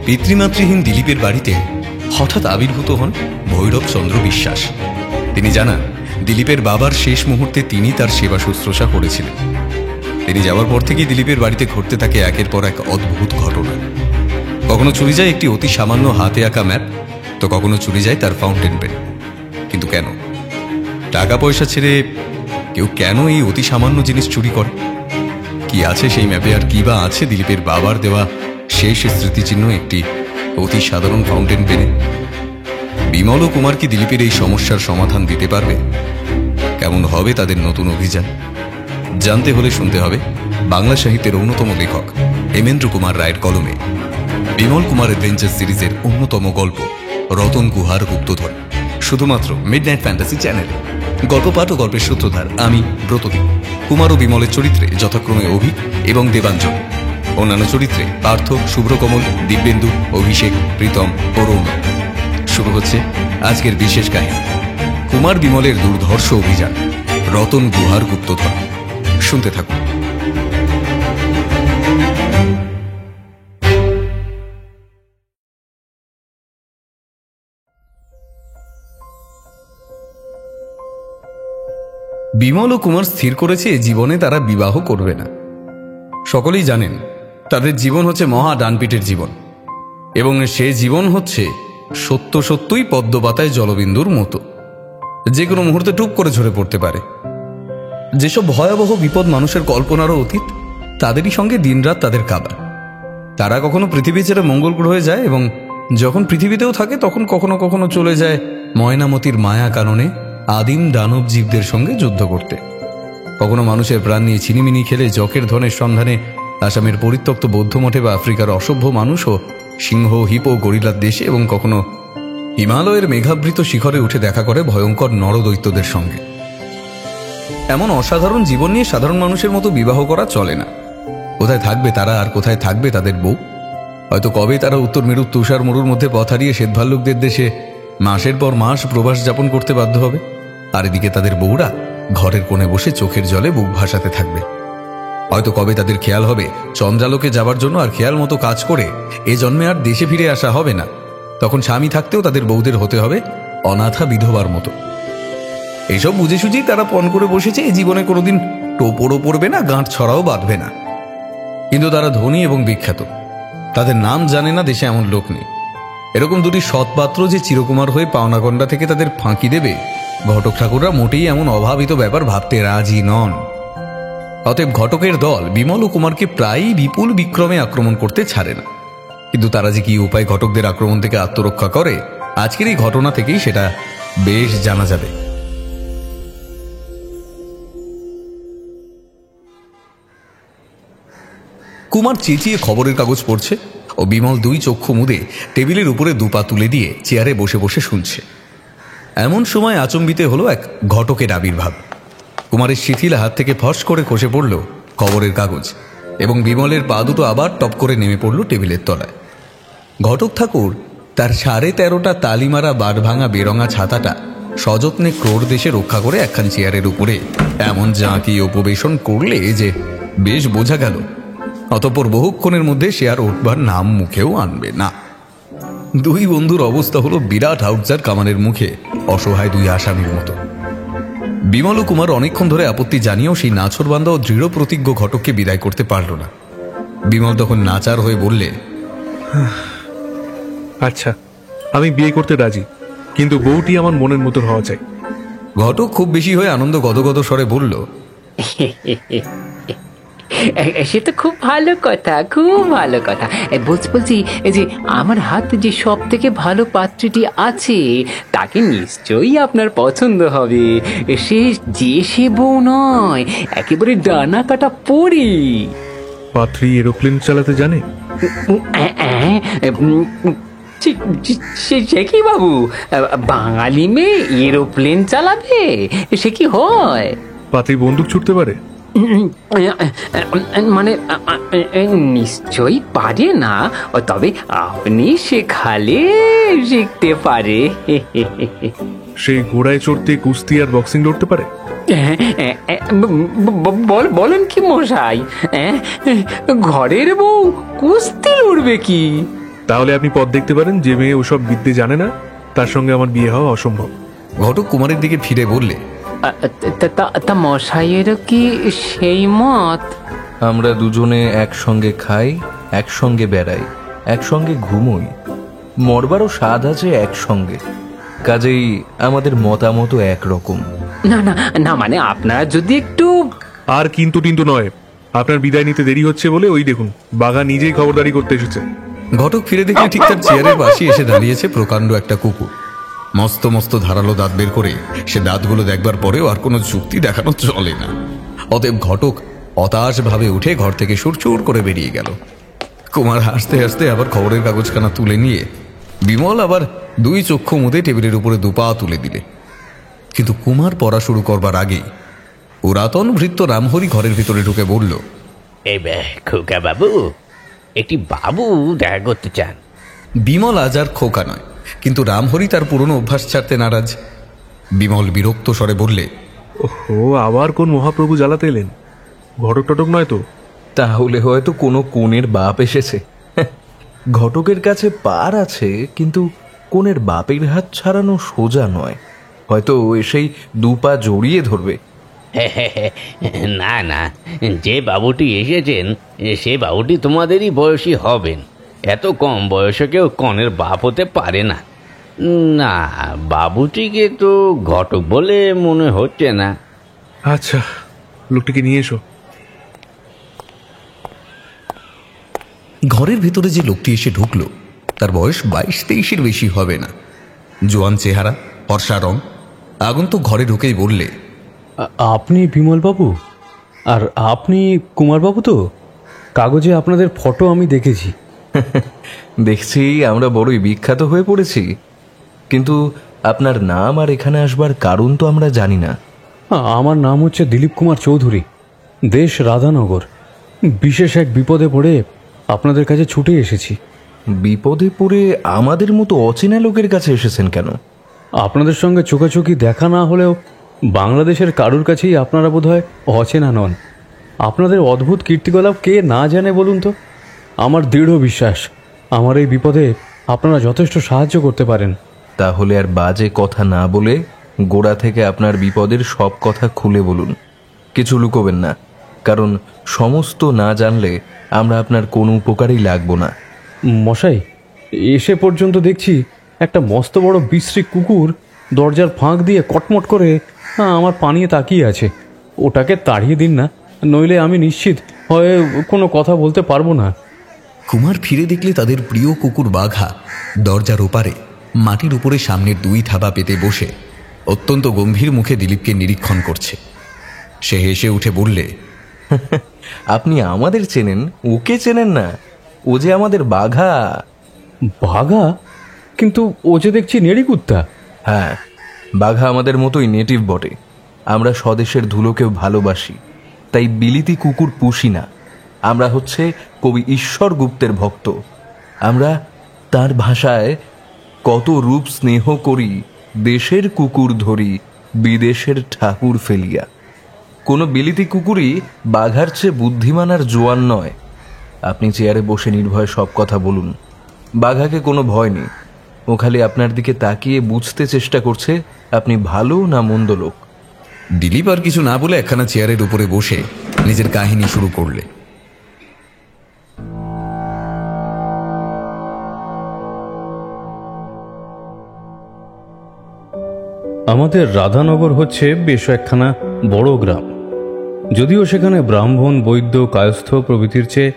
পিতৃমাতৃহীন দিলীপের বাড়িতে হঠাৎ আবির্ভূত হন ভৈরব চন্দ্র বিশ্বাস। তিনি জানান, দিলীপের বাবার শেষ মুহূর্তে তিনি তার সেবা শুশ্রূষা করেছিলেন। তিনি যাওয়ার পর থেকেই দিলীপের বাড়িতে ঘটতে থাকে একের পর এক অদ্ভুত ঘটনা। কখনো চুরি যায় একটি অতি সামান্য হাতে আঁকা ম্যাপ, তো কখনো চুরি যায় তার ফাউন্টেন পেন। কিন্তু কেন? টাকা পয়সা ছেড়ে কেউ কেন এই অতি সামান্য জিনিস চুরি করে? কি আছে সেই ম্যাপে, আর কি বা আছে দিলীপের বাবার দেওয়া শেষ স্মৃতিচিহ্ন একটি অতি সাধারণ ফাউন্টেন পেনে? বিমল ও কুমার কি দিলীপের এই সমস্যার সমাধান দিতে পারবে? কেমন হবে তাদের নতুন অভিযান? জানতে হলে শুনতে হবে বাংলা সাহিত্যের অন্যতম লেখক হেমেন্দ্র কুমার রায়ের কলমে বিমল কুমার অ্যাডভেঞ্চার সিরিজের অন্যতম গল্প রতন গুহার গুপ্তধন, শুধুমাত্র মিডনাইট ফ্যান্টাসি চ্যানেলে। গল্প পাঠ ও গল্পের সূত্রধার আমি ব্রতদীপ। কুমার ও বিমলের চরিত্রে যথাক্রমে অভিক এবং দেবাঞ্জন। অন্যান্য চরিত্রে পার্থ, শুভ্রকমল, দিব্যেন্দু, অভিষেক, প্রীতম ও রৌনক। শুরু হচ্ছে আজকের বিশেষ কাহিনী, কুমার বিমলের দুর্ধর্ষ অভিযান রতন গুহার গুপ্তধন। শুনতে থাকুন। বিমল ও কুমার স্থির করেছে জীবনে তারা বিবাহ করবে না। সকলেই জানেন তাদের জীবন হচ্ছে মহা ডানপিটের জীবন, এবং সে জীবন হচ্ছে সত্য সত্যই পদ্মপাতায় জলবিন্দুর মতো, যে কোনো মুহূর্তে টুপ করে ঝরে পড়তে পারে। যেসব ভয়াবহ বিপদ মানুষের কল্পনারও অতীত, তাদেরই সঙ্গে দিনরাত তাদের কাবা। তারা কখনো পৃথিবী ছেড়ে মঙ্গল গ্রহে যায়, এবং যখন পৃথিবীতেও থাকে তখন কখনো কখনো চলে যায় ময়নামতির মায়া কাননে আদিম দানব জীবদের সঙ্গে যুদ্ধ করতে। কখনো মানুষের প্রাণ নিয়ে ছিনিমিনি খেলে জকের ধনের সন্ধানে আসামের পরিত্যক্ত বৌদ্ধমঠে বা আফ্রিকার অসভ্য মানুষ ও সিংহ, হিপো, গরিলার দেশে, এবং কখনো হিমালয়ের মেঘাবৃত শিখরে উঠে দেখা করে ভয়ঙ্কর নরদৈত্যদের সঙ্গে। এমন অসাধারণ জীবন নিয়ে সাধারণ মানুষের মতো বিবাহ করা চলে না। কোথায় থাকবে তারা, আর কোথায় থাকবে তাদের বউ? হয়তো কবে তারা উত্তর মেরুর তুষার মরুর মধ্যে পথ হারিয়ে শ্বেতভাল্লুকদের দেশে মাসের পর মাস প্রবাস যাপন করতে বাধ্য হবে, আর এদিকে তাদের বউরা ঘরের কোণে বসে চোখের জলে বুক ভাসাতে থাকবে। হয়তো কবে তাদের খেয়াল হবে চন্দ্রালোকে যাবার জন্য, আর খেয়াল মতো কাজ করে এ জন্মে আর দেশে ফিরে আসা হবে না। তখন স্বামী থাকতেও তাদের বউদের হতে হবে অনাথা বিধবার মতো। এসব বুঝে সুঝেই তারা পণ করে বসেছে এই জীবনে কোনোদিন টোপরও পড়বে না, গাঁট ছড়াও বাঁধবে না। কিন্তু তারা ধনী এবং বিখ্যাত, তাদের নাম জানে না দেশে এমন লোক নেই। এরকম দুটি সৎপাত্র যে চিরকুমার হয়ে পাওনাগণ্ডা থেকে তাদের ফাঁকি দেবে, ঘটক ঠাকুররা মোটেই এমন অভাবিত ব্যাপার ভাবতে রাজি নন। অতএব ঘটকের দল বিমল ও কুমারকে প্রায়ই বিপুল বিক্রমে আক্রমণ করতে ছাড়ে না। কিন্তু তারা যে কি উপায় ঘটকদের আক্রমণ থেকে আত্মরক্ষা করে, আজকের এই ঘটনা থেকেই সেটা বেশ জানা যাবে। কুমার চেঁচিয়ে খবরের কাগজ পড়ছে, ও বিমল দুই চক্ষু মুদে টেবিলের উপরে দুপা তুলে দিয়ে চেয়ারে বসে বসে শুনছে। এমন সময় আচম্বিতে হলো এক ঘটকের আবির্ভাব। কুমারের শিথিল হাত থেকে ফস করে খসে পড়ল খবরের কাগজ, এবং বিমলের পা দুটো আবার টপ করে নেমে পড়ল টেবিলের তলায়। ঘটক ঠাকুর তার 13.5টা তালিমারা বারভাঙা বেরঙা ছাতাটা সযত্নে ক্রোড় দেশে রক্ষা করে একখান চেয়ারের উপরে এমন জাঁকি উপবেশন করলে যে বেশ বোঝা গেল অতঃপর বহুক্ষণের মধ্যে সে আর উঠবার নাম মুখেও আনবে না। দুই বন্ধুর অবস্থা হলো বিরাট আউটজার কামানের মুখে অসহায় দুই আসামির মতো। বিমল ও কুমার অনেকক্ষণ ধরে আপত্তি জানিয়েও সেই নাছোড়বান্ধা ও দৃঢ় প্রতিজ্ঞ ঘটককে বিদায় করতে পারল না। বিমল তখন নাচার হয়ে বললে, আচ্ছা, আমি বিয়ে করতে রাজি, কিন্তু বউটি আমার মনের মতো হওয়া চাই। ঘটক খুব বেশি হয়ে আনন্দ গদগদ স্বরে বলল, সে তো খুব ভালো কথা, খুব ভালো কথা। বলছি এই যে আমার হাতে যে সব থেকে ভালো পাত্রটি আছে তাকে নিশ্চয়ই আপনার পছন্দ হবে। সে বউ নয়, একেবারে ডানা কাটা পরি। পাত্রী এরোপ্লেন চালাতে জানে? সে কি বাবু, বাঙালি মেয়ে এরোপ্লেন চালাবে? সে কি হয়? পাত্রী বন্দুক ছুটতে পারে? মানে নিশ্চয়ই পারে না, তবে আপনি শেখালে শিখতে পারে। সেই ঘোড়ায় চড়তে, কুস্তি আর বক্সিং লড়তে পারে? বলেন কি মশাই, ঘরের বউ কুস্তি লড়বে কি? তাহলে আপনি পথ দেখতে পারেন। যে মেয়ে ওসব বিদ্যে জানে না তার সঙ্গে আমার বিয়ে হওয়া অসম্ভব। ঘটক কুমারের দিকে ফিরে বললে, তা মশাইয়েরও কি সেই মত? আমরা দুজনে একসঙ্গে খাই, একসঙ্গে বেড়াই, একসঙ্গে ঘুমোই, মরবারও স্বাদ আছে একসঙ্গে। কাজেই আমাদের মতামত একরকম। না না না, মানে আপনারা যদি একটু... আর কিন্তু টিন্তু নয়, আপনার বিদায় নিতে দেরি হচ্ছে বলে ওই দেখুন বাঘা নিজেই খবরদারি করতে এসেছে। ঘটক ফিরে দেখলে ঠিক তার চেয়ারের পাশে এসে দাঁড়িয়েছে প্রকাণ্ড একটা কুকুর। মস্ত মস্ত ধারালো দাঁত বের করে সে দাঁতগুলো দেখবার পরেও আর কোনো যুক্তি দেখানো চলে না। অতএব ঘটক হতাশ ভাবে উঠে ঘর থেকে সুরচুর করে বেরিয়ে গেল। কুমার হাসতে হাসতে আবার খবরের কাগজখানা তুলে নিয়ে বিমল আবার দুই চক্ষু মুদে টেবিলের উপরে দুপা তুলে দিলে। কিন্তু কুমার পড়া শুরু করবার আগেই পুরাতন ভৃত্য রামহরি ঘরের ভিতরে ঢুকে বলল, এই খোকা বাবু, একটি বাবু দেখা করতে চান। বিমল আজ আর খোকা নয়, কিন্তু রামহরি তার পুরনো অভ্যাস ছাড়তে নারাজ। বিমল বিরক্ত স্বরে বললে, ও আবার কোন মহাপ্রভু জ্বালাতে এলেন? ঘটক টটক নয় তো? তাহলে হয়তো কোনো কোণের বাপ এসেছে। ঘটকের কাছে পার আছে, কিন্তু কোণের বাপের হাত ছাড়ানো সোজা নয়। হয়তো এসেই দুপা জড়িয়ে ধরবে। না না, যে বাবুটি এসেছেন সে বাবুটি তোমাদেরই বয়সী হবেন। এত কম বয়সে কেউ কনের বাপ হতে পারে না। না, বাবুটিকে তো ঘটক বলে মনে হচ্ছে না। আচ্ছা, লোকটিকে নিয়ে এসো। ঘরের ভিতরে যে লোকটি এসে ঢুকলো তার বয়স 22-23-এর বেশি হবে না। জোয়ান চেহারা, ফর্সা রং। আগন্তুক ঘরে ঢুকেই বললে, আপনি বিমলবাবু? আর আপনি কুমারবাবু তো? কাগজে আপনাদের ফটো আমি দেখেছি। দেখছি আমরা বড়ই বিখ্যাত হয়ে পড়েছি, কিন্তু আপনার নাম আর এখানে আসবার কারণ তো আমরা জানি না। আমার নাম হচ্ছে দিলীপ কুমার চৌধুরী, দেশ রাধানগর। বিশেষ এক বিপদে পড়ে আপনাদের কাছে ছুটে এসেছি। বিপদে পড়ে আমাদের মতো অচেনা লোকের কাছে এসেছেন কেন? আপনাদের সঙ্গে চোখাচোখি দেখা না হলেও বাংলাদেশের কারুর কাছেই আপনারা বোধহয় অচেনা নন। আপনাদের অদ্ভুত কীর্তিকলাপ কে না জানে বলুন তো? আমার দৃঢ় বিশ্বাস আমার এই বিপদে আপনারা যথেষ্ট সাহায্য করতে পারেন। তাহলে আর বাজে কথা না বলে গোড়া থেকে আপনার বিপদের সব কথা খুলে বলুন। কিছু লুকোবেন না, কারণ সমস্ত না জানলে আমরা আপনার কোনো উপকারেই লাগবো না। মশাই, এসে পর্যন্ত দেখছি একটা মস্ত বড় বিশ্রী কুকুর দরজার ফাঁক দিয়ে কটমট করে আমার পানিয়ে তাকিয়ে আছে। ওটাকে তাড়িয়ে দিন না, নইলে আমি নিশ্চিত হয়ে কোনো কথা বলতে পারবো না। কুমার ফিরে দেখলে তাদের প্রিয় কুকুর বাঘা দরজার ওপারে মাটির উপরে সামনের দুই থাবা পেতে বসে অত্যন্ত গম্ভীর মুখে দিলীপকে নিরীক্ষণ করছে। সে হেসে উঠে বললে, আপনি আমাদের চেনেন, ওকে চেনেন না? ও যে আমাদের বাঘা। বাঘা? কিন্তু ও যে দেখছি নেড়ি কুত্তা। হ্যাঁ, বাঘা আমাদের মতোই নেটিভ বটে। আমরা স্বদেশের ধুলোকেও ভালোবাসি, তাই বিলিতি কুকুর পুষি না। আমরা হচ্ছে কবি ঈশ্বর গুপ্তের ভক্ত। আমরা তার ভাষায় কত রূপ স্নেহ করি, দেশের কুকুর ধরি, বিদেশের ঠাকুর ফেলিয়া। কোনো বিলিতি কুকুরই বাঘার চেয়ে বুদ্ধিমান আর জোয়ান নয়। আপনি চেয়ারে বসে নির্ভয়ে সব কথা বলুন। বাঘাকে কোনো ভয় নেই, ও খালি আপনার দিকে তাকিয়ে বুঝতে চেষ্টা করছে আপনি ভালো না মন্দ লোক। দিলীপ আর কিছু না বলে একখানা চেয়ারের উপরে বসে নিজের কাহিনী শুরু করলে। আমাদের রাধানগর হচ্ছে বেশ একখানা বড় গ্রাম। যদিও সেখানে ব্রাহ্মণ, বৈদ্য, কায়স্থ প্রভৃতির চেয়ে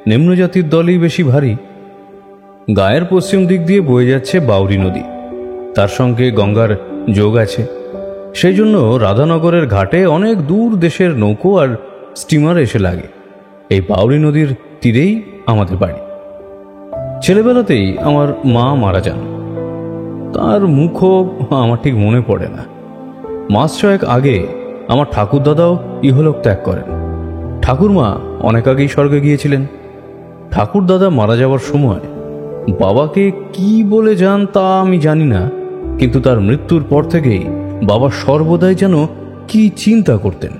নিম্নজাতির দলই বেশি ভারী। গায়ের পশ্চিম দিক দিয়ে বয়ে যাচ্ছে বাউরি নদী, তার সঙ্গে গঙ্গার যোগ আছে। সেই জন্য রাধানগরের ঘাটে অনেক দূর দেশের নৌকো আর স্টিমার এসে লাগে। এই বাউরি নদীর তীরেই আমাদের বাড়ি। ছেলেবেলাতেই আমার মা মারা যান। তার মুখও আমার ঠিক মনে পড়ে না। মাস ছয়েক আগে আমার ঠাকুরদাদাও ইহলোক ত্যাগ করেন। ঠাকুরমা অনেক আগেই স্বর্গে গিয়েছিলেন। ঠাকুরদাদা মারা যাওয়ার সময় বাবাকে কি বলে যান তা আমি জানি না, কিন্তু তার মৃত্যুর পর থেকেই বাবা সর্বদাই যেন কি চিন্তা করতেন।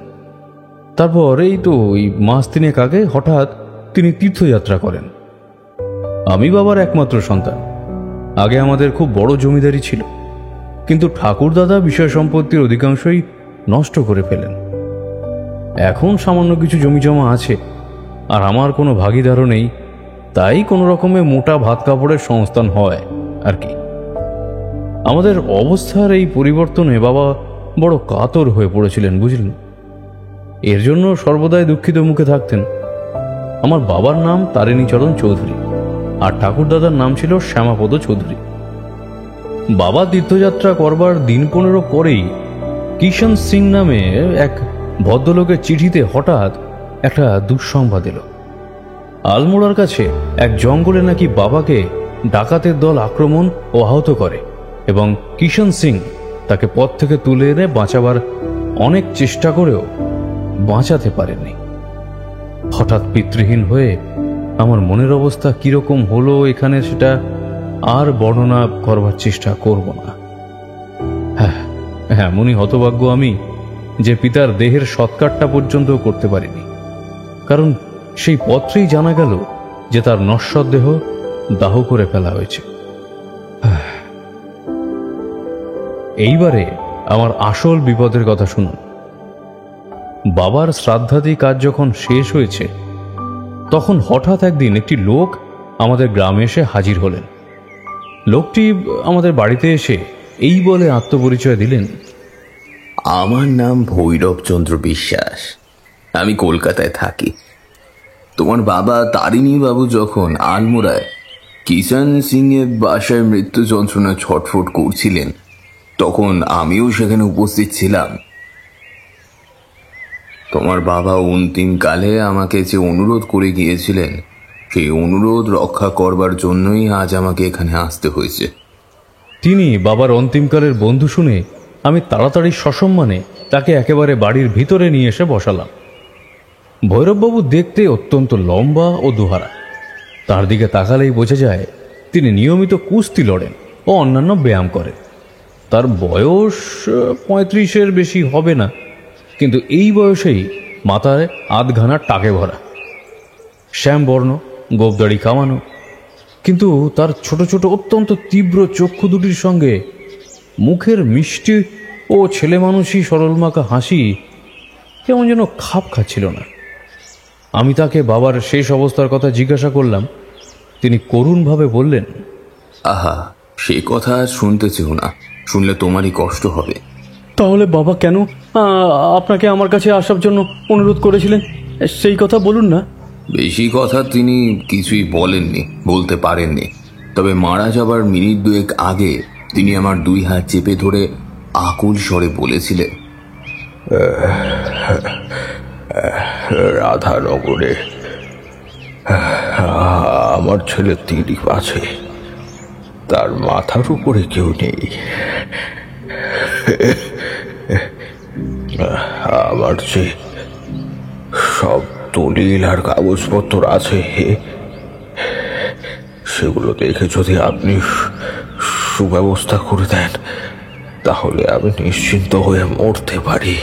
তারপর এই তো ওই মাস তিনেক আগে হঠাৎ তিনি তীর্থযাত্রা করেন। আমি বাবার একমাত্র সন্তান। আগে আমাদের খুব বড় জমিদারি ছিল, কিন্তু ঠাকুরদাদা বিষয় সম্পত্তির অধিকাংশই নষ্ট করে ফেলেন। এখন সামান্য কিছু জমিজমা আছে, আর আমার কোনো ভাগিদারও নেই, তাই কোনো রকমে মোটা ভাত কাপড়ের সংস্থান হয় আর কি। আমাদের অবস্থার এই পরিবর্তনে বাবা বড় কাতর হয়ে পড়েছিলেন, বুঝলেন। এর জন্য সর্বদাই দুঃখিত মুখে থাকতেন। আমার বাবার নাম তারিণীচরণ চৌধুরী, আর ঠাকুরদাদার নাম ছিল শ্যামাপদ চৌধুরী। বাবা তীর্থযাত্রা করবার দিন 15 পরেই কিষাণ সিং নামে এক ভদ্রলোকের চিঠিতে হঠাৎ একটা দুঃসংবাদ এলো। আলমোড়ার কাছে এক জঙ্গলে নাকি বাবাকে ডাকাতের দল আক্রমণ ও আহত করে, এবং কিষাণ সিং তাকে পথ থেকে তুলে এনে বাঁচাবার অনেক চেষ্টা করেও বাঁচাতে পারেননি। হঠাৎ পিতৃহীন হয়ে আমার মনের অবস্থা কিরকম হলো এখানে সেটা আর বর্ণনা করবার চেষ্টা করব না। হ্যাঁ, এমনই হতভাগ্য আমি যে পিতার দেহের সৎকারটা পর্যন্ত করতে পারিনি, কারণ সেই পত্রেই জানা গেল যে তার নশ্বর দেহ দাহ করে ফেলা হয়েছে। এইবারে আমার আসল বিপদের কথা শুনুন। বাবার শ্রাদ্ধাদি কাজ যখন শেষ হয়েছে, তখন হঠাৎ একদিন একটি লোক আমাদের গ্রামে এসে হাজির হলেন। লোকটি আমাদের বাড়িতে এসে এই বলে আত্মপরিচয় দিলেন, আমার নাম ভৈরবচন্দ্র বিশ্বাস, আমি কলকাতায় থাকি। তোমার বাবা তারিণী বাবু যখন আলমোড়ায় কিষাণ সিং এর বাসায় মৃত্যু যন্ত্রণা ছটফট করছিলেন, তখন আমিও সেখানে উপস্থিত ছিলাম। তোমার বাবা অন্তিমকালে আমাকে যে অনুরোধ করে গিয়েছিলেন, সেই অনুরোধ রক্ষা করবার জন্যই আজ আমাকে এখানে আসতে হয়েছে। তিনি বাবার অন্তিমকালের বন্ধু শুনে আমি তাড়াতাড়ি সসম্মানে তাকে একেবারে বাড়ির ভিতরে নিয়ে এসে বসালাম। ভৈরববাবু দেখতে অত্যন্ত লম্বা ও দুহারা। তার দিকে তাকালেই বোঝা যায় তিনি নিয়মিত কুস্তি লড়েন ও অন্যান্য ব্যায়াম করেন। তার বয়স 35-এর বেশি হবে না, কিন্তু এই বয়সেই মাথায় আধখানা টাকে ভরা, শ্যামবর্ণ, গোবদাড়ি কামানো, কিন্তু তার ছোট ছোট অত্যন্ত তীব্র চক্ষু দুটির সঙ্গে মুখের মিষ্টি ও ছেলে মানুষই সরলমাখা হাসি কেমন যেন খাপ খাচ্ছিল না। আমি তাকে বাবার শেষ অবস্থার কথা জিজ্ঞাসা করলাম। তিনি করুণভাবে বললেন, আহা, সে কথা আর শুনতে চেও না, শুনলে তোমারই কষ্ট হবে। তাহলে বাবা কেন আপনাকে আমার কাছে আসার জন্য অনুরোধ করেছিলেন, সেই কথা বলুন না। বেশি কথা তিনি কিছুই বলেননি, বলতে পারেননি। তবে মারা যাবার মিনিট 2 আগে তিনি আমার 2 হাত চেপে ধরে আকুল স্বরে বলেছিলেন, রাধানগরে আমার ছেলে দিলীপ আছে, তার মাথার উপরে কেউ নেই। আমার যে সব দলিল আর কাগজপত্র আছে, সেগুলো দেখে যদি আপনি সুব্যবস্থা করে দেন, তাহলে আমি নিশ্চিন্ত হয়ে মরতে পারি।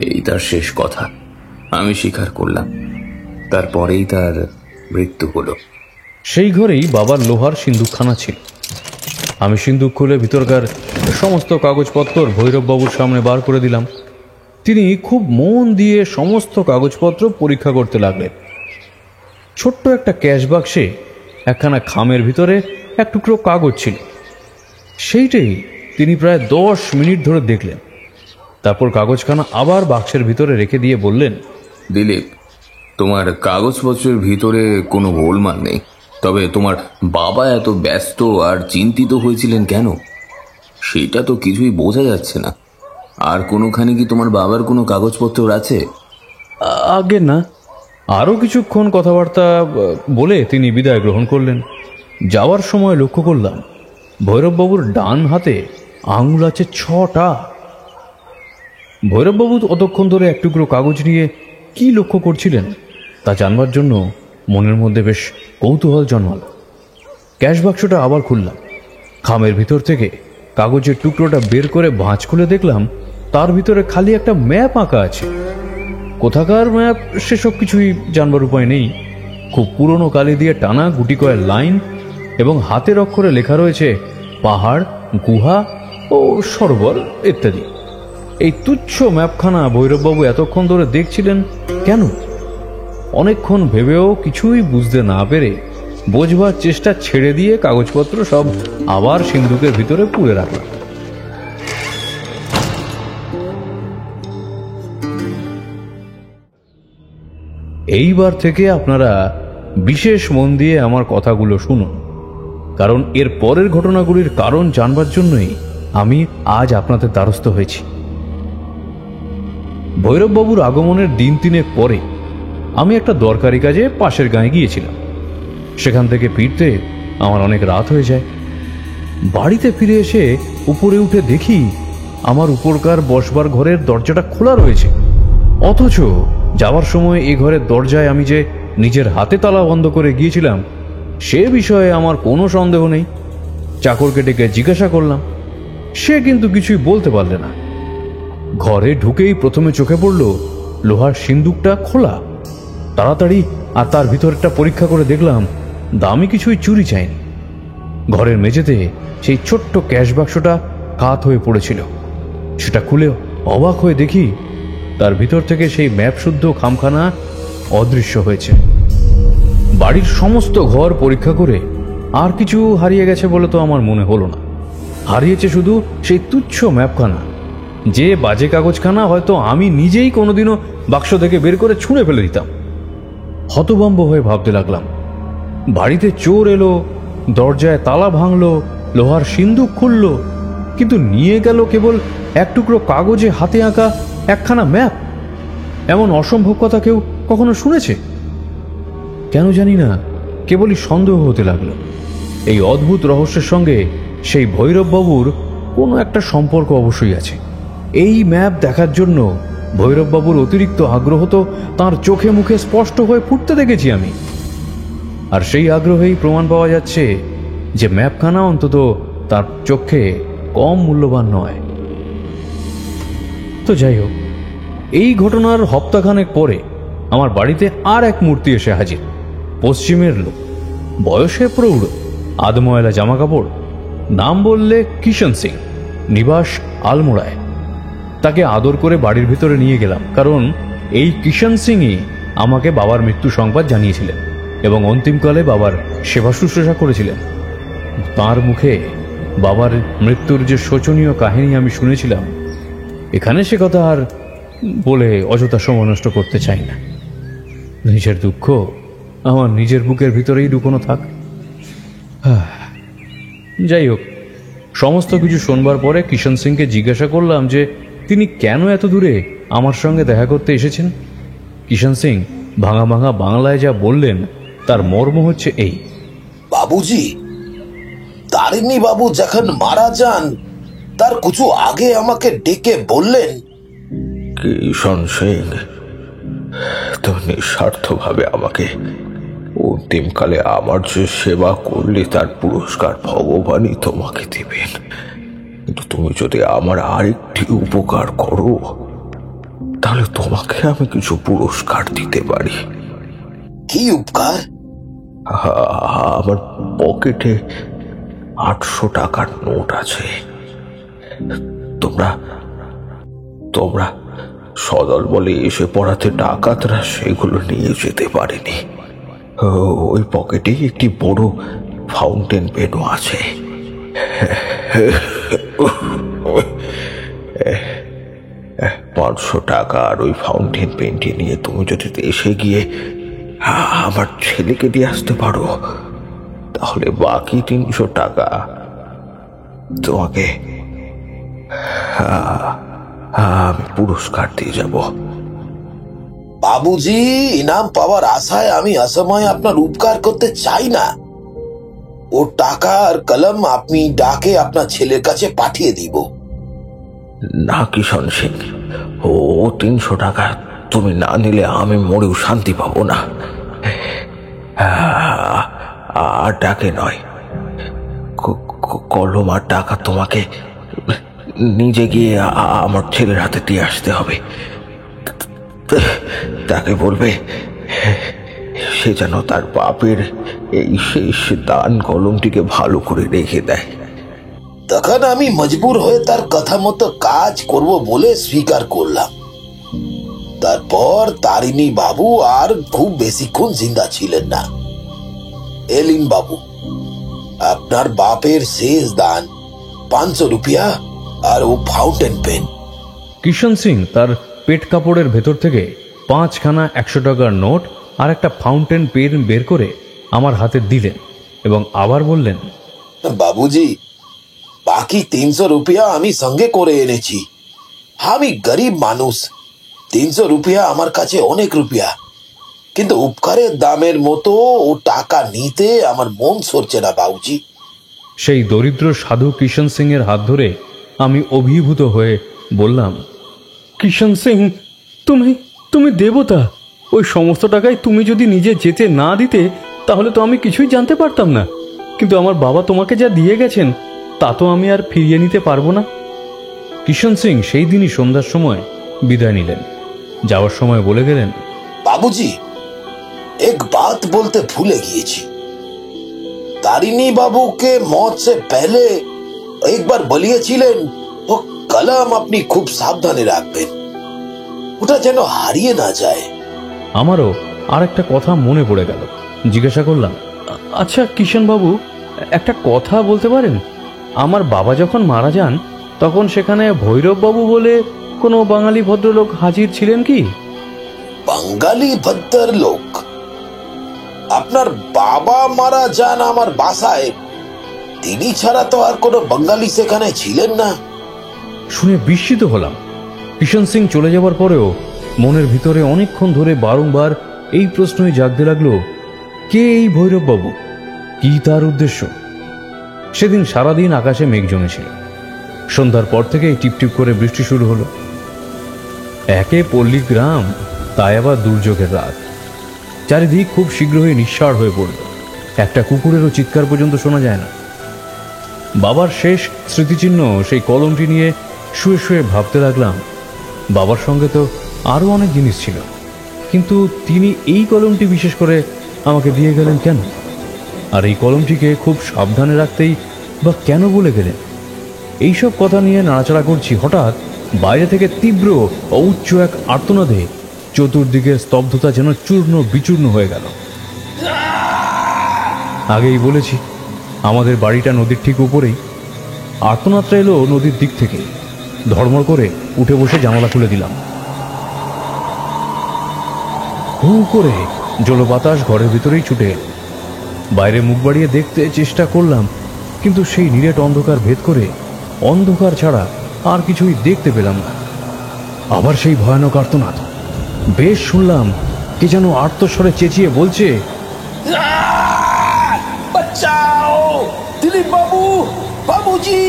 এই তার শেষ কথা। আমি স্বীকার করলাম। তারপরেই তার মৃত্যু হলো। সেই ঘরেই বাবার লোহার সিন্দুকখানা ছিল। আমি সিন্দুক খুলে ভিতরকার সমস্ত কাগজপত্র ভৈরববাবুর সামনে বার করে দিলাম। তিনি খুব মন দিয়ে সমস্ত কাগজপত্র পরীক্ষা করতে লাগলেন। ছোট্ট একটা ক্যাশ বাক্সে একখানা খামের ভিতরে এক টুকরো কাগজ ছিল। সেইটাই তিনি প্রায় 10 মিনিট ধরে দেখলেন। তারপর কাগজখানা আবার বাক্সের ভিতরে রেখে দিয়ে বললেন, দিলীপ, তোমার কাগজপত্রের ভিতরে কোনো গোলমাল নেই। তবে তোমার বাবা এত ব্যস্ত আর চিন্তিত হয়েছিলেন কেন, সেটা তো কিছুই বোঝা যাচ্ছে না। আর কোনোখানে কি তোমার বাবার কোনো কাগজপত্র আছে? আগে না। আরও কিছুক্ষণ কথাবার্তা বলে তিনি বিদায় গ্রহণ করলেন। যাওয়ার সময় লক্ষ্য করলাম ভৈরববাবুর ডান হাতে আঙুল আছে 6টা। ভৈরববাবু অতক্ষণ ধরে এক টুকরো কাগজ নিয়ে কি লক্ষ্য করছিলেন তা জানবার জন্য মনের মধ্যে বেশ কৌতূহল জন্মাল। ক্যাশ বাক্সটা আবার খুললাম। খামের ভিতর থেকে কাগজের টুকরোটা বের করে ভাঁজ খুলে দেখলাম তার ভিতরে খালি একটা ম্যাপ আঁকা আছে। কোথাকার ম্যাপ সেসব কিছুই জানবার উপায় নেই। খুব পুরনো কালি দিয়ে টানা গুটি কয়েক লাইন এবং হাতের অক্ষরে লেখা রয়েছে পাহাড়, গুহা ও সরোবর ইত্যাদি। এই তুচ্ছ ম্যাপখানা ভৈরববাবু এতক্ষণ ধরে দেখছিলেন কেন? অনেকক্ষণ ভেবেও কিছুই বুঝতে না পেরে বোঝবার চেষ্টা ছেড়ে দিয়ে কাগজপত্র সব আবার সিন্ধুকের ভিতরে পুরে রাখলাম। এইবার থেকে আপনারা বিশেষ মন দিয়ে আমার কথাগুলো শুনুন, কারণ এর পরের ঘটনাগুলির কারণ জানবার জন্যই আমি আজ আপনাদের দ্বারস্থ হয়েছি। ভৈরববাবুর আগমনের দিন তিনেক পরে আমি একটা দরকারি কাজে পাশের গাঁয়ে গিয়েছিলাম। সেখান থেকে ফিরতে আমার অনেক রাত হয়ে যায়। বাড়িতে ফিরে এসে উপরে উঠে দেখি আমার উপরকার বসবার ঘরের দরজাটা খোলা রয়েছে, অথচ যাওয়ার সময় এই ঘরের দরজায় আমি যে নিজের হাতে তালা বন্ধ করে গিয়েছিলাম সে বিষয়ে আমার কোনো সন্দেহ নেই। চাকরকে ডেকে জিজ্ঞাসা করলাম, সে কিন্তু কিছুই বলতে পারলে না। ঘরে ঢুকেই প্রথমে চোখে পড়ল লোহার সিন্দুকটা খোলা। তাড়াতাড়ি আর তার ভিতরটা পরীক্ষা করে দেখলাম দামি কিছুই চুরি চায়নি। ঘরের মেঝেতে সেই ছোট্ট ক্যাশ বাক্সটা কাত হয়ে পড়েছিল। সেটা খুলে অবাক হয়ে দেখি তার ভিতর থেকে সেই ম্যাপ শুদ্ধ খামখানা অদৃশ্য হয়েছে। বাড়ির সমস্ত ঘর পরীক্ষা করে আর কিছু হারিয়ে গেছে বলে তো আমার মনে হলো না। হারিয়েছে শুধু সেই তুচ্ছ ম্যাপখানা, যে বাজে কাগজখানা হয়তো আমি নিজেই কোনোদিনও বাক্স থেকে বের করে ছুঁড়ে ফেলে দিতাম। হতভম্ব হয়ে ভাবতে লাগলাম, বাড়িতে চোর এলো, দরজায় তালা ভাঙলো, লোহার সিন্দুক খুলল, কিন্তু নিয়ে গেল কেবল এক টুকরো কাগজে হাতে আঁকা একখানা ম্যাপ। এমন অসম্ভব কথা কেউ কখনো শুনেছে? কেন জানি না, কেবলই সন্দেহ হতে লাগলো। এই অদ্ভুত রহস্যের সঙ্গে সেই ভৈরববাবুর কোনো একটা সম্পর্ক অবশ্যই আছে। এই ম্যাপ দেখার জন্য ভৈরববাবুর অতিরিক্ত আগ্রহ তো তাঁর চোখে মুখে স্পষ্ট হয়ে ফুটতে দেখেছি আমি। আর সেই আগ্রহেই প্রমাণ পাওয়া যাচ্ছে যে ম্যাপখানা অন্তত তার চোখে কম মূল্যবান নয়। তো যাই হোক, এই ঘটনার হপ্তাখানেক পরে আমার বাড়িতে আর এক মূর্তি এসে হাজির। পশ্চিমের লোক, বয়সে প্রৌঢ়, আধময়লা জামা কাপড়, নাম বললে কিষণ সিং, নিবাস আলমোড়ায়। তাকে আদর করে বাড়ির ভিতরে নিয়ে গেলাম, কারণ এই কিষণ সিংই আমাকে বাবার মৃত্যু সংবাদ জানিয়েছিলেন এবং অন্তিমকালে বাবার সেবা শুশ্রূষা করেছিলেন। তাঁর মুখে বাবার মৃত্যুর যে শোচনীয় কাহিনী আমি শুনেছিলাম, এখানে সে কথা আর বলে অযথা সময় নষ্ট করতে চাই না। নিজের দুঃখ আমার নিজের বুকের ভিতরেই লুকোনো থাক। যাই হোক, সমস্ত কিছু শোনবার পরে কিষণ সিংকে জিজ্ঞাসা করলাম যে তিনি কেন এত দূরে আমার সঙ্গে দেখা করতে এসেছেন। কিষণ সিং ভাঙা ভাঙা বাংলায় যা বললেন তার মর্ম হচ্ছে এই: বাবুজি, তারিণী বাবু যখন মারা যান তার কিছু আগে আমাকে ডেকে বললেন, কিষণ সিং, তুমি নিঃস্বার্থভাবে আমাকে অন্তিমকালে আমার যে সেবা করলে তার পুরস্কার ভগবানই তোমাকে দেবেন। কিন্তু তুমি যদি আমার আরেকটি উপকার করো তাহলে তোমাকে আমি কিছু পুরস্কার দিতে পারি। কি উপকার? আমার পকেটে 800 টাকার নোট আছে। তোমরা তোমরা সদল বলে এসে পড়াতে ডাকাতরা সেগুলো নিয়ে যেতে পারেনি। ওই পকেটে একটি বড় ফাউন্টেন পেনও আছে। 500 টাকা আর ওই ফাউন্টেন পেনটি নিয়ে তুমি যদি দেশে গিয়ে আমার ছেলেকে দিয়ে আসতে পারো তাহলে বাকি 300 টাকা তোমাকে আমি পুরস্কার দিয়ে যাব। বাবুজি, ইনাম পাওয়ার আশায় আমি অসময়ে আপনার উপকার করতে চাই না। ও টাকা আর কলম আপনি ডাকে আপনার ছেলের কাছে পাঠিয়ে দিব। না কিষণ সিং, ও 300 টাকা তুমি না নিলে আমি মরেও শান্তি পাবো না। আর ডাকে নয়, কলম আর টাকা তোমাকে নিজে গিয়ে আমার ছেলের হাতে দিয়ে আসতে হবে। তাকে বলবে সে যেন তার বাপের এই শেষ দান কলমটিকে ভালো করে রেখে দেয়। তখন আমি মজবুর হয়ে তার কথা মতো কাজ করব বলে স্বীকার করলাম। তারপর তারিণী বাবু আর খুব বেশিক্ষণ জিন্দা ছিলেন না। এলিন বাবু, আপনার বাপের শেষ দান 500 রুপিয়া আর ও ফাউন্টেন পেন। কিষণ সিং তার পেট কাপড়ের ভেতর থেকে 5খানা 100 টাকার নোট আর একটা ফাউন্টেন পেন বের করে আমার হাতে দিলেন এবং আবার বললেন, বাবুজি, বাকি 300 রুপিয়া আমি সঙ্গে করে এনেছি। আমি গরিব মানুষ, 300 রুপিয়া আমার কাছে অনেক রুপিয়া, কিন্তু উপকারের দামের মতো ও টাকা নিতে আমার মন সরছে না বাবুজি। সেই দরিদ্র সাধু কিষণ সিং এর হাত ধরে আমি অভিভূত হয়ে বললাম, কিষণ সিং, তুমি দেবতা। ওই সমস্ত টাকায় তুমি যদি নিজে যেতে না দিতে তাহলে তো আমি কিছুই জানতে পারতাম না, কিন্তু আমার বাবা তোমাকে যা দিয়ে গেছেন তা তো আমি আর ফিরিয়ে নিতে পারবো না। কিষণ সিং সেই দিনই সন্ধ্যার সময় বিদায় নিলেন। যাওয়ার সময় বলে গেলেন, বাবুজি, এক বাত বলতে ভুলে গিয়েছি। তারিণী বাবুকে মौत से पहले एक बार বলিয়েছিলেন ও কলম আপনি খুব সাবধানে রাখবেন, ওটা যেন হারিয়ে না যায়। আমারও আর একটা কথা মনে পড়ে গেল। জিজ্ঞাসা করলাম, আচ্ছা কিষণ বাবু, একটা কথা বলতে পারেন? আমার বাবা যখন মারা যান তখন সেখানে ভৈরব বাবু বলে কোনো বাঙালি ভদ্রলোক হাজির ছিলেন কি? বাঙালি ভদ্রলোক? আপনার বাবা মারা যান আমার বাসায়, তিনি ছাড়া তো আর কোনো বাঙালি সেখানে ছিলেন না। শুনে বিস্মিত হলাম। কিষণ সিং চলে যাবার পরেও মনের ভিতরে অনেকক্ষণ ধরে বারংবার এই প্রশ্নই জাগতে লাগলো, কে এই ভৈরব বাবু, কি তার উদ্দেশ্য? সেদিন সারাদিন আকাশে মেঘ জমেছিল। সন্ধ্যার পর থেকেই টিপটিপ করে বৃষ্টি শুরু হলো। একে পল্লী গ্রাম, তাই আবার দুর্যোগের রাত। চারিদিক খুব শীঘ্রই নিঃসাড় হয়ে পড়ল। একটা কুকুরেরও চিৎকার পর্যন্ত শোনা যায় না। বাবার শেষ স্মৃতিচিহ্ন সেই কলমটি নিয়ে শুয়ে শুয়ে ভাবতে লাগলাম, বাবার সঙ্গে তো আরও অনেক জিনিস ছিল, কিন্তু তিনি এই কলমটি বিশেষ করে আমাকে দিয়ে গেলেন কেন? আর এই কলমটিকে খুব সাবধানে রাখতেই বা কেন বলে গেলেন? এইসব কথা নিয়ে নাড়াচাড়া করছি, হঠাৎ বাইরে থেকে তীব্র ও উচ্চ এক আর্তনাদে চতুর্দিকের স্তব্ধতা যেন চূর্ণ বিচূর্ণ হয়ে গেল। আগেই বলেছি আমাদের বাড়িটা নদীর ঠিক উপরেই। আর্তনাদটা এলো নদীর দিক থেকে। ধর্মর করে উঠে বসে জানালা খুলে দিলাম। হু করে জলবাতাস ঘরের ভিতরেই ছুটে এল। বাইরে মুখ বাড়িয়ে দেখতে চেষ্টা করলাম, কিন্তু সেই নিরেট অন্ধকার ভেদ করে অন্ধকার ছাড়া আর কিছুই দেখতে পেলাম না। আবার সেই ভয়ানক আর্তনাদ। বেশ শুনলাম কে যেন আর্তস্বরে চেঁচিয়ে বলছে, বাঁচাও দিলীপ বাবু, বাবুজি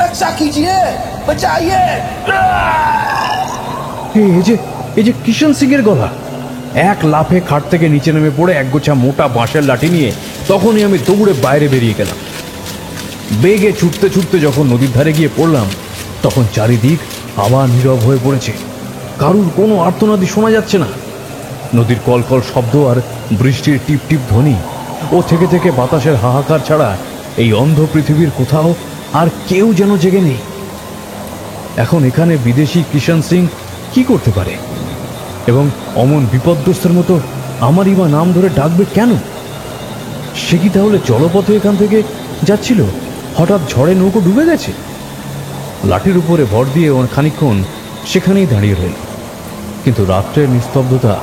রক্ষা কিজিয়ে, বাঁচাইয়ে। এই যে কিষণ সিং এর গলা। এক লাফে খাট থেকে নিচে নেমে পড়ে একগোছা মোটা বাঁশের লাঠি নিয়ে তখনই আমি দৌড়ে বাইরে বেরিয়ে গেলাম। বেগে ছুটতে ছুটতে যখন নদীর ধারে গিয়ে পড়লাম তখন চারিদিক আবার নীরব হয়ে পড়েছে। কারুর কোনো আর্তনাদি শোনা যাচ্ছে না। নদীর কলকল শব্দ আর বৃষ্টির টিপ টিপ ধ্বনি ও থেকে থেকে বাতাসের হাহাকার ছাড়া এই অন্ধ পৃথিবীর কোথাও আর কেউ যেন জেগে নেই। এখন এখানে বিদেশি কিষণ সিং কি করতে পারে এবং অমন বিপদগ্রস্তের মতো আমারই বা নাম ধরে ডাকবে কেন? সে কি তাহলে জলপথে এখান থেকে যাচ্ছিল, হঠাৎ ঝড়ে নৌকো ডুবে গেছে? লাঠির উপরে ভর দিয়ে খানিকক্ষণ সেখানেই দাঁড়িয়ে রইল, কিন্তু রাত্রের নিস্তব্ধতা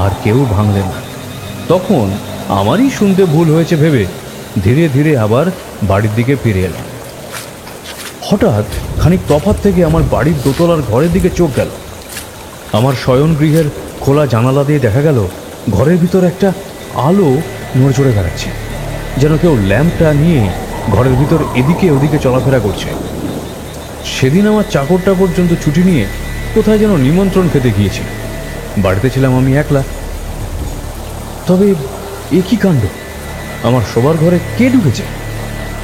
আর কেউ ভাঙলে না। তখন আমারই শুনতে ভুল হয়েছে ভেবে ধীরে ধীরে আবার বাড়ির দিকে ফিরে এলাম। হঠাৎ খানিক তফাৎ থেকে আমার বাড়ির দোতলার ঘরের দিকে চোখ গেল। আমার শয়ন গৃহের খোলা জানালা দিয়ে দেখা গেল ঘরের ভিতর একটা আলো নড়চড়ে বেড়াচ্ছে, যেন কেউ ল্যাম্পটা নিয়ে ঘরের ভিতর এদিকে ওদিকে চলাফেরা করছে। সেদিন আমার চাকরটা পর্যন্ত ছুটি নিয়ে কোথায় যেন নিমন্ত্রণ খেতে গিয়েছে। বাড়িতে ছিলাম আমি একলা। তবে এ কি কাণ্ড! আমার শোবার ঘরে কে ঢুকেছে?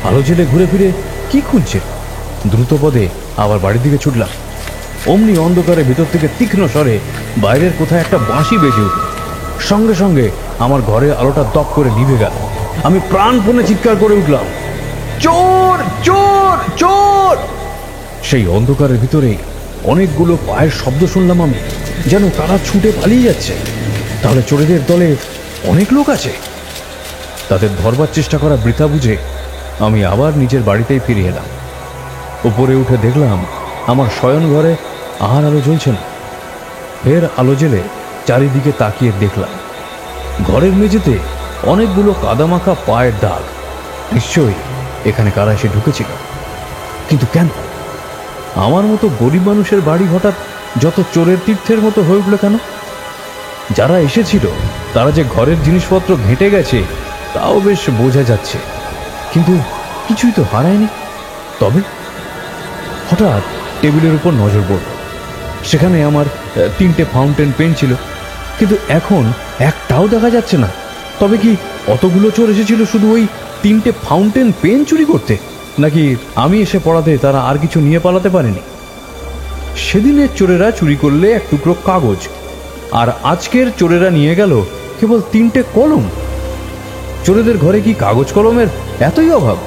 আলো জেলে ঘুরে ফিরে কি খুঁজছে? দ্রুত পদে আবার বাড়ির দিকে ছুটলাম। অমনি অন্ধকারের ভিতর থেকে তীক্ষ্ণ স্বরে বাইরের কোথায় একটা বাঁশি বেজে উঠল। সঙ্গে সঙ্গে আমার ঘরের আলোটা দপ করে নিভে গেল। আমি প্রাণপণে চিৎকার করে উঠলাম, চোর চোর চোর! সেই অন্ধকারের ভিতরে অনেকগুলো পায়ের শব্দ শুনলাম আমি, যেন তারা ছুটে পালিয়ে যাচ্ছে। তাহলে চোরেদের দলে অনেক লোক আছে। তাদের ধরবার চেষ্টা করা বৃথা বুঝে আমি আবার নিজের বাড়িতেই ফিরে এলাম। উপরে উঠে দেখলাম আমার শয়ন ঘরে আর আলো জ্বলছে না। ফের আলো জ্বেলে চারিদিকে তাকিয়ে দেখলাম ঘরের মেঝেতে অনেকগুলো কাদামাখা পায়ের দাগ। নিশ্চয়ই এখানে কারা এসে ঢুকেছিল। কিন্তু কেন? আমার মতো গরিব মানুষের বাড়ি হঠাৎ যত চোরের তীর্থের মতো হয়ে উঠল কেন? যারা এসেছিল তারা যে ঘরের জিনিসপত্র ঘেঁটে গেছে তাও বেশ বোঝা যাচ্ছে, কিন্তু কিছুই তো হারায়নি। তবে হঠাৎ টেবিলের উপর নজর পড়ল। সেখানে আমার 3টে ফাউন্টেন পেন ছিল, কিন্তু এখন একটাও দেখা যাচ্ছে না। তবে কি অতগুলো চোর এসেছিল শুধু ওই 3টে ফাউন্টেন পেন চুরি করতে, নাকি আমি এসে পড়াতে তারা আর কিছু নিয়ে পালাতে পারেনি? সেদিনের চোরেরা চুরি করলে এক টুকরো কাগজ, আর আজকের চোরেরা নিয়ে গেল কেবল 3টে কলম। চোরেদের ঘরে কি কাগজ কলমের এতই অভাব?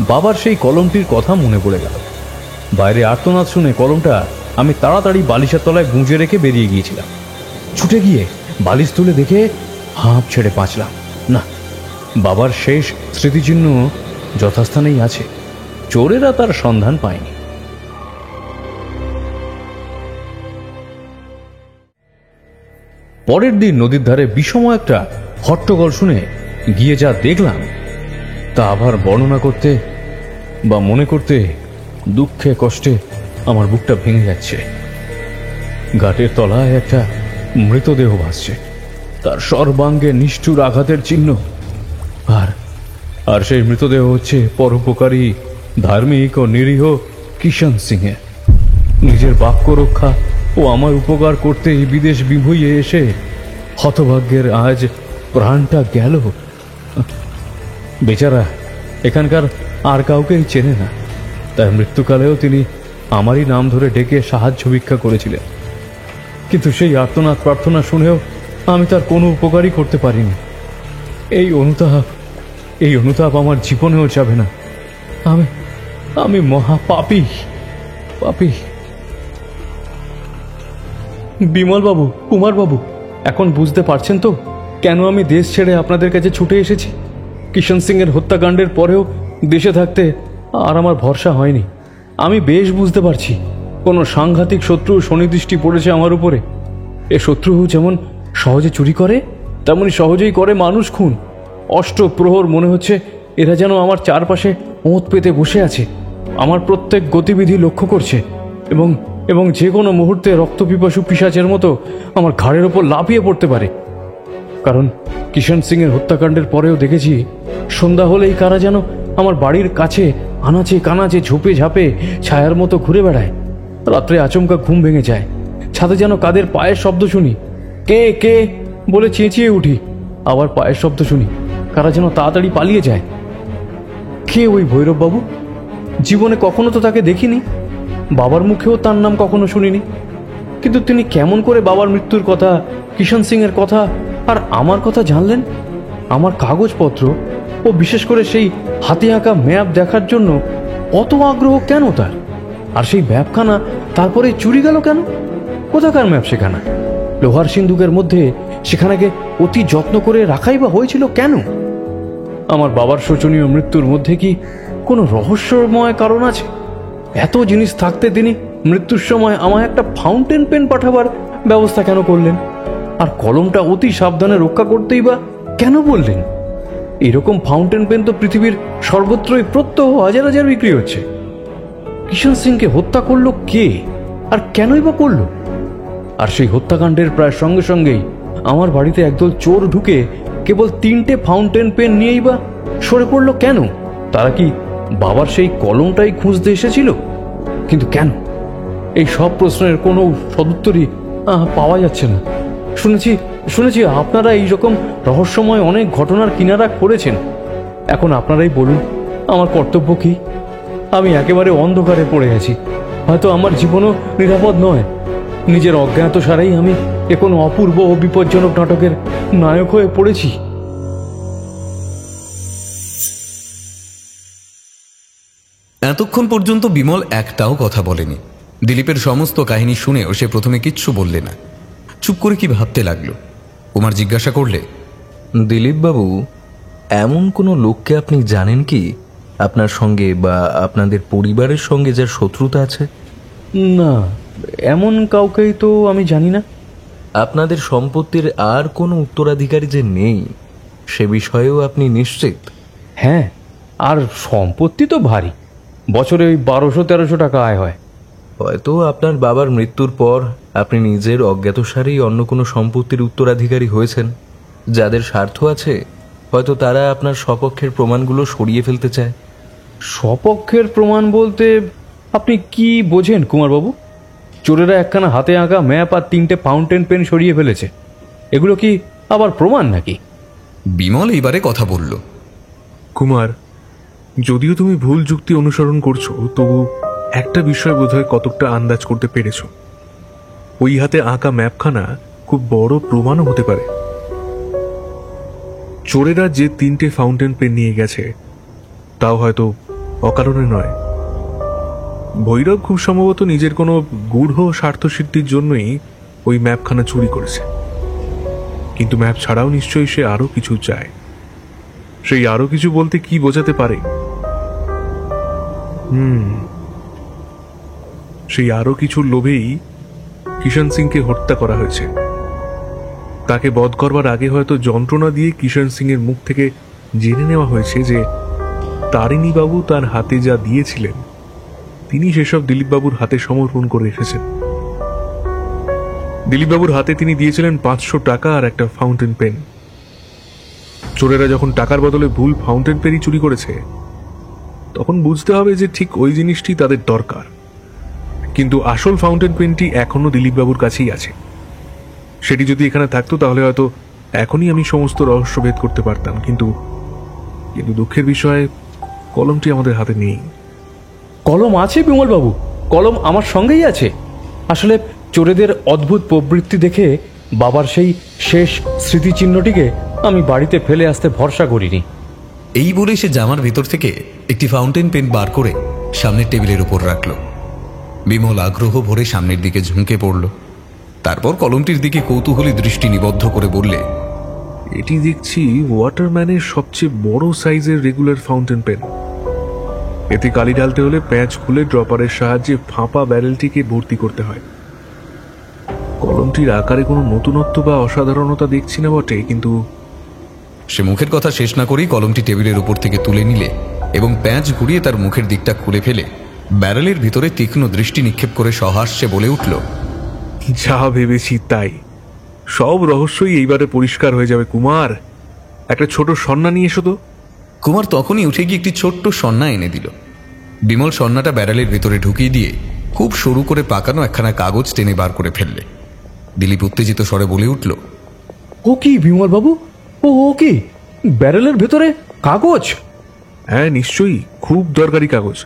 বাবার সেই কলমটির কথা মনে পড়ে গেল। বাইরে আর্তনাদ শুনে কলমটা আমি তাড়াতাড়ি বালিশের তলায় গুঁজে রেখে বেরিয়ে গিয়েছিলাম। ছুটে গিয়ে বালিশ তুলে দেখে হাঁপ ছেড়ে বাঁচলাম। না, বাবার শেষ স্মৃতিচিহ্ন যথাস্থানেই আছে। চোরেরা তার সন্ধান পায়নি। পরের দিন নদীর ধারে বিষম একটা হট্টগোল শুনে গিয়ে যা দেখলাম তা আবার বর্ণনা করতে বা মনে করতে দুঃখে কষ্টে আমার বুকটা ভেঙে যাচ্ছে। ঘাটের তলায় একটা মৃতদেহ ভাসছে, তার সর্বাঙ্গে নিষ্ঠুর আঘাতের চিহ্ন। আর সেই মৃতদেহ হচ্ছে পরোপকারী, ধার্মিক ও নিরীহ কিষাণ সিংহের। নিজের বাক্য রক্ষা ও আমার উপকার করতে বিদেশ বিভুঁইয়ে এসে হতভাগ্যের আজ প্রাণটা গেল। বেচারা এখানকার আর কাউকেই চেনে না, তাই মৃত্যুকালেও তিনি আমারই নাম ধরে ডেকে সাহায্য ভিক্ষা করেছিলেন। কিন্তু সেই আর্তনাদ প্রার্থনা শুনেও আমি তার কোনো উপকারই করতে পারিনি। এই অনুতাপ আমার জীবনেও যাবে না। আমি মহা পাপী। বিমলবাবু, কুমারবাবু, এখন বুঝতে পারছেন তো কেন আমি দেশ ছেড়ে আপনাদের কাছে ছুটে এসেছি? কিষাণ সিংয়ের হত্যাকাণ্ডের পরেও দেশে থাকতে আর আমার ভরসা হয়নি। আমি বেশ বুঝতে পারছি কোনো সাংঘাতিক শত্রু শনিদৃষ্টি পড়েছে আমার উপরে। এ শত্রু যেমন সহজে চুরি করে, তেমনি সহজেই করে মানুষ খুন। অষ্টপ্রহর মনে হচ্ছে এরা যেন আমার চারপাশে ওঁত পেতে বসে আছে, আমার প্রত্যেক গতিবিধি লক্ষ্য করছে এবং যে কোনো মুহূর্তে রক্তপিপাসু পিশাচের মতো আমার ঘাড়ের ওপর লাফিয়ে পড়তে পারে। কারণ কিষাণ সিংয়ের হত্যাকাণ্ডের পরেও দেখেছি সন্ধ্যা হলেই কারা যেন আমার বাড়ির কাছে আনাচে কানাচে ঝোপে ঝাপে ছায়ার মতো ঘুরে বেড়ায়। রাত্রে আচমকা ঘুম ভেঙে যায়, ছাদে যেন কাদের পায়ের শব্দ শুনি, কে কে বলে চেঁচিয়ে উঠি। আবার পায়ের শব্দ শুনি, কারা যেন তাড়াতাড়ি পালিয়ে যায়। কে ওই ভৈরববাবু? জীবনে কখনো তো তাকে দেখিনি, বাবার মুখেও তার নাম কখনো শুনিনি। কিন্তু তিনি কেমন করে বাবার মৃত্যুর কথা, কিষাণ সিংয়ের কথা আর আমার কথা জানলেন? আমার কাগজপত্র ও বিশেষ করে সেই হাতে আঁকা ম্যাপ দেখার জন্য অত আগ্রহ কেন তার? আর সেই ম্যাপখানা তারপরে চুরি গেল কেন? কোথাকার ম্যাপ সেখানা? লোহার সিন্ধুকের মধ্যে সেখানাকে অতি যত্ন করে রাখাই বা হয়েছিল কেন? আমার বাবার শোচনীয় মৃত্যুর মধ্যে কি কোনো রহস্যময় কারণ আছে? এত জিনিস থাকতে তিনি মৃত্যুর সময় আমায় একটা ফাউন্টেন পেন পাঠাবার ব্যবস্থা কেন করলেন? আর কলমটা অতি সাবধানে রক্ষা করতেই বা কেন বললেন? এরকম ফাউন্টেন পেন তো পৃথিবীর সর্বত্রই প্রত্যহ হাজার হাজার বিক্রি হচ্ছে। কিষাণ সিংকে হত্যা করলো কে, আর কেনই বা করলো? আর সেই হত্যাকাণ্ডের প্রায় সঙ্গে সঙ্গেই আমার বাড়িতে একদল চোর ঢুকে কেবল 3টে ফাউন্টেন পেন নিয়েই বা সরে পড়লো কেন? তারা কি বাবার সেই কলমটাই খুঁজতে এসেছিল? কিন্তু কেন? এই সব প্রশ্নের কোনো সদুত্তরই পাওয়া যাচ্ছে না। শুনেছি আপনারা এইরকম রহস্যময় অনেক ঘটনার কিনারা করেছেন। এখন আপনারাই বলুন, আমার কর্তব্য কি? আমি একেবারে অন্ধকারে পড়ে আছি। হয়তো আমার জীবনও নিরাপদ নয়। নিজের অজ্ঞাত সারাই আমি এ কোনো অপূর্ব ও বিপজ্জনক নাটকের নায়ক হয়ে পড়েছি। এতক্ষণ পর্যন্ত বিমল একটাও কথা বলেনি। দিলীপের সমস্ত কাহিনী শুনেও সে প্রথমে কিচ্ছু বললে না, চুপ করে কি ভাবতে লাগলো। কুমার জিজ্ঞাসা করলে, দিলীপবাবু, এমন কোনো লোককে আপনি জানেন কি আপনার সঙ্গে বা আপনাদের পরিবারের সঙ্গে যার শত্রুতা আছে? না, এমন কাউকেই তো আমি জানি না। আপনাদের সম্পত্তির আর কোনো উত্তরাধিকারী যে নেই সে বিষয়েও আপনি নিশ্চিত? হ্যাঁ, আর সম্পত্তি তো ভারী, বছরে ওই 1200-1300 টাকা আয় হয়। হয়তো আপনার বাবার মৃত্যুর পর আপনি নিজের অজ্ঞাতসারেই অন্য কোনো সম্পত্তির উত্তরাধিকারী হয়েছেন। যাদের স্বার্থ আছে হয়তো তারা আপনার সপক্ষের প্রমাণগুলো সরিয়ে ফেলতে চায়। সপক্ষের প্রমাণ বলতে আপনি কি বোঝেন কুমারবাবু? চোরেরা একখানা হাতে আঁকা ম্যাপ আর 3টে ফাউন্টেন পেন সরিয়ে ফেলেছে, এগুলো কি আবার প্রমাণ নাকি? বিমল এইবারে কথা বলল। কুমার, যদিও তুমি ভুল যুক্তি অনুসরণ করছো, তবু একটা বিষয় বোধহয় কতকটা আন্দাজ করতে পেরেছো। ওই হাতে আঁকা ম্যাপখানা খুব বড় প্রমাণও হতে পারে। চোরেরা যে 3টে ফাউন্টেন পেন নিয়ে গেছে তাও হয়তো অকারণে নয়। ভৈরব খুব সম্ভবত নিজের কোনো গূঢ় স্বার্থসিদ্ধির জন্যই ওই ম্যাপখানা চুরি করেছে, কিন্তু ম্যাপ ছাড়াও নিশ্চয়ই সে আরো কিছু চায়। সেই আরো কিছু বলতে কি বোঝাতে পারে? সেই আরো কিছুর লোভেই কিষাণ সিংকে হত্যা করা হয়েছে। তাকে বধ করবার আগে হয়তো যন্ত্রণা দিয়ে কিষাণ সিং এর মুখ থেকে জেনে নেওয়া হয়েছে যে তারিণী বাবু তার হাতে যা দিয়েছিলেন তিনি সেসব দিলীপবাবুর হাতে সমর্পণ করে রেখেছেন। দিলীপবাবুর হাতে তিনি দিয়েছিলেন 500 টাকা আর একটা ফাউন্টেন পেন। চোরেরা যখন টাকার বদলে ভুল ফাউন্টেন পেনই চুরি করেছে তখন বুঝতে হবে যে ঠিক ওই জিনিসটি তাদের দরকার, কিন্তু আসল ফাউন্টেন পেনটি এখনো দিলীপবাবুর কাছেই আছে। সেটি যদি এখানে থাকতো তাহলে হয়তো এখনই আমি সমস্ত রহস্য ভেদ করতে পারতাম, কিন্তু দুঃখের বিষয় কলমটি আমাদের হাতে নেই। কলম আছে বিমলবাবু, কলম আমার সঙ্গেই আছে। আসলে চোরেদের অদ্ভুত প্রবৃত্তি দেখে বাবার সেই শেষ স্মৃতিচিহ্নটিকে আমি বাড়িতে ফেলে আসতে ভরসা করিনি। এই বলে সে জামার ভিতর থেকে একটি ফাউন্টেন পেন বার করে সামনের টেবিলের উপর রাখল। বিমল আগ্রহ ভরে সামনের দিকে ঝুঁকে পড়ল। তারপর কলমটির দিকে কৌতূহলী দৃষ্টি নিবদ্ধ করে বললে, এটি দেখছি ওয়াটারম্যানের সবচেয়ে বড় সাইজের রেগুলার ফাউন্টেন পেন। এতে কালি ঢালতে হলে প্যাঁচ খুলে ড্রপারের সাহায্যে ফাঁপা ব্যারেলটিকে ভর্তি করতে হয়। কলমটির আকারে কোনো নতুনত্ব বা অসাধারণতা দেখছি না বটে, কিন্তু সে মুখের কথা শেষ না করেই কলমটি টেবিলের উপর থেকে তুলে নিলে এবং প্যাঁচ ঘুরিয়ে তার মুখের দিকটা খুলে ফেলে ব্যারেলের ভিতরে তীক্ষ্ণ দৃষ্টি নিক্ষেপ করে সহাস্যে বলে উঠল, যা ভেবেছি তাই। সব রহস্যই এইবারে পরিষ্কার হয়ে যাবে। কুমার, একটা ছোট সন্না নিয়ে এসো তো। কুমার তখনই উঠে গিয়ে একটি ছোট্ট সন্না এনে দিল। বিমল সন্নাটা ব্যারেলের ভিতরে ঢুকিয়ে দিয়ে খুব সরু করে পাকানো একখানা কাগজ টেনে বার করে ফেললে। দিলীপ উত্তেজিত স্বরে বলে উঠল, ও কি বিমলবাবু, ও কি ব্যারেলের ভেতরে কাগজ? হ্যাঁ, নিশ্চয়ই, খুব দরকারি কাগজ।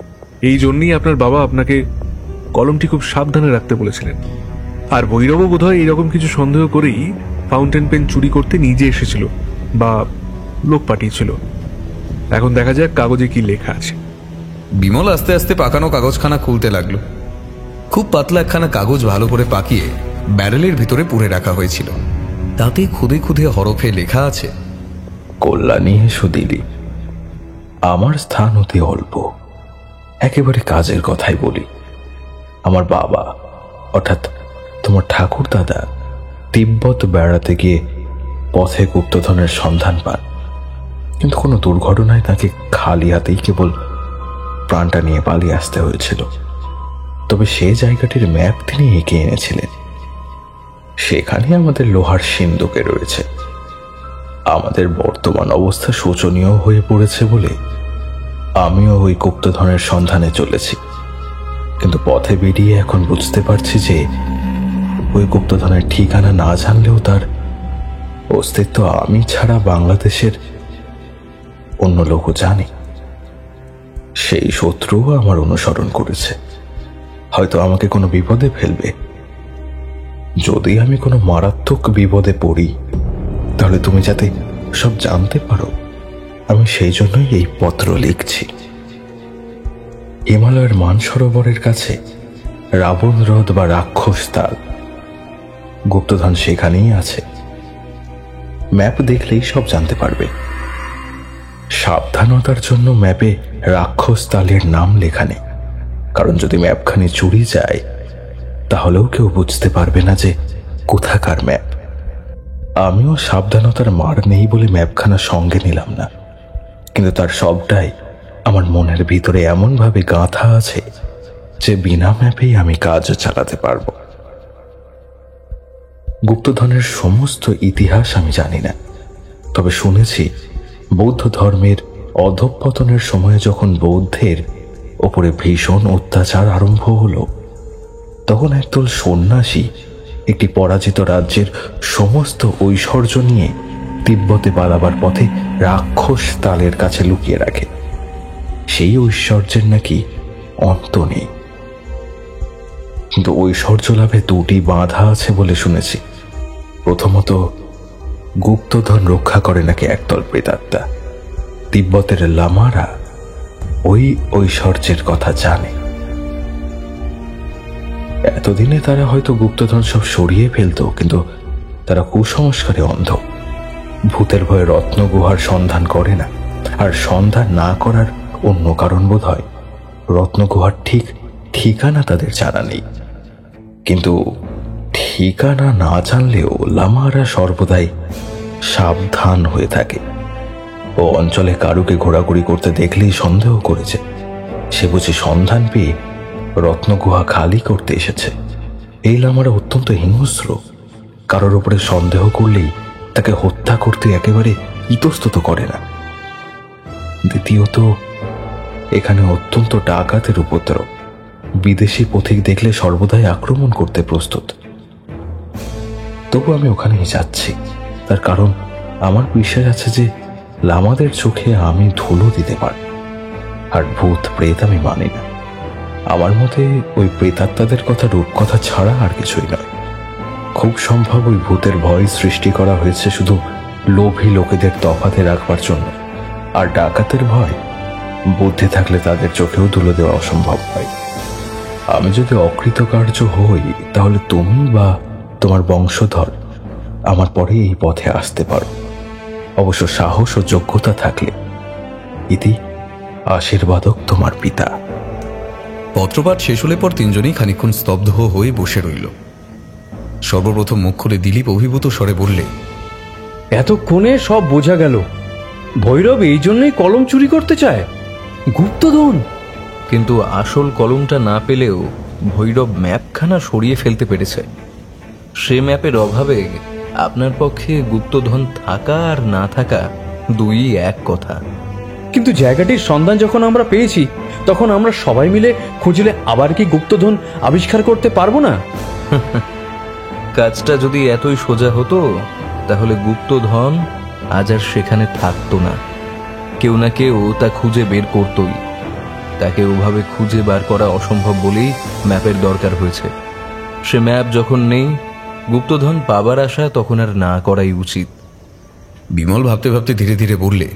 এই জন্যই আপনার বাবা আপনাকে কলমটি খুব সাবধানে রাখতে বলেছিলেন। আর ভৈরবও বোধহয় এরকম কিছু সন্দেহ করেই ফাউন্টেন পেন চুরি করতে নিজে এসেছিল বা লোক পাঠিয়েছিল। এখন দেখা যাক কাগজে কি লেখা আছে। বিমল আস্তে আস্তে পাকানো কাগজখানা খুলতে লাগলো। খুব পাতলা একখানা কাগজ ভালো করে পাকিয়ে ব্যারেলের ভিতরে পুরে রাখা হয়েছিল। তাতে খুদে খুদে হরফে লেখা আছে, কল্যাণী এসো দিলীপ, আমার স্থান অতি অল্প, একেবারে কাজের কথাই বলি। আমার বাবা অর্থাৎ তোমার ঠাকুর দাদা তিব্বত বেড়াতে গিয়ে পথে গুপ্তধনের সন্ধান পান, কিন্তু কোনো দুর্ঘটনায় তাকে খালি হাতেই কেবল প্রাণটা নিয়ে পালিয়ে আসতে হয়েছিল। তবে সে জায়গাটির ম্যাপ তিনি এঁকে এনেছিলেন। সেখানে আমাদের লোহার সিন্দুকে রয়েছে। আমাদের বর্তমান অবস্থা শোচনীয় হয়ে পড়েছে বলে আমিও ওই গুপ্তধনের সন্ধানে চলেছি, কিন্তু পথে বেরিয়ে এখন বুঝতে পারছি যে ওই গুপ্তধনের ঠিকানা না জানলেও তার অস্তিত্ব আমি ছাড়া বাংলাদেশের অন্য লোকও জানে। সেই শত্রুও আমার অনুসরণ করেছে। হয়তো আমাকে কোনো বিপদে ফেলবে। যদি আমি কোনো মারাত্মক বিপদে পড়ি, তাহলে তুমি যাতে সব জানতে পারো, আমি সেই জন্যই এই পত্র লিখছি। হিমালয়ের মানসরোবরের কাছে রাবণ হ্রদ বা রাক্ষস তাল, গুপ্তধন সেখানেই আছে। ম্যাপ দেখলেই সব জানতে পারবে। সাবধানতার জন্য ম্যাপে রাক্ষস তালের নাম লেখা নেই, কারণ যদি ম্যাপখানি চুরি যায় তাহলেও কেউ বুঝতে পারবে না যে কোথাকার ম্যাপ। আমিও সাবধানতার মার নেই বলে ম্যাপখানা সঙ্গে নিলাম না, কিন্তু তার সবটাই আমার মনের ভিতরে এমনভাবে গাঁথা আছে যে বিনা ম্যাপেই আমি কাজ চালাতে পারবো। গুপ্তধনের সমস্ত ইতিহাস আমি জানি না, তবে শুনেছি বৌদ্ধ ধর্মের অধঃপতনের সময় যখন বৌদ্ধের ওপরে ভীষণ অত্যাচার আরম্ভ হলো, তখন একদল সন্ন্যাসী একটি পরাজিত রাজ্যের সমস্ত ঐশ্বর্য নিয়ে তিব্বতে পালাবার পথে রাক্ষস তালের কাছে লুকিয়ে রাখে। সেই ঐশ্বর্যের নাকি অন্ত নেই, কিন্তু ঐশ্বর্য লাভে দুটি বাধা আছে বলে শুনেছি। প্রথমত, গুপ্তধন রক্ষা করে নাকি একদল প্রেতাত্মা। তিব্বতের লামারা ওই ঐশ্বর্যের কথা জানে। এতদিনে তারা হয়তো গুপ্তধন সব সরিয়ে ফেলত, কিন্তু তারা কুসংস্কারে অন্ধ। ভূতের ভয়ে রত্নগুহার সন্ধান করে না, আর সন্ধান না করার অন্য কারণ বোধ হয় রত্নগুহার ঠিক ঠিকানা তাদের জানা নেই। কিন্তু ঠিকানা না জানলেও লামারা সর্বদাই সাবধান হয়ে থাকে। ও অঞ্চলে কারুকে ঘোরাঘুরি করতে দেখলেই সন্দেহ করেছে সে বুঝি সন্ধান পেয়ে রত্নগুহা খালি করতে এসেছে। এই লামারা অত্যন্ত হিংস্র, কারোর উপরে সন্দেহ করলেই তাকে হত্যা করতে একেবারে ইতস্তত করে না। দ্বিতীয়ত, এখানে অত্যন্ত ডাকাতের উপদ্রব। বিদেশি পথিক দেখলে সর্বদাই আক্রমণ করতে প্রস্তুত। তবু আমি ওখানেই যাচ্ছি, তার কারণ আমার বিশ্বাস আছে যে লামাদের চোখে আমি ধুলো দিতে পারি। আর ভূত প্রেত আমি মানি না। আমার মতে ওই প্রেতাত্মাদের কথা রূপকথা ছাড়া আর কিছুই নয়। খুব সম্ভব ওই ভূতের ভয় সৃষ্টি করা হয়েছে শুধু লোভী লোকেদের তফাতে রাখবার জন্য। আর ডাকাতের ভয় বুদ্ধি থাকলে তাদের চোখেও ধুলো দেওয়া অসম্ভব হয়। আমি যদি অকৃতকার্য হই, তাহলে তুমি বা তোমার বংশধর আমার পরে এই পথে আসতে পারো, অবশ্য সাহস ও যোগ্যতা থাকলে। ইতি আশীর্বাদক তোমার পিতা। পত্রপাঠ শেষ হলে পর তিনজনেই খানিকক্ষণ স্তব্ধ হয়ে বসে রইল। সর্বপ্রথম মুখ খুলে দিলীপ অভিভূত স্বরে বললে, এতক্ষণে সব বোঝা গেল। ভৈরব এই জন্যই কলম চুরি করতে চায়, গুপ্তধন। কিন্তু আসল কলমটা না পেলেও ভৈরব ম্যাপখানা সরিয়ে ফেলতে পেরেছে। সে ম্যাপের অভাবে আপনার পক্ষে গুপ্তধন থাকা আর না থাকা দুই এক কথা। কিন্তু জায়গাটির সন্ধান যখন আমরা পেয়েছি, তখন আমরা সবাই মিলে খুঁজলে আবার কি গুপ্তধন আবিষ্কার করতে পারবো না? কাজটা যদি এতই সোজা হতো, তাহলে গুপ্তধন আজ আর সেখানে থাকতো না। কেউ না কেউ তা খুঁজে বের করতই। তাকে ওভাবে খুঁজে বার করা অসম্ভব বলেই ম্যাপের দরকার হয়েছে। সে ম্যাপ যখন নেই, গুপ্তধন পাবার আশা তখন আর না করাই উচিত। বিমল ভাবতে ভাবতে ধীরে ধীরে বললে,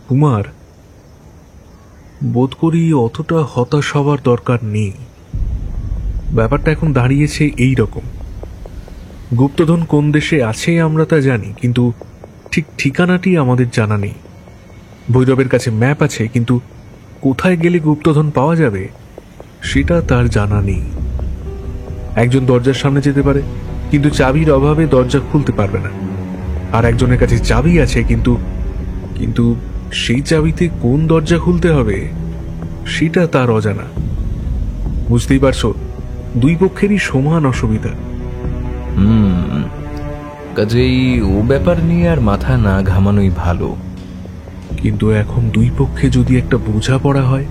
কুমার, বোধ করি অতটা হতাশ হওয়ার দরকার নেই। ব্যাপারটা এখন দাঁড়িয়েছে এই রকম। গুপ্তধন কোন দেশে আছে আমরা তা জানি, কিন্তু ঠিক ঠিকানাটি আমাদের জানা নেই। ভৈরবের কাছে ম্যাপ আছে, কিন্তু কোথায় গেলে গুপ্তধন পাওয়া যাবে সেটা তার জানা নেই। একজন দরজার সামনে যেতে পারে, কিন্তু চাবির অভাবে দরজা খুলতে পারবে না। আর একজনের কাছে চাবি আছে, কিন্তু কিন্তু সেই চাবিতে কোন দরজা খুলতে হবে সেটা তার অজানা। বুঝতেই পারছো, দুই পক্ষেরই সমান অসুবিধা। কাজেই ও ব্যাপার নিয়ে আর মাথা না ঘামানোই ভালো। কিন্তু এখন দুই পক্ষে যদি একটা বোঝাপড়া হয়।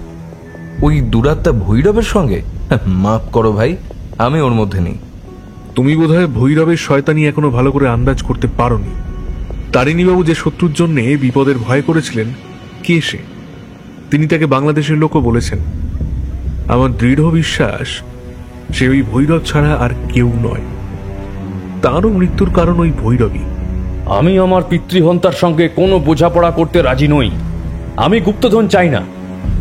ওই দুরাত্মা ভৈরবের সঙ্গে? মাফ করো ভাই, আমি ওর মধ্যে নেই। তুমি বোধহয় ভৈরবের শয়তানি এখনো ভালো করে আন্দাজ করতে পারোনি। তারিণীবাবু যে শত্রুর জন্য বিপদের ভয় করেছিলেন, কে সে? তিনি তাকে বাংলাদেশের লোকও বলেছেন। আমার দৃঢ় বিশ্বাস সে ওই ভৈরব ছাড়া আর কেউ নয়। তারও মৃত্যুর কারণ ওই ভৈরবী। আমি আমার পিতৃহন্তার সঙ্গে কোনো বোঝাপড়া করতে রাজি নই। আমি গুপ্তধন চাই না,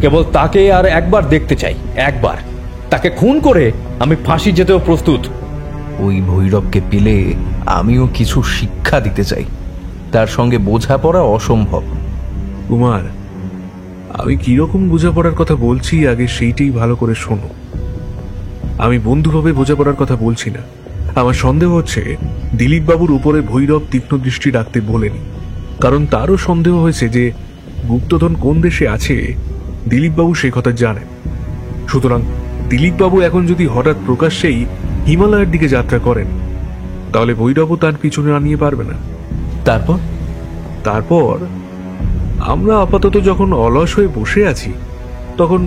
কেবল তাকে আর একবার দেখতে চাই, একবার। তাকে খুন করে আমি ফাঁসি যেতেও প্রস্তুত। ওই ভৈরবকে পেলে আমিও কিছু শিক্ষা দিতে চাই। তার সঙ্গে বোঝাপড়া অসম্ভব। কুমার, আমি কিরকম বোঝাপড়ার কথা বলছি আগে সেইটাই ভালো করে শোনো। আমি বন্ধুভাবে বোঝাপড়ার কথা বলছি না। আমার সন্দেহ হচ্ছে দিলীপ বাবুর উপরে ভৈরব তীক্ষ্ণ দৃষ্টি রাখতে বলেনি, কারণ তারও সন্দেহ হয়েছে যে গুপ্তধন কোন দেশে আছে দিলীপ বাবু সে কথা জানেন। সুতরাং দিলীপ বাবু এখন যদি হঠাৎ প্রকাশ্যেই হিমালয়ের দিকে যাত্রা করেন, তাহলে ভৈরবও তার পিছনে আনিয়ে পারবে না। তারপর আমরা আপাতত যখন অলস হয়ে বসে আছি, তখন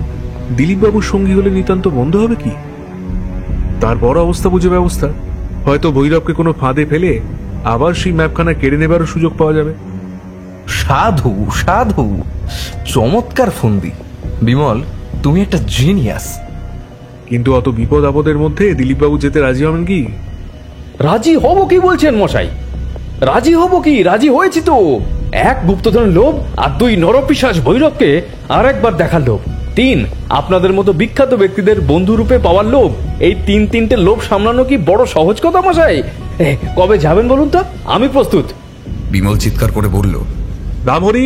দিলীপ বাবুর সঙ্গী হলে নিতান্ত বন্ধ হবে কি? তার বড় অবস্থা বুঝে ব্যবস্থা। হয়তো ভৈরবকে কোনো ফাঁদে ফেলে আবার সেই ম্যাপখানা কেড়ে নেবারও সুযোগ পাওয়া যাবে। সাধু সাধু, চমৎকার ফন্দি। বিমল, তুমি একটা জিনিয়াস। কিন্তু অত বিপদ আপদের মধ্যে দিলীপ বাবু যেতে রাজি হবেন কি? রাজি হব কি বলছেন মশাই? রাজি হব কি? রাজি হয়েছি তো। এক, গুপ্তধনের লোভ, আর দুই, নরপিশাচ ভৈরবকে আর একবার দেখার লোভ। তিন, আপনাদের মতো বিখ্যাত ব্যক্তিদের বন্ধুরূপে পাওয়ার লোভ। এই তিনটে লোভ সামলানো কি বড় সহজ কথা মশাই? কবে যাবেন বলুন তো, আমি প্রস্তুত। বিমল চিৎকার করে বলল, রামহরি,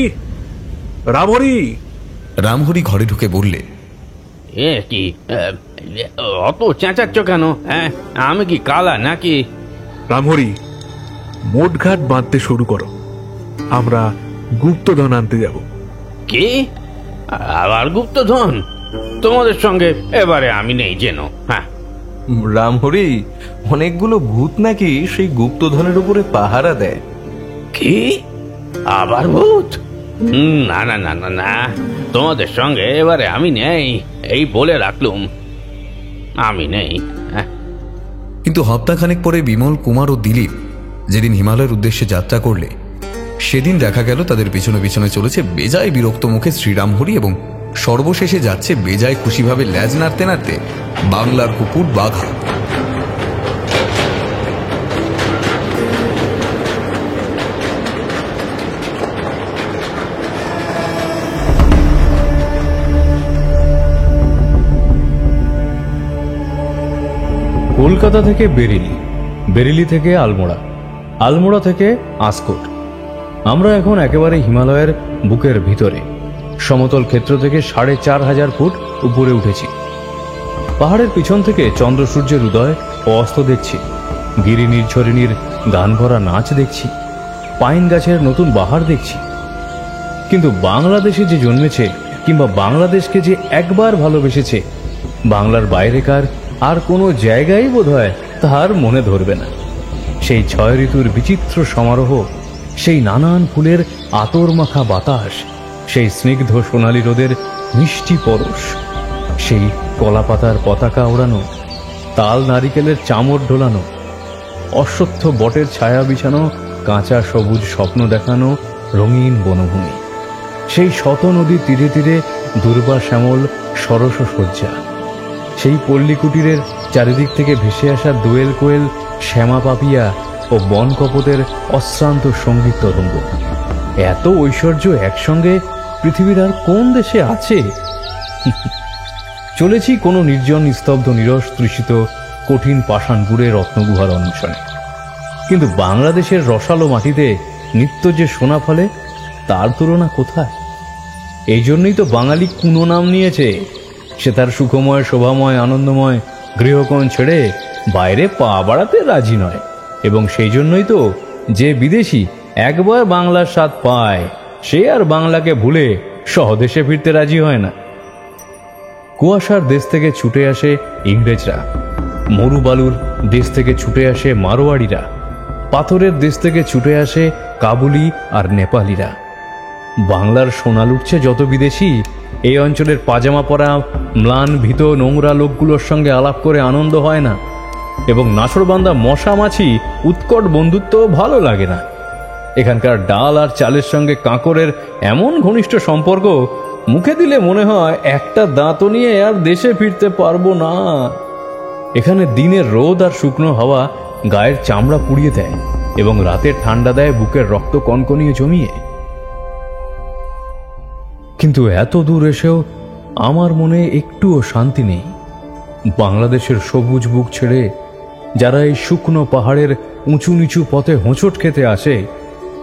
রামহরি! রামহরি ঘরে ঢুকে বললে, এ কি অত চেঁচাচ্ছ কেন? হ্যাঁ, আমি কি কালা নাকি? রামহরি, মোটঘাট বাঁধতে শুরু করো। আমরা গুপ্তধন আনতে যাব। কি? আবার গুপ্তধন? তোমাদের সঙ্গে এবারে আমি নেই যেন। হ্যাঁ, রামহরি, অনেকগুলো ভূত নাকি সেই গুপ্তধনের উপরে পাহারা দেয়। কি? আবার ভূত? না না না না না, তোমাদের সঙ্গে এবারে আমি নেই, এই বলে রাখলুম। আমি নেই। কিন্তু হপ্তাখানেক পরে বিমল, কুমার ও দিলীপ যেদিন হিমালয়ের উদ্দেশ্যে যাত্রা করলে, সেদিন দেখা গেল তাদের পিছনে পিছনে চলেছে বেজায় বিরক্ত মুখে শ্রীরামহরি, এবং সর্বশেষে যাচ্ছে বেজায় খুশিভাবে ল্যাজ নাড়তে নাড়তে বাংলার কুকুর বাঘা। কলকাতা থেকে বেরিলি, বেরিলি থেকে আলমোড়া, আলমোড়া থেকে আসকোট। আমরা এখন একেবারে হিমালয়ের বুকের ভিতরে, সমতল ক্ষেত্র থেকে ৪,৫০০ ফুট উপরে উঠেছি। পাহাড়ের পিছন থেকে চন্দ্র সূর্যের উদয় ও অস্ত দেখছি, গিরি নির্ঝরিণীর গান ভরা নাচ দেখছি, পাইন গাছের নতুন বাহার দেখছি। কিন্তু বাংলাদেশে যে জন্মেছে, কিংবা বাংলাদেশকে যে একবার ভালোবেসেছে, বাংলার বাইরেকার আর কোনো জায়গায় বোধহয় তার মনে ধরবে না। সেই ৬ ঋতুর বিচিত্র সমারোহ, সেই নানান ফুলের আতর মাখা বাতাস, সেই স্নিগ্ধ সোনালি রোদের মিষ্টি পরশ, সেই কলাপাতার পতাকা ওড়ানো, তাল নারিকেলের চামড় ঢোলানো, অশ্বত্থ বটের ছায়া বিছানো, কাঁচা সবুজ স্বপ্ন দেখানো রঙিন বনভূমি, সেই শত নদী তীরে তীরে দুর্বা শ্যামল সরস শয্যা, সেই পল্লী কুটিরের চারিদিক থেকে ভেসে আসা দোয়েল কোয়েল, শ্যামা পাপিয়া ও বন কপতের অশ্রান্ত সঙ্গীত তরঙ্গ। এত ঐশ্বর্য একসঙ্গে পৃথিবীর আর কোন দেশে আছে? চলেছি কোনো নির্জন স্তব্ধ নিরস তৃষিত কঠিন পাষাণ গুড়ে রত্নগুহার অন্বেষণে। কিন্তু বাংলাদেশের রসালো মাটিতে নিত্য যে সোনা ফলে, তার তুলনা কোথায়? এই জন্যই তো বাঙালি কুনো নাম নিয়েছে। সে তার সুখময়, শোভাময়, আনন্দময় গৃহকোণ ছেড়ে বাইরে পা বাড়াতে রাজি নয়। এবং সেই জন্যই তো যে বিদেশি একবার বাংলার স্বাদ পায়, সে আর বাংলাকে ভুলে স্বদেশে ফিরতে রাজি হয় না। কুয়াশার দেশ থেকে ছুটে আসে ইংরেজরা, মরুবালুর দেশ থেকে ছুটে আসে মারোয়াড়িরা, পাথরের দেশ থেকে ছুটে আসে কাবুলি আর নেপালিরা। বাংলার সোনা লুটছে যত বিদেশি, এই অঞ্চলের পাজামা পরা ম্লান ভীত নোংরা লোকগুলোর সঙ্গে আলাপ করে আনন্দ হয় না, এবং নাছরবান্দা মশা মাছি উৎকট বন্ধুত্ব ভালো লাগে না। এখানকার ডাল আর চালের সঙ্গে কাঁকরের এমন ঘনিষ্ঠ সম্পর্ক মুখে দিলে মনে হয় একটা দাঁতও নিয়ে আর দেশে ফিরতে পারবো না। এখানে দিনের রোদ আর শুকনো হাওয়া গায়ের চামড়া পুড়িয়ে দেয় এবং রাতের ঠান্ডা দেয় বুকের রক্ত কনকনিয়ে জমিয়ে। কিন্তু এত দূর এসেও আমার মনে একটুও শান্তি নেই। বাংলাদেশের সবুজ বুক ছেড়ে যারা এই শুকনো পাহাড়ের উঁচু নিচু পথে হোঁচট খেতে আসে,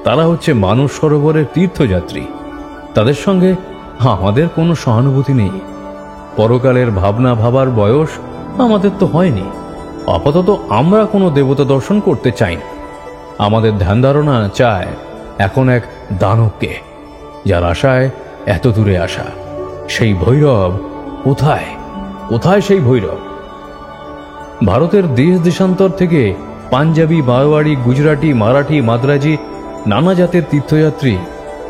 তারা হচ্ছে মানস সরোবরের তীর্থযাত্রী। তাদের সঙ্গে আমাদের কোনো সহানুভূতি নেই। পরকালের ভাবনা ভাবার বয়স আমাদের তো হয়নি। আপাতত আমরা কোনো দেবতা দর্শন করতে চাই না। আমাদের ধ্যান ধারণা চায় এখন এক দানবকে, যার আশায় এত দূরে আসা। সেই ভৈরব কোথায়? কোথায় সেই ভৈরব? ভারতের দেশ দেশান্তর থেকে পাঞ্জাবি, মারোয়াড়ি, গুজরাটি, মারাঠি, মাদ্রাজি নানা জাতের তীর্থযাত্রী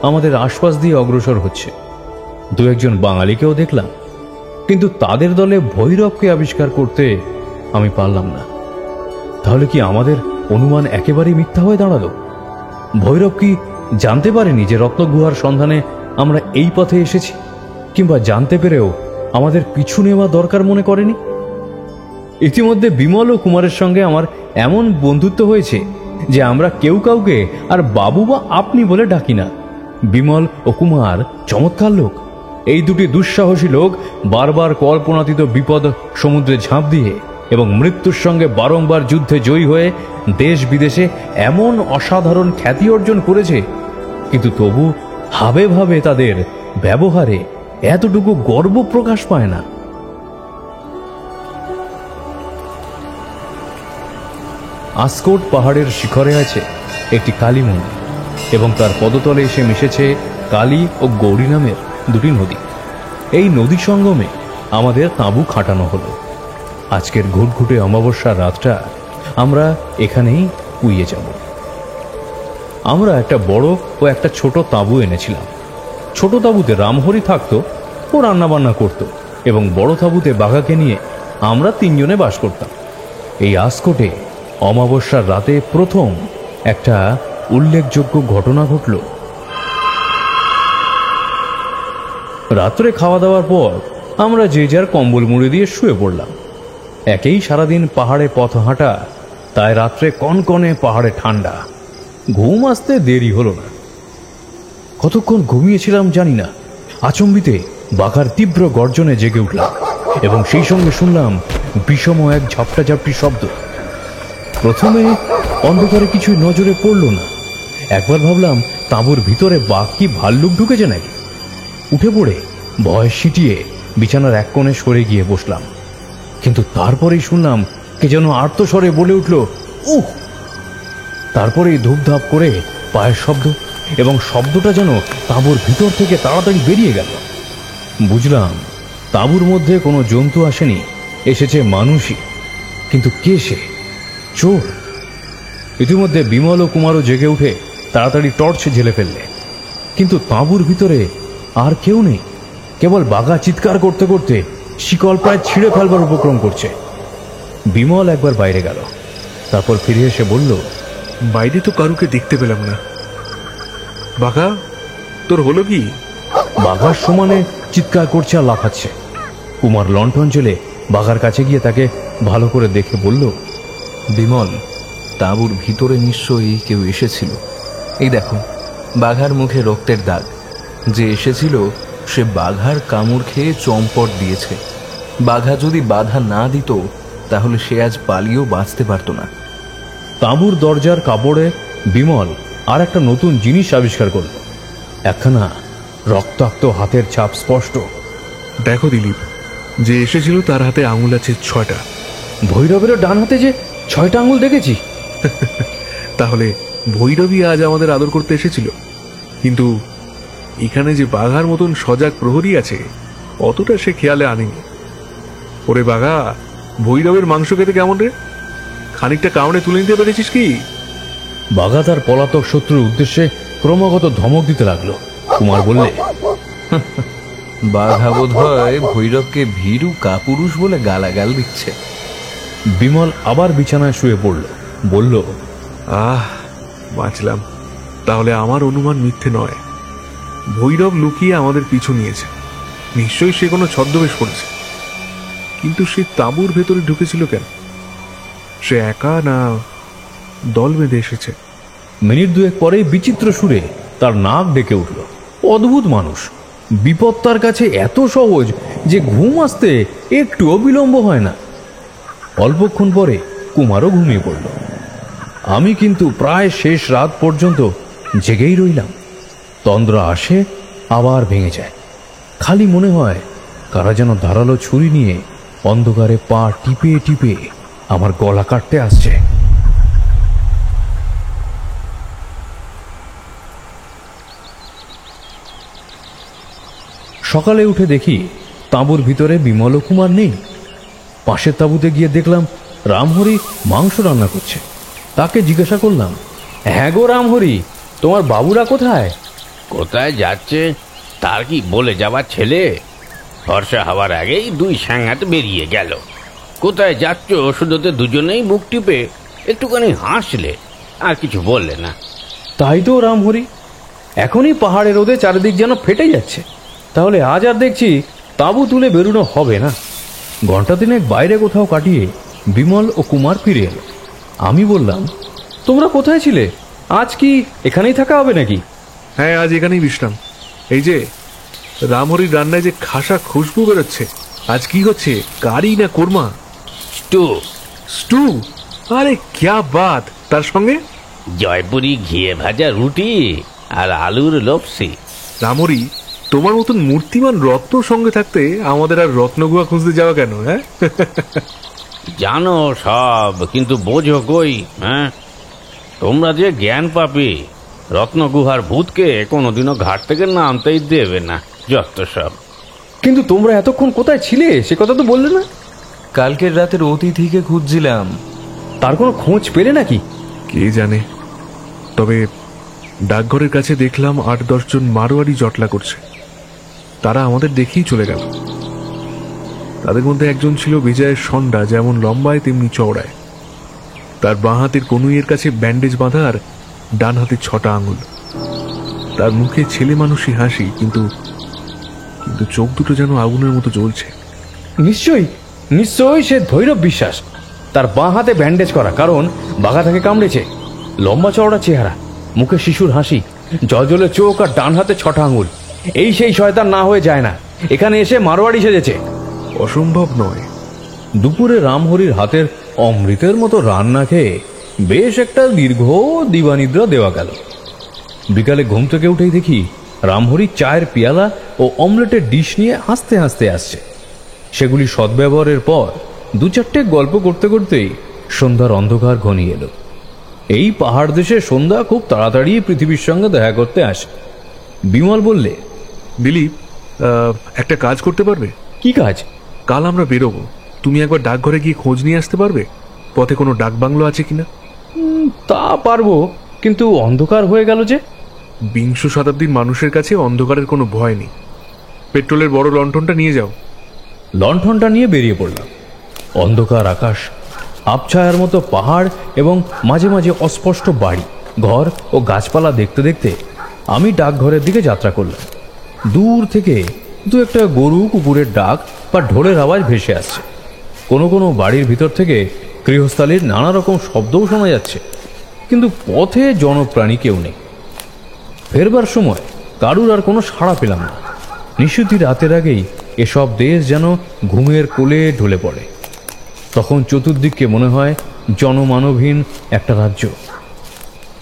আমাদের আশপাশ দিয়ে অগ্রসর হচ্ছে। দু একজন বাঙালিকেও দেখলাম, কিন্তু তাদের দলে ভৈরবকে আবিষ্কার করতে আমি পারলাম না। তাহলে কি আমাদের অনুমান একেবারেই মিথ্যা হয়ে দাঁড়ালো? ভৈরব কি জানতে পারেনি যে রত্নগুহার সন্ধানে আমরা এই পথে এসেছি? কিংবা জানতে পেরেও আমাদের পিছু নেওয়া দরকার মনে করেনি? ইতিমধ্যে বিমল ও কুমারের সঙ্গে আমার এমন বন্ধুত্ব হয়েছে যে আমরা কেউ কাউকে আর বাবু বা আপনি বলে ডাকি না। বিমল ও কুমার চমৎকার লোক। এই দুটি দুঃসাহসী লোক বারবার কল্পনাতীত বিপদ সমুদ্রে ঝাঁপ দিয়ে এবং মৃত্যুর সঙ্গে বারংবার যুদ্ধে জয়ী হয়ে দেশ বিদেশে এমন অসাধারণ খ্যাতি অর্জন করেছে, কিন্তু তবু ভাবে ভাবে তাদের ব্যবহারে এতটুকু গর্ব প্রকাশ পায় না। আসকোট পাহাড়ের শিখরে আছে একটি কালী মন্দির এবং তার পদতলে এসে মিশেছে কালী ও গৌরী নামের দুটি নদী। এই নদী সঙ্গমে আমাদের তাঁবু খাটানো হলো। আজকের ঘুটঘুটে অমাবস্যার রাতটা আমরা এখানেই পুইয়ে যাব। আমরা একটা বড় ও একটা ছোট তাঁবু এনেছিলাম। ছোট তাঁবুতে রামহরি থাকতো, ও রান্নাবান্না করত, এবং বড় তাঁবুতে বাঘাকে নিয়ে আমরা তিনজনে বাস করতাম। এই আসকোটে অমাবস্যার রাতে প্রথম একটা উল্লেখযোগ্য ঘটনা ঘটল। রাত্রে খাওয়া দাওয়ার পর আমরা যে যার কম্বল মুড়ি দিয়ে শুয়ে পড়লাম। একেই সারাদিন পাহাড়ে পথ হাঁটা, তাই রাত্রে কনকনে পাহাড়ে ঠান্ডা। ঘুম আসতে দেরি হলো না। কতক্ষণ ঘুমিয়েছিলাম জানি না, আচম্বিতে বাঘার তীব্র গর্জনে জেগে উঠলাম এবং সেই সঙ্গে শুনলাম বিষম এক ঝাপটাঝাপটি শব্দ। প্রথমে অন্ধকারে কিছুই নজরে পড়ল না। একবার ভাবলাম তাঁবুর ভিতরে বাঘ কি ভাল্লুক ঢুকেছে নাকি। উঠে পড়ে ভয় সিটিয়ে বিছানার এক কোণে সরে গিয়ে বসলাম। কিন্তু তারপরেই শুনলাম কে যেন আর্তস্বরে বলে উঠল, উহ! তারপরেই ধূপধাপ করে পায়ের শব্দ, এবং শব্দটা যেন তাঁবুর ভিতর থেকে তাড়াতাড়ি বেরিয়ে গেল। বুঝলাম তাঁবুর মধ্যে কোনো জন্তু আসেনি, এসেছে মানুষই। কিন্তু কে সে? চোর। ইতিমধ্যে বিমল ও কুমারও জেগে উঠে তাড়াতাড়ি টর্চ জ্বেলে ফেললে, কিন্তু তাঁবুর ভিতরে আর কেউ নেই। কেবল বাঘা চিৎকার করতে করতে শিকল প্রায় ছিঁড়ে ফেলবার উপক্রম করছে। বিমল একবার বাইরে গেল, তারপর ফিরে এসে বলল, বাইরে তো কারুকে দেখতে পেলাম না। বাঘা, তোর হলো কি? বাঘার সমানে চিৎকার করছে আর লাফাচ্ছে। কুমার লণ্ঠন জ্বেলে বাঘার কাছে গিয়ে তাকে ভালো করে দেখে বলল, বিমল, তাঁবুর ভিতরে নিশ্চয়ই কেউ এসেছিল। এই দেখো, বাঘার মুখে রক্তের দাগ। যে এসেছিল সে বাঘার কামড় খেয়ে চম্পট দিয়েছে। বাঘা যদি বাধা না দিত তাহলে সে আজ পালিয়েও বাঁচতে পারত না। তাঁবুর দরজার কাপড়ে বিমল আর একটা নতুন জিনিস আবিষ্কার করল। একখানা রক্তাক্ত হাতের ছাপ স্পষ্ট। দেখো দিলীপ, যে এসেছিল তার হাতে আঙুল আছে 6টা। ভৈরবেরও ডান হাতে যে 6টা আঙুল দেখেছি। তাহলে ভৈরবী আজ আমাদের আদর করতে এসেছিল। কিন্তু এখানে যে বাঘার মতন সজাগ প্রহরী আছে, অতটা সে খেয়ালে আনেনি। ওরে বাঘা, ভৈরবের মাংস খেতে কেমন রে? খানিকটা কামড়ে তুলে নিতে পেরেছিস কি? বাঘা তার পলাতক শত্রুর উদ্দেশ্যে ক্রমাগত ধমক দিতে লাগলো। কুমার বললে, বাঘা বোধ হয় ভৈরবকে ভীরু কাপুরুষ বলে গালাগাল দিচ্ছে। বিমল আবার বিছানায় শুয়ে পড়ল, বলল, বাঁচলাম। তাহলে আমার অনুমান মিথ্যে নয়। ভৈরব লুকিয়ে আমাদের পিছু নিয়েছে। নিশ্চয়ই সে কোনো ছদ্মবেশ করেছে, কিন্তু সে তাঁবুর ভেতরে ঢুকেছিল কেন? সে একা না দল বেঁধে এসেছে? মিনিট দুয়েক পরেই বিচিত্র সুরে তার নাক ডেকে উঠল। অদ্ভুত মানুষ, বিপদ তার কাছে এত সহজ যে ঘুম আসতে একটুও বিলম্ব হয় না। অল্পক্ষণ পরে কুমারও ঘুমিয়ে পড়ল। আমি কিন্তু প্রায় শেষ রাত পর্যন্ত জেগেই রইলাম। তন্দ্রা আসে, আবার ভেঙে যায়। খালি মনে হয় কারা যেন ধারালো ছুরি নিয়ে অন্ধকারে পা টিপে টিপে আমার গলা কাটতে আসছে। সকালে উঠে দেখি তাঁবুর ভিতরে বিমল কুমার নেই। পাশের তাঁবুতে গিয়ে দেখলাম রামহরি মাংস রান্না করছে। তাকে জিজ্ঞাসা করলাম, হ্যাঁ গো রামহরি, তোমার বাবুরা কোথায়? কোথায় যাচ্ছে তার কি বলে যাবার ছেলে? ফর্সা হওয়ার আগেই দুই সাঙ্গাত বেরিয়ে গেল। কোথায় যাচ্ছ শুধুতে দুজনেই মুখ টিপে একটুখানি হাসলে, আর কিছু বললে না। তাই তো রামহরি, এখনই পাহাড়ের রোদে চারিদিক যেন ফেটে যাচ্ছে। তাহলে আজ আর দেখছি তাঁবু তুলে বেরোনো হবে না। ঘন্টা দিনেক বাইরে কোথাও কাটিয়ে বিমল ও কুমার ফিরে এলো। আমি বললাম, তোমরা কোথায় ছিলে? আজ কি এখানেই থাকা হবে নাকি? হ্যাঁ, আজ এখানেই বিশ্রাম। এই যে রামহরির রান্নায় যে খাসা খুশবু বেরোচ্ছে, আজ কি হচ্ছে, কারি না কোরমা? স্টু। স্টু? আরে ক্যা বাত! তার সঙ্গে জয়পুরি ঘিয়ে ভাজা রুটি আর আলুর লপসি। রামহরি, তোমার মতন মূর্তিমান রত্ন সঙ্গে থাকতে আমাদের আর রত্নগুহা খুঁজতে যাওয়া কেন? হ্যাঁ, জানো সব, কিন্তু বোঝো কই? হ্যাঁ, তোমরা যে জ্ঞান পাপি, রত্নগুহার ভূতকে কোনোদিনও ঘাট থেকে নামতেই দেবে না, যত সব। কিন্তু তোমরা এতক্ষণ কোথায় ছিলে সে কথা তো বললে না। কালকের রাতের অতিথিকে খুঁজছিলাম। তার কোনো খোঁজ পেলে নাকি? কে জানে। তবে ডাকঘরের কাছে দেখলাম ৮-১০ জন মারোয়ারি জটলা করছে। তারা আমাদের দেখেই চলে গেল। তাদের মধ্যে একজন ছিল বিজয়ের সন্ডা, যেমন লম্বায় তেমনি চওড়ায়। তার বাঁ হাতের কনুইয়ের কাছে ব্যান্ডেজ বাঁধা আর ডান হাতে ৬টা আঙুল। তার মুখে ছেলে মানুষই হাসি, কিন্তু কিন্তু চোখ দুটো যেন আগুনের মতো জ্বলছে। নিশ্চয়ই নিশ্চয়ই সে ভৈরব বিশ্বাস। তার বাঁ হাতে ব্যান্ডেজ করা, কারণ বাঘা তাকে কামড়েছে। লম্বা চওড়া চেহারা, মুখে শিশুর হাসি, জলজলে চোখ আর ডান হাতে ৬টা আঙুল। এই সেই শয়তান না হয়ে যায় না, এখানে এসে মারোয়াড়ি সেজেছে। অসম্ভব নয়। দুপুরে রামহরির হাতের অমৃতের মতো রান্না খেয়ে বেশ একটা দীর্ঘ দিবানিদ্রা দেওয়া গেল। বিকালে ঘুম থেকে উঠেই দেখি রামহরি চায়ের পেয়ালা ও অমলেটের ডিশ নিয়ে হাসতে হাসতে আসছে। সেগুলি সদ্ব্যবহারের পর ২-৪টে গল্প করতে করতেই সন্ধ্যার অন্ধকার ঘনিয়ে এলো। এই পাহাড় দেশে সন্ধ্যা খুব তাড়াতাড়ি পৃথিবীর সঙ্গে দেখা করতে আসে। বিমল বললে, দিলীপ, একটা কাজ করতে পারবে? কি কাজ? কাল আমরা বেরোবো, তুমি একবার ডাকঘরে গিয়ে খোঁজ নিয়ে আসতে পারবে পথে কোনো ডাক বাংলো আছে কিনা? তা পারবো, কিন্তু অন্ধকার হয়ে গেল যে। ২০ শতাব্দীর মানুষের কাছে অন্ধকারের কোনো ভয় নেই। পেট্রোলের বড় লণ্ঠনটা নিয়ে যাও। লণ্ঠনটা নিয়ে বেরিয়ে পড়লাম। অন্ধকার আকাশ, আবছায়ার মতো পাহাড় এবং মাঝে মাঝে অস্পষ্ট বাড়ি, ঘর ও গাছপালা দেখতে দেখতে আমি ডাকঘরের দিকে যাত্রা করলাম। দূর থেকে দু একটা গরু কুকুরের ডাক বা ঢোলের আওয়াজ ভেসে আসছে। কোনো কোনো বাড়ির ভিতর থেকে গৃহস্থালির নানা রকম শব্দও শোনা যাচ্ছে, কিন্তু পথে জনপ্রাণী কেউ নেই। ফেরবার সময় কারুর আর কোনো সাড়া পেলাম না। নিশুতি রাতের আগেই এসব দেশ যেন ঘুমের কোলে ঢলে পড়ে। তখন চতুর্দিককে মনে হয় জনমানবহীন একটা রাজ্য।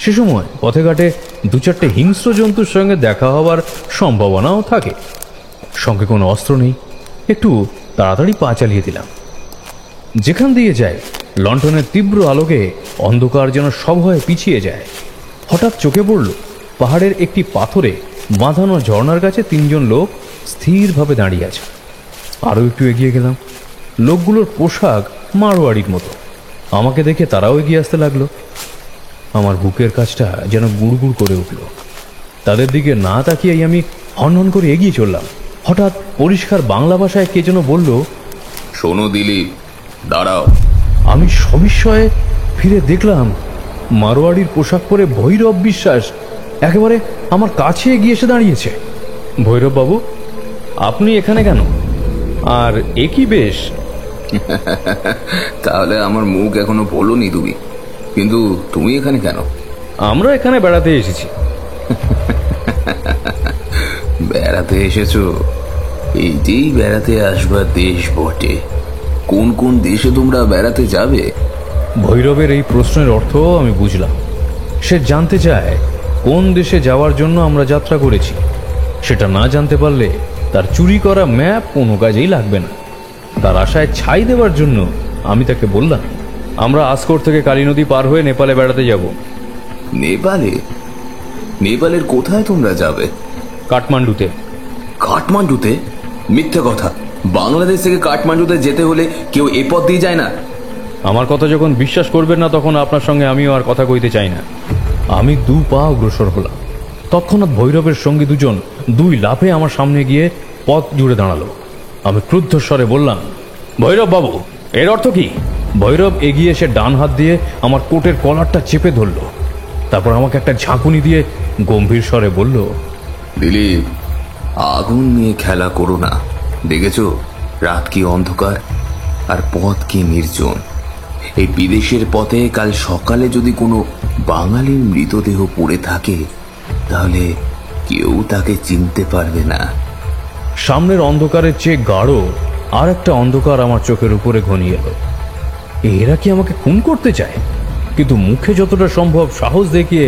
সে সময় পথে ঘাটে ২-৪টে হিংস্র জন্তুর সঙ্গে দেখা হওয়ার সম্ভাবনাও থাকে। সঙ্গে কোনো অস্ত্র নেই, একটু তাড়াতাড়ি পা চালিয়ে দিলাম। যেখান দিয়ে যায় লণ্ঠনের তীব্র আলোকে অন্ধকার যেন সভয়ে পিছিয়ে যায়। হঠাৎ চোখে পড়ল পাহাড়ের একটি পাথরে বাঁধানো ঝর্ণার কাছে ৩ জন লোক স্থিরভাবে দাঁড়িয়ে আছে। আরও একটু এগিয়ে গেলাম। লোকগুলোর পোশাক মারোয়াড়ির মতো। আমাকে দেখে তারাও এগিয়ে আসতে লাগলো। আমার বুকের কাছটা যেন গুড়গুড় করে উঠল। তাদের দিকে না তাকিয়েই আমি হনহন করে এগিয়ে চললাম। হঠাৎ পরিষ্কার বাংলা ভাষায় কে যেন বলল, শোনো দিলীপ, দাঁড়াও। আমি সবিস্ময়ে ফিরে দেখলাম মারোয়াড়ির পোশাক পরে ভৈরব বিশ্বাস একেবারে আমার কাছে এগিয়ে এসে দাঁড়িয়েছে। ভৈরব বাবু, আপনি এখানে কেন? আর এ কি বেশ? তাহলে আমার মুখ এখনো বলোনি তুমি, কিন্তু তুমি এখানে কেন? আমরা এখানে বেড়াতে এসেছি। বেড়াতে এসেছো? এইটাই বেড়াতে আসবার দেশ বটে। কোন কোন দেশে তোমরা বেড়াতে যাবে? ভৈরবের এই প্রশ্নের অর্থ আমি বুঝলাম। সে জানতে চায় কোন দেশে যাওয়ার জন্য আমরা যাত্রা করেছি। সেটা না জানতে পারলে তার চুরি করা ম্যাপ কোনো কাজেই লাগবে না। তার আশায় ছাই দেওয়ার জন্য আমি তাকে বললাম, আমরা আসকর থেকে কালী নদী পার হয়ে নেপালে বেড়াতে যাব। নেপালে? নেপালের কোথায় তোমরা যাবে? কাঠমান্ডুতে। কাঠমান্ডুতে? মিথ্যে কথা। বাংলাদেশ থেকে কাঠমান্ডুতে যেতে হলে কেউ এ পথ দিয়ে যায় না। আমার কথা যখন বিশ্বাস করবেন না, তখন আপনার সঙ্গে আমিও আর কথা কইতে চাই না। আমি 2 পা অগ্রসর হলাম। তৎক্ষণাৎ ভৈরবের সঙ্গী দুজন 2 লাফে আমার সামনে গিয়ে পথ জুড়ে দাঁড়ালো। আমি ক্রুদ্ধ স্বরে বললাম, ভৈরব বাবু, এর অর্থ কি? ভৈরব এগিয়ে এসে ডান হাত দিয়ে আমার কোটের কলারটা চেপে ধরল। তারপর আমাকে একটা ঝাঁকুনি দিয়ে গম্ভীর স্বরে বলল, দিলীপ, আগুন নিয়ে খেলা করো না। দেখেছো রাত কি অন্ধকার আর পথ কি নির্জন। এই বিদেশের পথে কাল সকালে যদি কোনো বাঙালির মৃতদেহ পড়ে থাকে, তাহলে কেউ তাকে চিনতে পারবে না। সামনের অন্ধকারের চেয়ে গাঢ় আর একটা অন্ধকার আমার চোখের উপরে ঘনিয়ে এলো। এরা কি আমাকে খুন করতে চায়? কিন্তু মুখে যতটা সম্ভব সাহস দেখিয়ে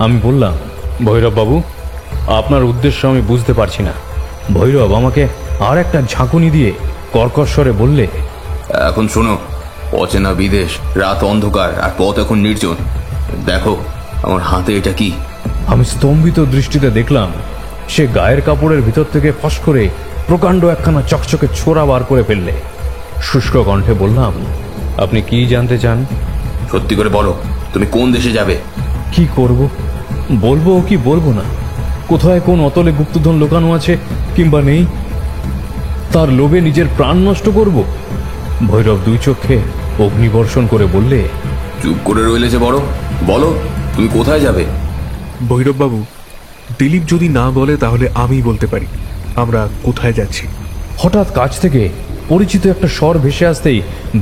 আমি বললাম, ভৈরব বাবু, আপনার উদ্দেশ্য আমি বুঝতে পারছি না। ভৈরব আমাকে আর একটা ঝাঁকুনি দিয়ে কর্কশ স্বরে বললে, এখন শোনো, অচেনা বিদেশ, রাত অন্ধকার আর পথ এখন নির্জন। দেখো আমার হাতে এটা কি? আমি স্তম্ভিত দৃষ্টিতে দেখলাম সে গায়ের কাপড়ের ভিতর থেকে ফস করে প্রকাণ্ড একখানা চকচকে ছোরা বার করে ফেললে। শুষ্ক কণ্ঠে বললাম, আপনি কি জানতে চান? সত্যি করে বলো, তুমি কোন দেশে যাবে? কি করব? বলবো কি বলবো না? কোথায় কোন অতলে গুপ্তধন লুকানো আছে কিংবা নেই, তার লোভে নিজের প্রাণ নষ্ট করব? ভৈরব 2 চোখে অগ্নিবর্ষণ করে বললে, চুপ করে রইলে যে বড়, বলো তুমি কোথায় যাবে? ভৈরব বাবু, দিলীপ যদি না বলে তাহলে আমি বলতে পারি আমরা কোথায় যাচ্ছি। হঠাৎ কাছ থেকে পরিচিত একটা স্বর ভেসে আসতেই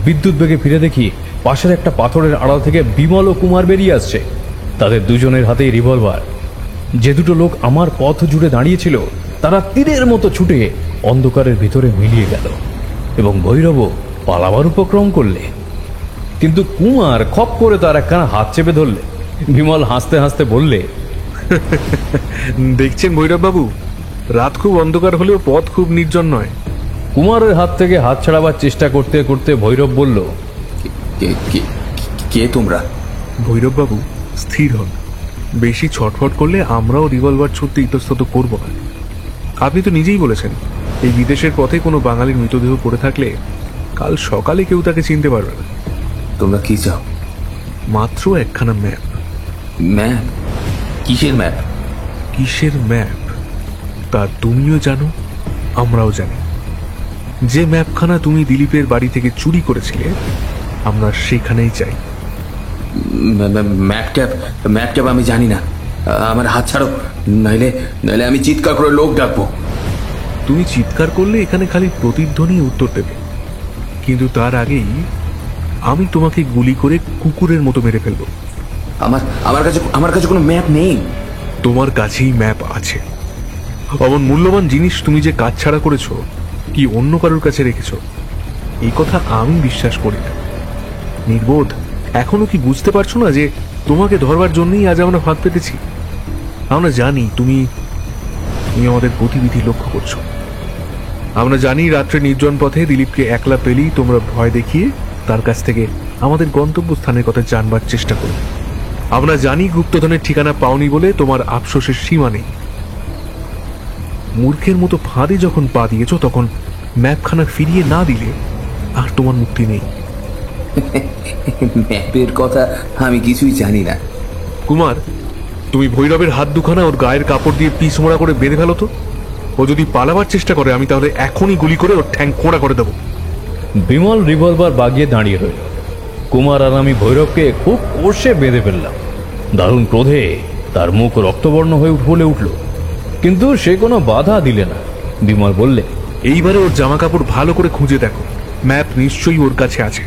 বিদ্যুৎ বেগে ফিরে দেখি পাশের একটা পাথরের আড়াল থেকে বিমল ও কুমার বেরিয়ে আসছে। তাদের দুজনের হাতেই রিভলভার। যে 2 লোক আমার পথ জুড়ে দাঁড়িয়েছিল, তারা তীরের মতো ছুটে অন্ধকারের ভিতরে মিলিয়ে গেল এবং ভৈরবও পালাবার উপক্রম করলে। কিন্তু কুমার খপ করে তার একখানা হাত চেপে ধরলে। বিমল হাসতে হাসতে বললে, দেখছেন ভৈরব বাবু, রাত খুব অন্ধকার হলেও পথ খুব নির্জন নয়। কুমারের হাত থেকে হাত ছাড়াবার চেষ্টা করতে করতে ভৈরব বলল, কে তোমরা? ভৈরব বাবু, স্থির হন। বেশি ছটফট করলে আমরাও রিভলভার ছুটতে ইতস্তত করব না। আপনি তো নিজেই বলেছেন, এই বিদেশের পথে কোনো বাঙালির মৃতদেহ পড়ে থাকলে কাল সকালে কেউ তাকে চিনতে পারবে না। তোমরা কি চাও? মাত্র একখানা ম্যাপ। ম্যাপ? কিসের ম্যাপ? কিসের ম্যাপ তা তুমিও জানো, আমরাও জানি। যে ম্যাপখানা তুমি দিলীপের বাড়ি থেকে চুরি করেছিলে, আমরা সেখানেই চাই। ম্যাপট্যাপ আমি জানি না। আমার হাত ছাড়ো, নাইলে আমি চিৎকার করে লোক ডাকবো। তুমি চিৎকার করলে এখানে খালি প্রতিধ্বনি উত্তর দেবে, কিন্তু তার আগেই আমি তোমাকে গুলি করে কুকুরের মতো মেরে ফেলবো। আমার কাছে কোনো ম্যাপ নেই। তোমার কাছেই ম্যাপ আছে। অমন মূল্যবান জিনিস তুমি যে কাজ ছাড়া করেছো, কি অন্য কারোর কাছে রেখেছো, এই কথা আমি বিশ্বাস করি না। নির্বোধ, এখনো কি বুঝতে পারছো না যে তোমাকে ধরবার জন্যই আজ আমরা ফাঁদ পেতেছি? আমরা জানি তুমি আমাদের গতিবিধি লক্ষ্য করছো। আমরা জানি রাত্রে নির্জন পথে দিলীপকে একলা পেলেই তোমরা ভয় দেখিয়ে তার কাছ থেকে আমাদের গন্তব্যস্থানের কথা জানবার চেষ্টা করো। আমরা জানি গুপ্তধনের ঠিকানা পাওনি বলে তোমার আফসোসের সীমা নেই। মূর্খের মতো ফাঁদে যখন পা দিয়েছ, তখন ম্যাপখানা ফিরিয়ে না দিলে আর তোমার মুক্তি নেই। ম্যাপের কথা আমি কিছুই জানি না। কুমার, তুমি ভৈরবের হাত দুখানা ওর গায়ের কাপড় দিয়ে পিস মোড়া করে বেঁধে ফেলো তো। ও যদি পালাবার চেষ্টা করে, আমি তাহলে এখনই গুলি করে ওর ঠ্যাং খোঁড়া করে দেবো। বিমল রিভলভার বাগিয়ে দাঁড়িয়ে রইল। কুমার আর আমি ভৈরবকে খুব কষে বেঁধে ফেললাম। দারুণ ক্রোধে তার মুখ রক্তবর্ণ হয়ে ফুলে উঠল, কিন্তু সে কোনো বাধা দিলে না। বিমল বললে, এইবারে ওর জামা কাপড় ভালো করে খুঁজে দেখো, ম্যাপ নিশ্চয়ই ওর কাছে আছে।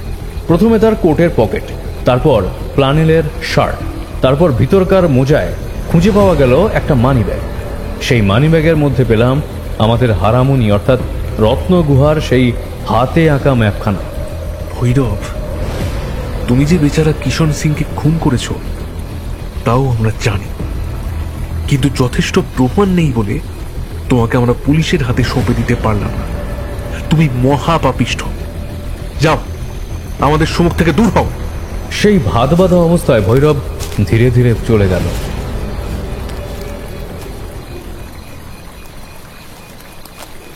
প্রথমে তার কোটের পকেট, তারপর প্লানেলের শার্ট, তারপর ভিতরকার মোজায় খুঁজে পাওয়া গেল একটা মানি ব্যাগ। সেই মানি ব্যাগের মধ্যে পেলাম আমাদের হারামুনি অর্থাৎ রত্ন গুহার সেই হাতে আঁকা ম্যাপখানা। ভৈরব, তুমি যে বেচারা কিষণ সিংকে খুন করেছো তাও আমরা জানি, কিন্তু যথেষ্ট প্রমাণ নেই বলে তোমাকে আমরা পুলিশের হাতে সঁপে দিতে পারলাম না। তুমি মহাপাপিষ্ঠ। যাও, আমাদের সম্মুখ থেকে দূর হও। সেই ভাত বাঁধা অবস্থায় ভৈরব ধীরে ধীরে চলে গেল।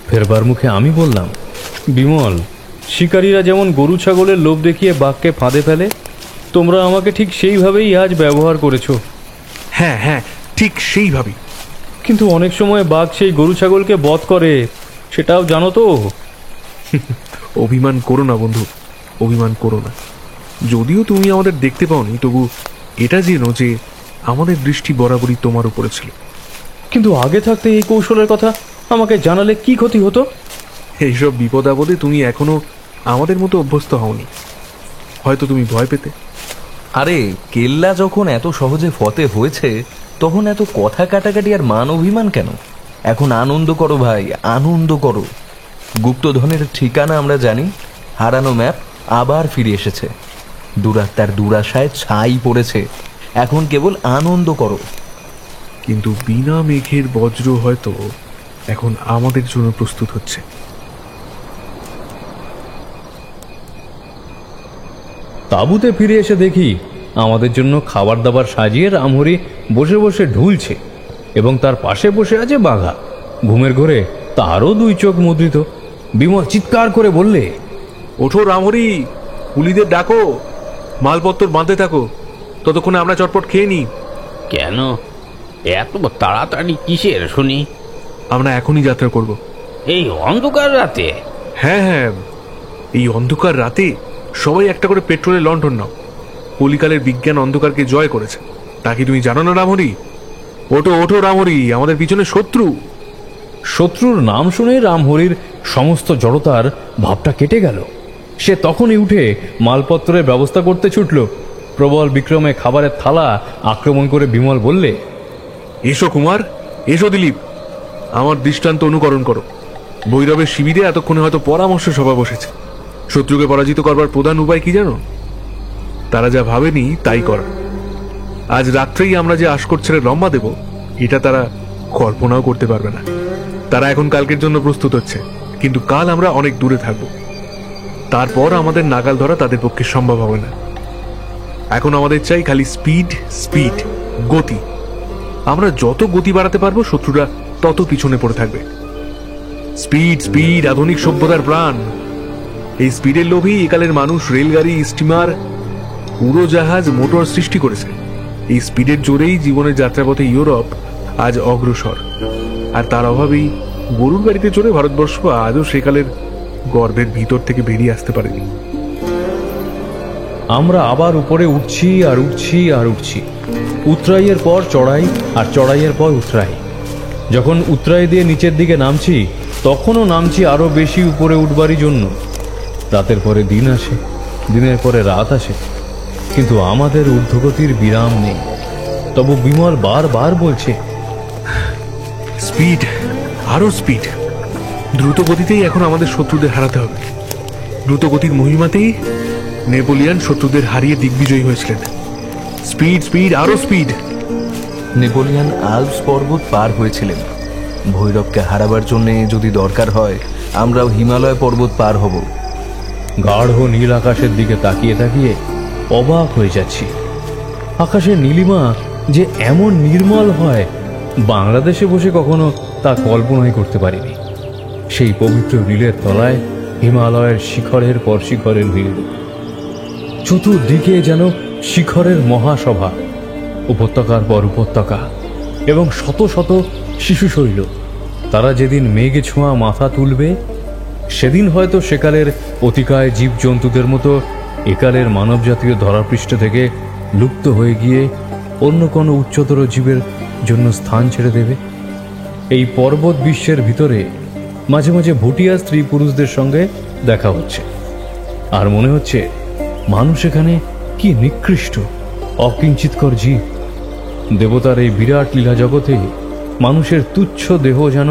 ফেরবার মুখে আমি বললাম, বিমল, শিকারীরা যেমন গরু ছাগলের লোভ দেখিয়ে বাঘকে ফাঁদে ফেলে, তোমরা আমাকে ঠিক সেইভাবেই আজ ব্যবহার করেছো। হ্যাঁ হ্যাঁ, ঠিক সেইভাবেই। কিন্তু অনেক সময় বাঘ সেই গরু ছাগলকে বধ করে, সেটাও জানো তো। অভিমান করো না বন্ধু, অভিমান করো না। যদিও তুমি আমাদের দেখতে পাওনি, তবু এটা জেনো যে আমাদের দৃষ্টি বরাবরই তোমার উপরে ছিল। কিন্তু আগে থাকতে এই কৌশলের কথা আমাকে জানালে কি ক্ষতি হতো? এইসব বিপদ আপদে তুমি এখনো আমাদের মতো অভ্যস্ত হওনি, হয়তো তুমি ভয় পেতে। আরে কেল্লা যখন এত সহজে ফতে হয়েছে, তখন এত কথা কাটাকাটি আর মান অভিমান কেন? এখন আনন্দ করো ভাই, আনন্দ করো। গুপ্তধনের ঠিকানা আমরা জানি, হারানো ম্যাপ আবার ফিরে এসেছে, দুরাত্মার দুরাশায় ছাই পড়েছে। এখন কেবল আনন্দ করো। কিন্তু বিনা মেঘের বজ্র হয়তো এখন আমাদের জন্য প্রস্তুত হচ্ছে। তাঁবুতে ফিরে এসে দেখি আমাদের জন্য খাবার দাবার সাজিয়ে রামহরি বসে বসে ঢুলছে এবং তার পাশে বসে আছে বাঘা। ঘুমের ঘোরে তারও দুই চোখ মুদ্রিত। বিমল চিৎকার করে বললে, ওঠো রামহরি, কুলিদের ডাকো, মালপত্র বাঁধতে থাকো, ততক্ষণে আমরা চটপট খেয়ে নিই। কেন এত তাড়াতাড়ি কিসের শুনি? আমরা এখনই যাত্রা করব। এই অন্ধকার রাতে? হ্যাঁ হ্যাঁ, এই অন্ধকার রাতে সবাই একটা করে পেট্রোলের লণ্ঠন নাও। কলিকালের বিজ্ঞান অন্ধকারকে জয় করেছে, তা কি তুমি জানো না রামহরি? ওঠো ওঠো রামহরি, আমাদের পিছনে শত্রু। শত্রুর নাম শুনে রামহরির সমস্ত জড়তার ভাবটা কেটে গেল। সে তখনই উঠে মালপত্রের ব্যবস্থা করতে ছুটল। প্রবল বিক্রমে খাবারের থালা আক্রমণ করে বিমল বললে, এসো কুমার, এসো দিলীপ, আমার দৃষ্টান্ত অনুকরণ করো। ভৈরবের শিবিরে এতক্ষণে হয়তো পরামর্শ সভা বসেছে। শত্রুকে পরাজিত করবার প্রধান উপায় কি জানো? তারা যা ভাবেনি তাই করা। আজ রাত্রেই আমরা যে আশকর ছেড়ে লম্বা দেব, এটা তারা কল্পনাও করতে পারবে না। তারা এখন কালকের জন্য প্রস্তুত হচ্ছে, কিন্তু কাল আমরা অনেক দূরে থাকব। তারপর আমাদের নাগাল ধরা তাদের পক্ষে সম্ভব হবে না। এখন আমাদের চাই খালি স্পিড, স্পিড, গতি। আমরা যত গতি বাড়াতে পারবো, শত্রুরা তত পিছনে পড়ে থাকবে। স্পিড, স্পিড আধুনিক সভ্যতার প্রাণ। এই স্পিডের লোভী একালের মানুষ রেলগাড়ি, স্টিমার, উড়োজাহাজ, মোটর সৃষ্টি করেছে। এই স্পিডের জোরেই জীবনের যাত্রাপথে ইউরোপ আজ অগ্রসর, আর তার অভাবেই গরুর গাড়িতে চড়ে ভারতবর্ষ আজও সেকালের গর্বের ভিতর থেকে বেরিয়ে আসতে পারেনি। আমরা আবার উপরে উঠছি আর উঠছি আর উঠছি। উতরাইয়ের পর চড়াই আর চড়াইয়ের পর উতরাই। যখন উতরাই দিয়ে নিচের দিকে নামছি, তখনও নামছি আরো বেশি উপরে উঠবারই জন্য। রাতের পরে দিন আসে, দিনের পরে রাত আসে, কিন্তু আমাদের ঊর্ধ্বগতির বিরাম নেই। তবু বিমল বারবার বলছে, স্পিড, আরো স্পিড। দ্রুত গতিতেই এখন আমাদের শত্রুদের হারাতে হবে। দ্রুত গতির মহিমাতেই নেপোলিয়ান শত্রুদের হারিয়ে দিগ্বিজয়ী হয়েছিলেন। স্পিড, স্পিড, আরো স্পিড। নেপোলিয়ান আল্পস পর্বত পার হয়েছিলেন। ভৈরবকে হারাবার জন্য যদি দরকার হয়, আমরাও হিমালয় পর্বত পার হব। গাঢ় নীল আকাশের দিকে তাকিয়ে তাকিয়ে অবাক হয়ে যাচ্ছি। আকাশের নীলিমা যে এমন নির্মল হয়, বাংলাদেশে বসে কখনো তা কল্পনাই করতে পারিনি। সেই পবিত্র নীলের তলায় হিমালয়ের শিখরের পর শিখরের ভিড়, চতুর্দিকে যেন শিখরের মহাসভা, উপত্যকার পর উপত্যকা এবং শত শত শিশু শৈল। তারা যেদিন মেঘে ছোঁয়া মাথা তুলবে, সেদিন হয়তো সেকালের অতিকায় জীবজন্তুদের মতো একালের মানবজাতীয় ধরাপৃষ্ঠ থেকে লুপ্ত হয়ে গিয়ে অন্য কোনো উচ্চতর জীবের জন্য স্থান ছেড়ে দেবে। এই পর্বত বিশ্বের ভিতরে মাঝে মাঝে ভুটিয়া স্ত্রী পুরুষদের সঙ্গে দেখা হচ্ছে। আর মনে হচ্ছে মানুষ এখানে কি নিকৃষ্ট, অকিঞ্চিতকর জীব। দেবতার এই বিরাট লীলা জগতে মানুষের তুচ্ছ দেহ যেন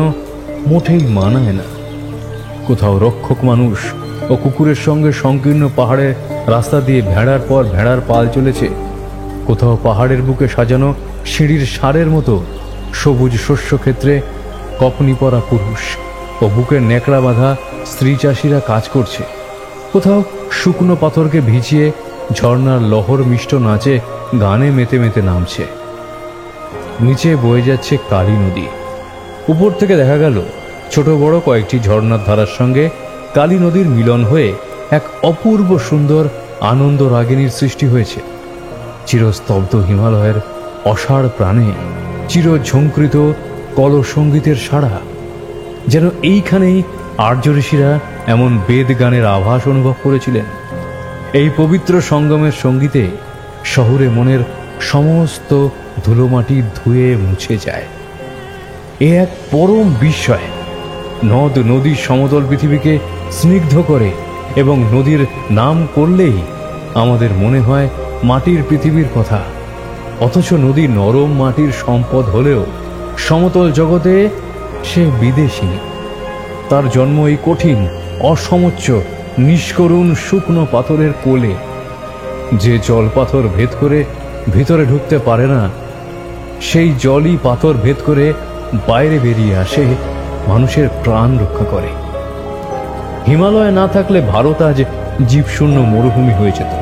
মোটেই মানায় না। কোথাও রক্ষক মানুষ ও কুকুরের সঙ্গে সংকীর্ণ পাহাড়ের রাস্তা দিয়ে ভেড়ার পর ভেড়ার পাল চলেছে, কোথাও পাহাড়ের বুকে সাজানো সিঁড়ির সারের মতো সবুজ শস্যক্ষেত্রে কপনি পরা পুরুষ ও বুকের ন্যাকড়া বাঁধা স্ত্রী চাষিরা কাজ করছে, কোথাও শুকনো পাথরকে ভিজিয়ে ঝর্ণার লহর মিষ্ট নাচে গানে মেতে মেতে নামছে। নিচে বয়ে যাচ্ছে কালী নদী। উপর থেকে দেখা গেল ছোট বড় কয়েকটি ঝর্ণার ধারার সঙ্গে কালী নদীর মিলন হয়ে এক অপূর্ব সুন্দর আনন্দ রাগিনীর সৃষ্টি হয়েছে। চিরস্তব্ধ হিমালয়ের অসাড় প্রাণে চিরঝঙ্কৃত কলসঙ্গীতের সাড়া। যেন এইখানেই আর্য ঋষিরা এমন বেদ গানের আভাস অনুভব করেছিলেন। এই পবিত্র সঙ্গমের সঙ্গীতে শহরে মনের সমস্ত ধুলোমাটি ধুয়ে মুছে যায়। এ এক পরম বিস্ময়। নদ নদী সমতল পৃথিবীকে স্নিগ্ধ করে এবং নদীর নাম করলেই আমাদের মনে হয় মাটির পৃথিবীর কথা। অথচ নদী নরম মাটির সম্পদ হলেও সমতল জগতে সে বিদেশিনী। তার জন্ম এই কঠিন অসমচ্চ নিষ্করুণ শুকনো পাথরের কোলে। যে জল পাথর ভেদ করে ভিতরে ঢুকতে পারে না, সেই জলই পাথর ভেদ করে বাইরে বেরিয়ে আসে, মানুষের প্রাণ রক্ষা করে। হিমালয় না থাকলে ভারত আজ জীবশূন্য মরুভূমি হয়ে যেত,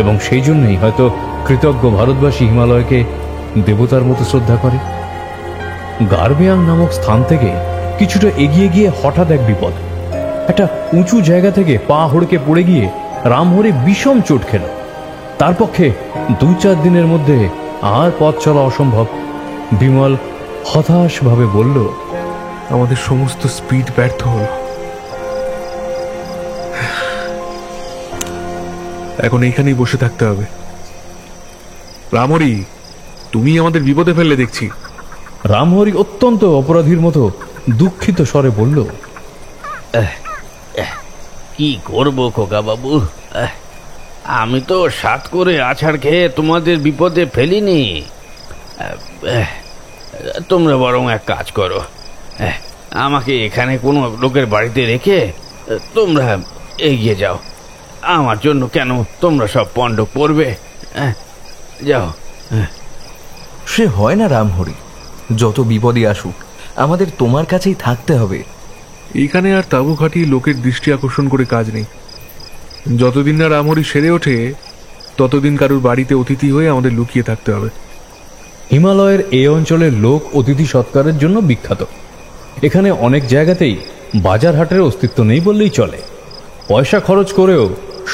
এবং সেই জন্যই হয়তো কৃতজ্ঞ ভারতবাসী হিমালয়কে দেবতার মতো শ্রদ্ধা করে। গার্বিয়াং নামক স্থান থেকে কিছুটা এগিয়ে গিয়ে হঠাৎ এক বিপদ। একটা উঁচু জায়গা থেকে পা হড়কে পড়ে গিয়ে রামহরি বিষম চোট খেল। তার পক্ষে 2-4 দিনের মধ্যে আর পথ চলা অসম্ভব। বিমল হতাশভাবে বলল, আমাদের সমস্ত স্পিড ব্যর্থ হলো। এখন এইখানেই বসে থাকতে হবে। রামহরি, তুমি আমাদের বিপদে ফেললে দেখছি। রামহরি অত্যন্ত অপরাধীর মতো দুঃখিত স্বরে বলল, কি করব খোকা বাবু, আমি তো সাত করে আছাড় খেয়ে তোমাদের বিপদে ফেলিনি। তোমরা বরং এক কাজ করো, আমাকে এখানে কোনো লোকের বাড়িতে রেখে তোমরা এগিয়ে যাও। আমার জন্য কেন তোমরা সব পণ্ড করবে? যাও। সে হয় না রামহরি, যত বিপদই আসুক আমাদের তোমার কাছেই থাকতে হবে। এখানে আর তাঁবু খাটিয়ে লোকের দৃষ্টি আকর্ষণ করে কাজ নেই। যতদিন না রামহরি সেরে ওঠে ততদিন কারুর বাড়িতে অতিথি হয়ে আমাদের লুকিয়ে থাকতে হবে। হিমালয়ের এই অঞ্চলের লোক অতিথি সৎকারের জন্য বিখ্যাত। এখানে অনেক জায়গাতেই বাজার হাটের অস্তিত্ব নেই বললেই চলে। পয়সা খরচ করেও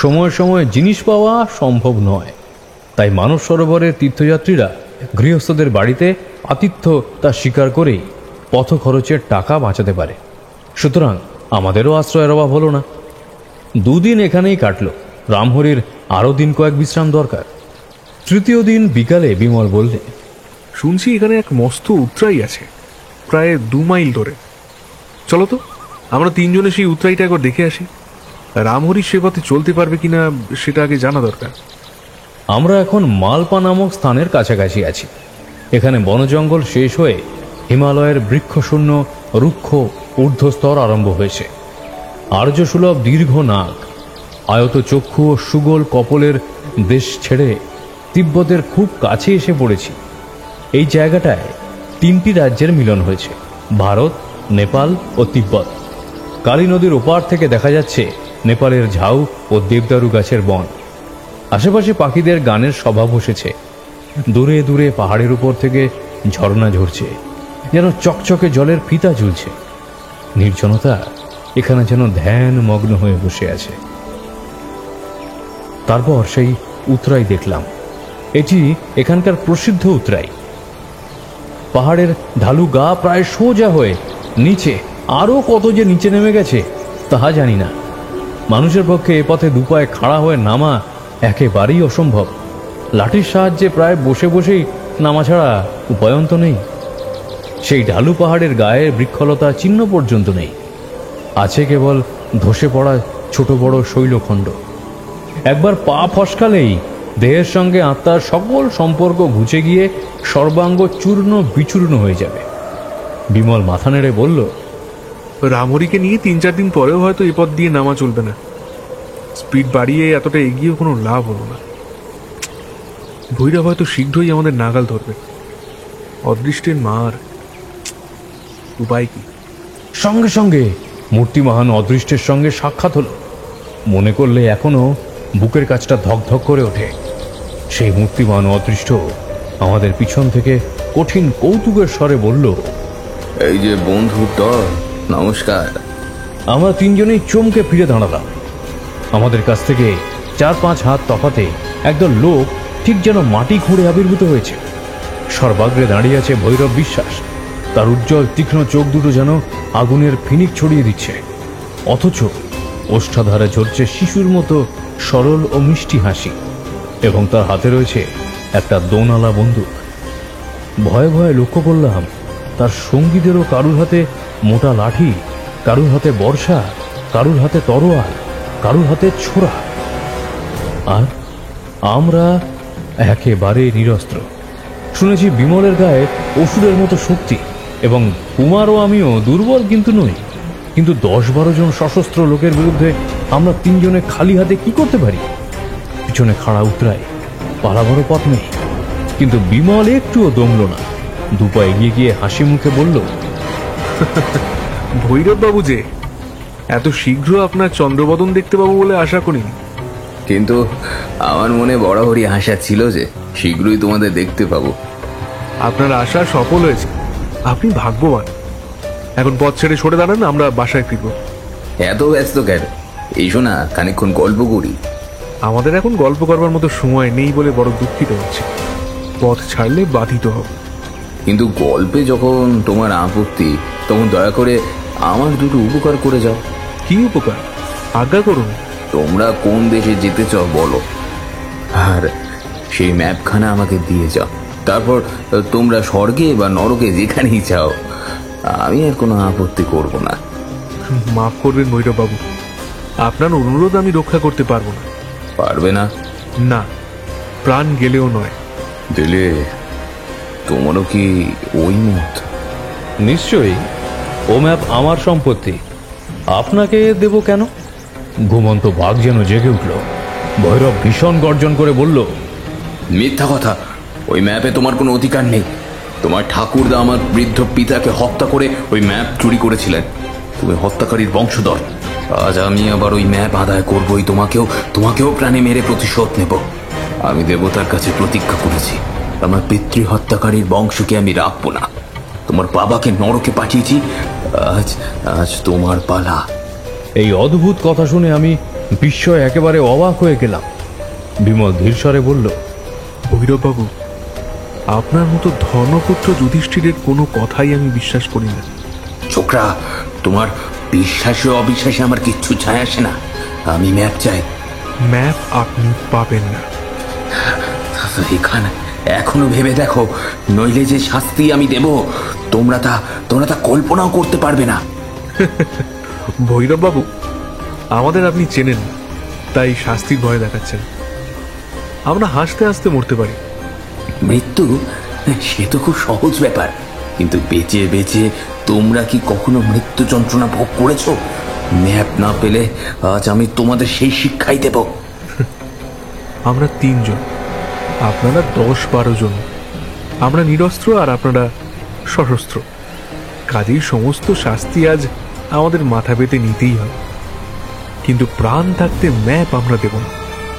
সময় সময় জিনিস পাওয়া সম্ভব নয়। তাই মানস সরোবরের তীর্থযাত্রীরা গৃহস্থদের বাড়িতে আতিথ্য তা স্বীকার করেই পথ খরচের টাকা বাঁচাতে পারে। সুতরাং আমাদেরও আশ্রয়ের অভাব হলো না। 2 দিন এখানেই কাটল। রামহরির আরও দিন কয়েক বিশ্রাম দরকার। 3য় দিন বিকালে বিমল বললে, শুনছি এখানে এক মস্ত উতরাই আছে, প্রায় 2 মাইল ধরে। চলো তো, আমরা 3 জনে সেই উতরাইটা একবার দেখে আসি। রামহরি সে পথে চলতে পারবে কিনা সেটা আগে জানা দরকার। আমরা এখন মালপা নামক স্থানের কাছাকাছি আছি। এখানে বনজঙ্গল শেষ হয়ে হিমালয়ের বৃক্ষশূন্য রুক্ষ ঊর্ধ্বস্তর আরম্ভ হয়েছে। আর্যসুলভ দীর্ঘ নাগ, আয়ত চক্ষু ও সুগোল কপলের দেশ ছেড়ে তিব্বতের খুব কাছে এসে পড়েছি। এই জায়গাটায় 3টি রাজ্যের মিলন হয়েছে, ভারত, নেপাল ও তিব্বত। কালী নদীর ওপার থেকে দেখা যাচ্ছে নেপালের ঝাউ ও দেবদারু গাছের বন। আশেপাশে পাখিদের গানের সভা বসেছে। দূরে দূরে পাহাড়ের উপর থেকে ঝর্ণা ঝরছে, যেন চকচকে জলের ফিতা ঝুলছে। নির্জনতা এখানে যেন ধ্যান মগ্ন হয়ে বসে আছে। তারপর সেই উতরাই দেখলাম। এটি এখানকার প্রসিদ্ধ উতরাই। পাহাড়ের ঢালু গা প্রায় সোজা হয়ে নিচে, আরও কত যে নিচে নেমে গেছে তাহা জানি না। মানুষের পক্ষে এ পথে দুপায়ে খাড়া হয়ে নামা একেবারেই অসম্ভব। লাঠির সাহায্যে প্রায় বসে বসেই নামা ছাড়া উপায়ন্ত নেই। সেই ঢালু পাহাড়ের গায়ে বৃক্ষলতা চিহ্ন পর্যন্ত নেই। আছে কেবল ধসে পড়া ছোট বড় শৈলখণ্ড। একবার পা ফসকালেই দেহের সঙ্গে আত্মার সকল সম্পর্ক ঘুচে গিয়ে সর্বাঙ্গ চূর্ণ বিচূর্ণ হয়ে যাবে। বিমল মাথা নেড়ে বলল, রামহরিকে নিয়ে 3-4 দিন পরেও হয়তো এ পথ দিয়ে নামা চলবে না। স্পিড বাড়িয়ে এতটা এগিয়েও কোনো লাভ হলো না। ভৈরব হয়তো শীঘ্রই আমাদের নাগাল ধরবে। অদৃষ্টের মার, উপায় কি? সঙ্গে সঙ্গে মূর্তিমহান অদৃষ্টের সঙ্গে সাক্ষাৎ হলো। মনে করলে এখনো বুকের কাছটা ধকধক করে ওঠে। সেই মূর্তিমান অদৃষ্ট আমাদের পিছন থেকে কঠিন কৌতুকের স্বরে বলল, এই যে বন্ধুর দল, নমস্কার। আমরা তিনজনেই চমকে ফিরে দাঁড়ালাম। আমাদের কাছ থেকে 4-5 হাত তফাতে একদল লোক ঠিক যেন মাটি খুঁড়ে আবির্ভূত হয়েছে। সর্বাগ্রে দাঁড়িয়ে আছে ভৈরব বিশ্বাস। তার উজ্জ্বল তীক্ষ্ণ চোখ দুটো যেন আগুনের ফিনিক ছড়িয়ে দিচ্ছে, অথচ ওষ্ঠাধারে ঝরছে শিশুর মতো সরল ও মিষ্টি হাসি, এবং তার হাতে রয়েছে একটা দোনালা বন্দুক। ভয়ে ভয়ে লক্ষ্য করলাম তার সঙ্গীদেরও কারুর হাতে মোটা লাঠি, কারুর হাতে বর্ষা, কারুর হাতে তরোয়াল, কারুর হাতে ছোরা। আর আমরা একেবারে নিরস্ত্র। শুনেছি বিমলের গায়ে অসুরের মতো শক্তি, এবং কুমার ও আমিও দুর্বল কিন্তু নই। কিন্তু 10-12 জন সশস্ত্র লোকের বিরুদ্ধে আমরা তিনজনে খালি হাতে কি করতে পারি? পিছনে খাড়া উতরায়, পালাবারও পথ নেই। কিন্তু বিমল একটুও দমল না। দুপা এগিয়ে গিয়ে হাসি মুখে বলল, ভৈরব বাবু যে এত শীঘ্র আপনার চন্দ্রবদন দেখতে পাবো বলে আশা করিনি। কিন্তু আমার মনে বরাবরই আশা ছিল যে শীঘ্রই তোমাদের দেখতে পাবো। আপনার আশা সফল হয়েছে। আপনি ভাগ্যবান। এখন পথ ছেড়ে সরে দাঁড়ান, আমরা বাসায় ফিরব। এত ব্যস্ত কেন? এসো না, খানিকক্ষণ গল্প করি। আমাদের এখন গল্প করবার মতো সময় নেই বলে বড় দুঃখিত হচ্ছে। পথ ছাড়লে বাধিত হব। কিন্তু গল্পে যখন তোমার আপত্তি, তখন দয়া করে আমার দুটো উপকার করে যাও। কি উপকার? আজ্ঞা করুন। তোমরা কোন দেশে যেতে চাও বলো, আর সেই ম্যাপখানা আমাকে দিয়ে যাও। তারপর তোমরা স্বর্গে বা নরকে যেখানেই চাও, আমি আর কোনো আপত্তি করব না। মাফ করবেন ভৈরব বাবু, আপনার অনুরোধ আমি রক্ষা করতে পারবো না। পারবে না? না, প্রাণ গেলেও নয়। দিলে তোমারও কি ওই মত? নিশ্চয়ই। ও ম্যাপ আমার সম্পত্তি, আপনাকে দেব কেন? ঘুমন্ত বাঘ যেন জেগে উঠল। ভৈরব ভীষণ গর্জন করে বলল, মিথ্যা কথা। ওই ম্যাপে তোমার কোনো অধিকার নেই। তোমার ঠাকুরদা আমার বৃদ্ধ পিতাকে হত্যা করে ওই ম্যাপ চুরি করেছিলেন। তুমি হত্যাকারীর বংশধর। আজ আমি আবার ওই ম্যাপ আদায় করবই। তোমাকেও প্রাণে মেরে প্রতিশোধ নেব। আমি দেবতার কাছে প্রতিজ্ঞা করেছি, আমার পিতৃ হত্যাকারীর বংশকে আমি রাখবো না। তোমার বাবাকে নরকে পাঠিয়েছি, আজ তোমার পালা। এই অদ্ভুত কথা শুনে আমি বিস্ময়ে একেবারে অবাক হয়ে গেলাম। বিমল ধীরস্বরে বলল, ভৈরব বাবু, আপনার মতো ধর্মপুত্র যুধিষ্ঠিরের কোনো কথাই আমি বিশ্বাস করি না। ছোকরা, তোমার বিশ্বাসে অবিশ্বাসে আমার কিচ্ছু যায় আসে না। আমি ম্যাপ চাই। ম্যাপ আপনি পাবেন না। এখানে এখনো ভেবে দেখো, নইলে যে শাস্তি আমি দেব তোমরা তা কল্পনাও করতে পারবে না। ভৈরব বাবু, আমাদের আপনি চেনেন না, তাই শাস্তির ভয় দেখাচ্ছেন। আমরা হাসতে হাসতে মরতে পারি। মৃত্যু সে তো খুব সহজ ব্যাপার, কিন্তু বেঁচে বেঁচে তোমরা কি কখনো মৃত্যু যন্ত্রণা ভোগ করেছো? ম্যাপ না পেলে আজ আমি তোমাদের সেই শিক্ষাই দেব। আমরা 3 জন, আপনারা 10-12 জন। আমরা নিরস্ত্র আর আপনারা সশস্ত্র। কাজেই সমস্ত শাস্তি আজ আমাদের মাথা পেতে নিতেই হবে। কিন্তু প্রাণ থাকতে ম্যাপ আমরা দেব না।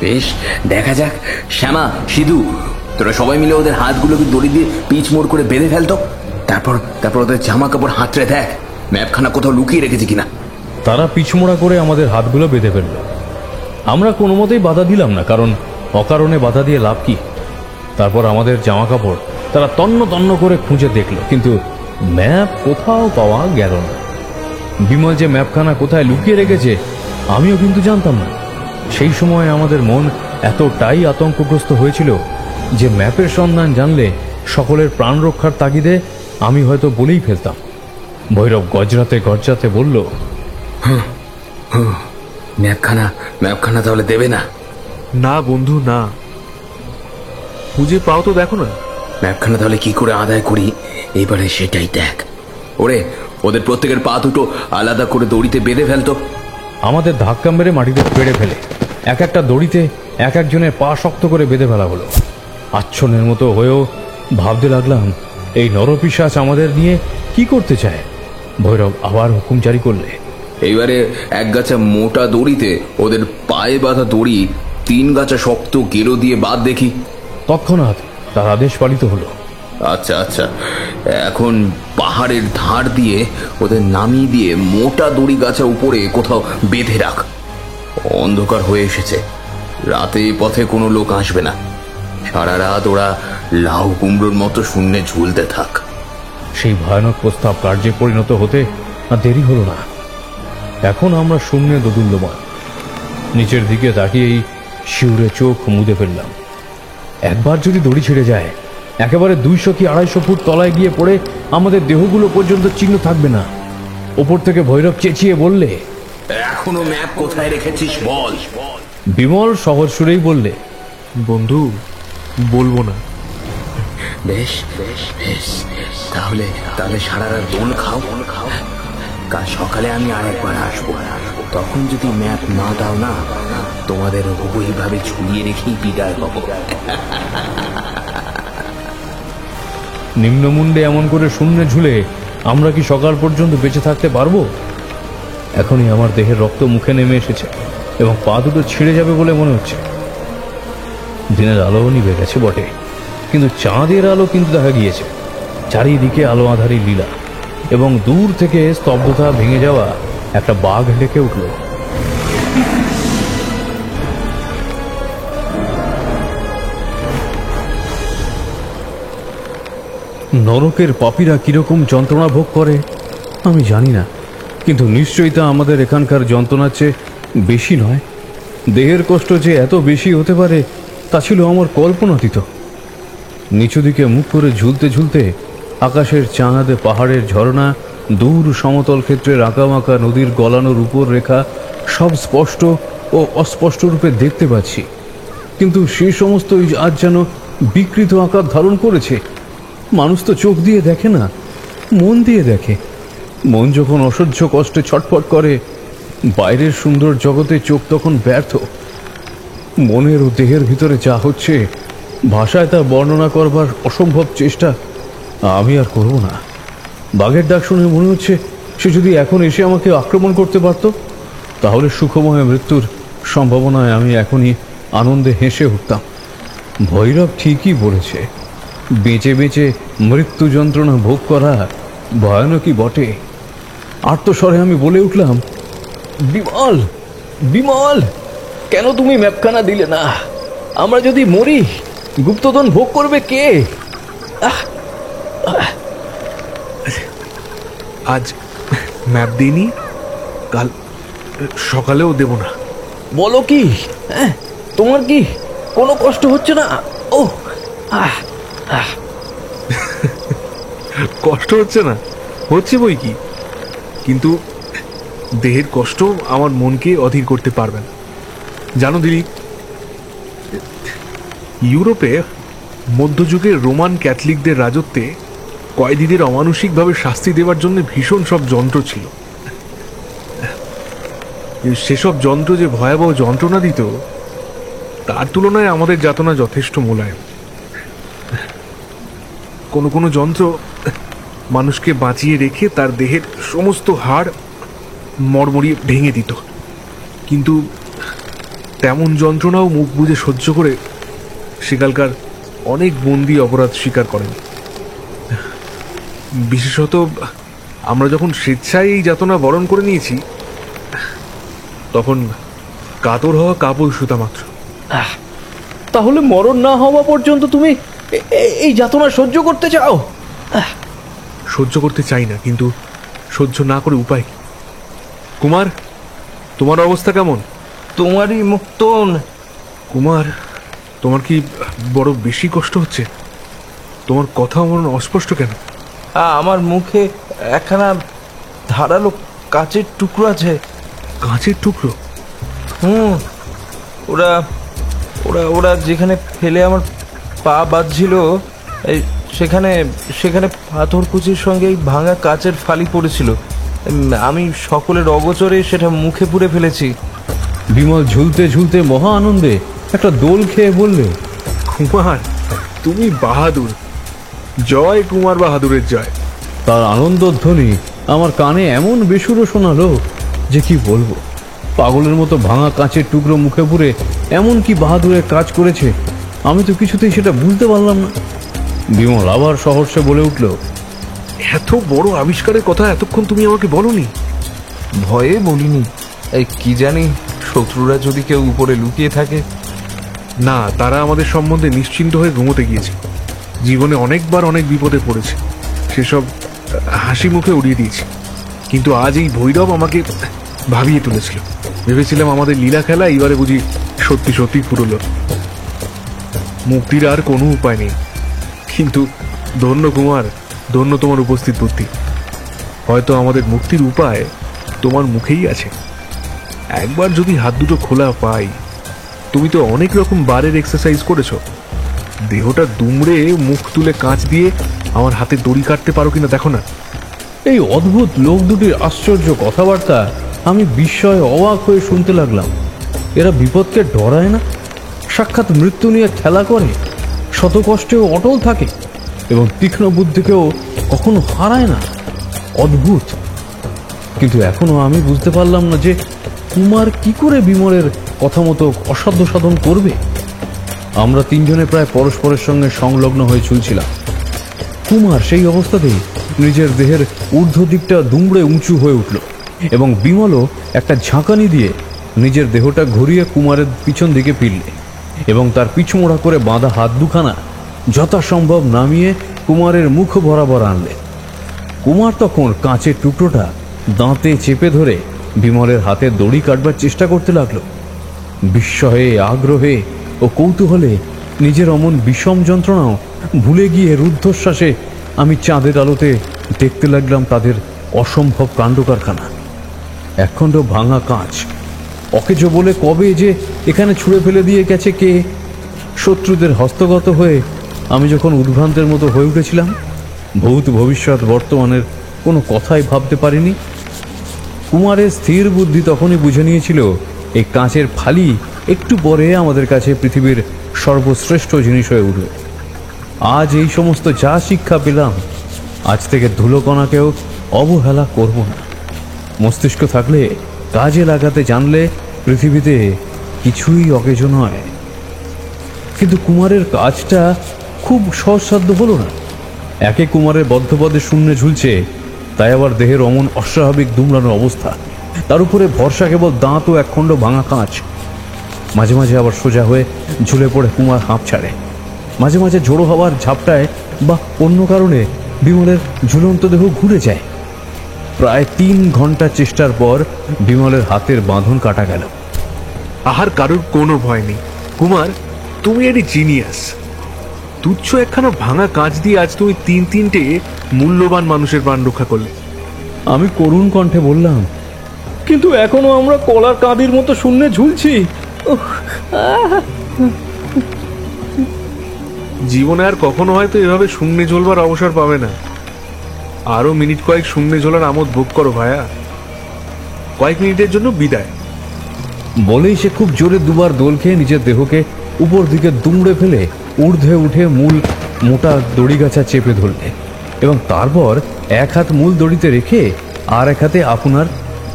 বেশ, দেখা যাক। শ্যামা, সিধু, তোরা সবাই মিলে ওদের হাতগুলোকে দড়ি দিয়ে পিচ মোড় করে বেঁধে ফেলতো। তারপর ওদের জামা কাপড় হাতড়ে দেখ ম্যাপখানা কোথাও লুকিয়ে রেখেছে কিনা। তারা পিছমোড়া করে আমাদের হাতগুলো বেঁধে ফেলল। আমরা কোনো মতেই বাধা দিলাম না, কারণ অকারণে বাধা দিয়ে লাভ কি? তারপর আমাদের জামা কাপড় তারা তন্ন তন্ন করে খুঁজে দেখল, কিন্তু ম্যাপ কোথাও পাওয়া গেল না। বিমল যে ম্যাপখানা কোথায় লুকিয়ে রেখেছে আমিও কিন্তু জানতাম না। সেই সময় আমাদের মন এতটাই আতঙ্কগ্রস্ত হয়েছিল যে ম্যাপের সন্ধান জানলে সকলের প্রাণ রক্ষার তাগিদে আমি হয়তো বলেই ফেলতাম। ভৈরব গজরাতে গর্জাতে বলল, ম্যাপখানা তাহলে দেবে না? না বন্ধু, না। খুঁজে পাও তো দেখো না। ম্যাপখানা তাহলে কি করে আদায় করি এবারে সেটাই দেখ। ওরে, ওদের প্রত্যেকের পা দুটো আলাদা করে দড়িতে বেঁধে ফেলতো। আমাদের ধাক্কা মেরে মাটিতে পেড়ে ফেলে এক একটা দড়িতে এক একজনের পা শক্ত করে বেঁধে ফেলা হলো। আচ্ছন্নের মতো হয়েও ভাবতে লাগলাম, এই নরপিশাচ আমাদের নিয়ে কি করতে চায়। ভৈরব আবার হুকুম জারি করলে, এইবারে এক গাছা মোটা দড়িতে ওদের পায়ে বাঁধা দড়ি 3 গাছা শক্ত গেরো দিয়ে বাদ দেখি। তৎক্ষণাৎ তার আদেশ পালিত হলো। আচ্ছা আচ্ছা, এখন পাহাড়ের ধার দিয়ে ওদের নামিয়ে দিয়ে মোটা দড়ি গাছা উপরে কোথাও বেঁধে রাখ। অন্ধকার হয়ে এসেছে, রাতে পথে কোনো লোক আসবে না। সারা রাত ওরা লাউ কুমড়োর মতো শূন্যে ঝুলতে থাক। সেই ভয়ানক প্রস্তাব কার্যে পরিণত হতে আর দেরি হলো না। এখন আমরা শূন্যে দোদুল্যমান। নিচের দিকে তাকিয়েই শিউরে চোখ মুদে ফেললাম। একবার যদি দড়ি ছেড়ে যায়, একেবারে 200 কি 250 ফুট তলায় গিয়ে পড়ে আমাদের দেহগুলো পর্যন্ত চিহ্ন থাকবে না। ওপর থেকে ভৈরব চেঁচিয়ে বললে, এখনো ম্যাপ কোথায় রেখেছিস বল। বিমল সহজ সুরেই বললে, বন্ধু, বলবো না। বেশ তাহলে সারা রাত দোল খাও। কাল সকালে আমি আরেকবার আসবো। তখন যদি ম্যাপ না দাও না, তোমাদের ওইভাবে ঝুলিয়ে রেখেই বিদায় হব। নিম্নমুণ্ডে এমন করে শূন্যে ঝুলে আমরা কি সকাল পর্যন্ত বেঁচে থাকতে পারবো? এখনই আমার দেহের রক্ত মুখে নেমে এসেছে এবং পা দুটো ছিঁড়ে যাবে বলে মনে হচ্ছে। দিনের আলোও নিভে গেছে বটে, কিন্তু চাঁদের আলো কিন্তু দেখা গিয়েছে। চারিদিকে আলো আধারি লীলা, এবং দূর থেকে স্তব্ধতা ভেঙে যাওয়া একটা বাঘ ডেকে উঠল। নরকের পাপীরা কিরকম যন্ত্রণা ভোগ করে আমি জানি না, কিন্তু নিশ্চয়ই তা আমাদের এখানকার যন্ত্রণার চেয়ে বেশি নয়। দেহের কষ্ট যে এত বেশি হতে পারে তা ছিল আমার কল্পনাতীত। নিচু দিকে মুখ করে ঝুলতে ঝুলতে আকাশের চাঁদে, পাহাড়ের ঝর্ণা, দূর সমতল ক্ষেত্রের আঁকামাঁকা নদীর গলানোর উপর রেখা সব স্পষ্ট ও অস্পষ্ট রূপে দেখতে পাচ্ছি। কিন্তু সে সমস্ত আজ যেন বিকৃত আকার ধারণ করেছে। মানুষ তো চোখ দিয়ে দেখে না, মন দিয়ে দেখে। মন যখন অসহ্য কষ্টে ছটফট করে, বাইরের সুন্দর জগতে চোখ তখন ব্যর্থ। মনের ও দেহের ভিতরে যা হচ্ছে, ভাষায় তা বর্ণনা করবার অসম্ভব চেষ্টা আমি আর করব না। বাঘের ডাক শুনে মনে হচ্ছে সে যদি এখন এসে আমাকে আক্রমণ করতে পারত, তাহলে সুখময় মৃত্যুর সম্ভাবনায় আমি এখনই আনন্দে হেসে উঠতাম। ভৈরব ঠিকই বলেছে, বেঁচে বেঁচে মৃত্যু যন্ত্রণা ভোগ করা ভয়ানকই বটে। আর্তস্বরে আমি বলে উঠলাম, বিমল, বিমল, কেন তুমি ম্যাপখানা দিলে না? আমরা যদি মরি, গুপ্তধন ভোগ করবে কে? আজ ম্যাপ দিইনি, কাল সকালেও দেব না। বলো কি? তোমার কি কোনো কষ্ট হচ্ছে না? ও, কষ্ট হচ্ছে না? হচ্ছে বই কি, কিন্তু দেহের কষ্ট আমার মনকে অধীর করতে পারবে না। জানো দিলীপ, ইউরোপে মধ্যযুগের রোমান ক্যাথলিকদের রাজত্বে কয়েদিদের অমানুষিকভাবে শাস্তি দেওয়ার জন্য ভীষণ সব যন্ত্র ছিল। সেসব যন্ত্র যে ভয়াবহ যন্ত্রণা দিত, তার তুলনায় আমাদের যাতনা যথেষ্ট মোলায়েম। কোনো কোনো যন্ত্র মানুষকে বাঁচিয়ে রেখে তার দেহের সমস্ত হাড় মড়মড়িয়ে ভেঙে দিত, কিন্তু তেমন যন্ত্রণাও মুখ বুজে সহ্য করে সেকালকার অনেক বন্দী অপরাধ স্বীকার করেন। বিশেষত আমরা যখন স্বেচ্ছায় এই যাতনা বরণ করে নিয়েছি, তখন কাতর হওয়া কাপড় সুতা মাত্র। তাহলে মরণ না হওয়া পর্যন্ত তুমি এই যাতনা সহ্য করতে চাও? সহ্য করতে চাই না, কিন্তু সহ্য না করে উপায় কি? কুমার, তোমার অবস্থা কেমন? তোমারই মুক্তন। কুমার, তোমার কি বড় বেশি কষ্ট হচ্ছে? তোমার কথা আমার অস্পষ্ট কেন? আমার মুখে একখানা ধারালো কাচের টুকরো আছে। কাঁচের টুকরো? হুম, ওরা ওরা ওরা যেখানে ফেলে আমার পা বাঁধছিল, এই সেখানে সেখানে পাথরকুচির সঙ্গে এই ভাঙা কাচের ফালি পড়েছিল। আমি সকলের অগোচরে সেটা মুখে পুরে ফেলেছি। বিমল ঝুলতে ঝুলতে মহা আনন্দে একটা দোল খেয়ে বললে, কুমার, তুমি বাহাদুর। জয় কুমার বাহাদুরের জয়। তার আনন্দধ্বনি আমার কানে এমন বেসুরো শোনালো যে কি বলবো। পাগলের মতো ভাঙা কাঁচের টুকরো মুখে পুরে এমন কি বাহাদুরের কাজ করেছে, আমি তো কিছুতেই সেটা বুঝতে পারলাম না। বিমল আবার সহর্ষে বলে উঠল, এত বড় আবিষ্কারের কথা এতক্ষণ তুমি আমাকে বলনি? ভয়ে বলিনি, এই কি জানি শত্রুরা যদি কেউ উপরে লুকিয়ে থাকে। না, তারা আমাদের সম্বন্ধে নিশ্চিন্ত হয়ে ঘুমোতে গিয়েছে। জীবনে অনেকবার অনেক বিপদে পড়েছে, সেসব হাসি মুখে উড়িয়ে দিয়েছি। কিন্তু আজ এই ভৈরব আমাকে ভাবিয়ে তুলেছিল। ভেবেছিলাম আমাদের লীলা খেলা এইবারে বুঝি সত্যি সত্যি ফুরল। মুক্তির আর কোনো উপায় নেই। কিন্তু ধন্য কুমার, ধন্য তোমার উপস্থিত বুদ্ধি। হয়তো আমাদের মুক্তির উপায় তোমার মুখেই আছে। একবার যদি হাত দুটো খোলা পাই। তুমি তো অনেক রকম বারের এক্সারসাইজ করেছো। দেহটা দুমড়ে মুখ তুলে কাঁচ দিয়ে আমার হাতে দড়ি কাটতে পারো কিনা দেখো না। এই অদ্ভুত লোক দুটির আশ্চর্য কথাবার্তা আমি বিস্ময়ে অবাক হয়ে শুনতে লাগলাম। এরা বিপদকে ডরায় না, সাক্ষাৎ মৃত্যু নিয়ে খেলা করে, শত কষ্টেও অটল থাকে এবং তীক্ষ্ণ বুদ্ধিকেও কখনো হারায় না। অদ্ভুত। কিন্তু এখনো আমি বুঝতে পারলাম না যে কুমার কি করে বিমলের কথা মতো অসাধ্য সাধন করবে। আমরা তিনজনে প্রায় পরস্পরের সঙ্গে সংলগ্ন হয়ে ঝুলছিলাম। কুমার সেই অবস্থাতেই নিজের দেহের ঊর্ধ্ব দিকটা দুমড়ে উঁচু হয়ে উঠল এবং বিমলও একটা ঝাঁকানি দিয়ে নিজের দেহটা ঘুরিয়ে কুমারের পিছন দিকে ফিরলে এবং তার পিছুমোড়া করে বাঁধা হাত দুখানা যথাসম্ভব নামিয়ে কুমারের মুখ বরাবর আনলে। কুমার তখন কাঁচের টুকরোটা দাঁতে চেপে ধরে বিমলের হাতে দড়ি কাটবার চেষ্টা করতে লাগলো। বিস্ময়ে, আগ্রহে ও কৌতূহলে নিজের অমন বিষম যন্ত্রণাও ভুলে গিয়ে রুদ্ধশ্বাসে আমি চাঁদের আলোতে দেখতে লাগলাম তাদের অসম্ভব কাণ্ডকারখানা। একখণ্ড ভাঙা কাঁচ অকেজো বলে কবে যে এখানে ছুঁড়ে ফেলে দিয়ে গেছে কে। শত্রুদের হস্তগত হয়ে আমি যখন উদ্ভ্রান্তের মতো হয়ে উঠেছিলাম, ভূত ভবিষ্যৎ বর্তমানের কোনো কথাই ভাবতে পারিনি। কুমারের স্থির বুদ্ধি তখনই বুঝে নিয়েছিল এই কাঁচের ফালি একটু পরে আমাদের কাছে পৃথিবীর সর্বশ্রেষ্ঠ জিনিস হয়ে উঠবে। আজ এই সমস্ত যা শিক্ষা পেলাম, আজ থেকে ধুলোকণাকেও অবহেলা করব না। মস্তিষ্ক থাকলে কাজে লাগাতে জানলে পৃথিবীতে কিছুই অকেজো নয়। কিন্তু কুমারের কাজটা খুব সহজসাধ্য হলো না। একে কুমারের বদ্ধপদে শূন্যে ঝুলছে, তাই আবার দেহের অমন অস্বাভাবিক দুমড়ানো অবস্থা, তার উপরে ভরসা কেবল দাঁত ও একখণ্ড ভাঙা কাঁচ। মাঝে মাঝে আবার সোজা হয়ে ঝুলে পড়ে কুমার হাঁপ ছাড়ে। মাঝে মাঝে ঝোড়ো হওয়ার ঝাপটায় বা অন্য কারণে বিমলের ঝুলন্ত দেহ ঘুরে যায়। প্রায় 3 ঘন্টা চেষ্টার পর বিমলের হাতের বাঁধন কাটা গেল। আহার কারোর কোনো ভয় নেই। কুমার, তুমি এটি জিনিয়াস। তুচ্ছ একখানা ভাঙা কাঁচ দিয়ে আজ তুমি 3-3টে মূল্যবান মানুষের প্রাণ রক্ষা করলে। আমি করুণ কণ্ঠে বললাম, কিন্তু এখনো আমরা কলার কাঁদির মতো শূন্যে ঝুলছি। জীবনে আর কখনো হয়তো এভাবে শূন্যে ঝোলবার অবসর পাবে না। আরো মিনিট কয়েক শূন্যে ঝোলার আমোদ ভোগ করো ভায়া। কয়েক মিনিটের জন্য বিদায়। বলেই সে খুব জোরে দুবার দোল খেয়ে নিজের দেহকে উপর দিকে দুমড়ে ফেলে ঊর্ধ্বে উঠে মূল মোটা দড়িগাছা চেপে ধরলে এবং তারপর এক হাত মূল দড়িতে রেখে আর এক হাতে আপনার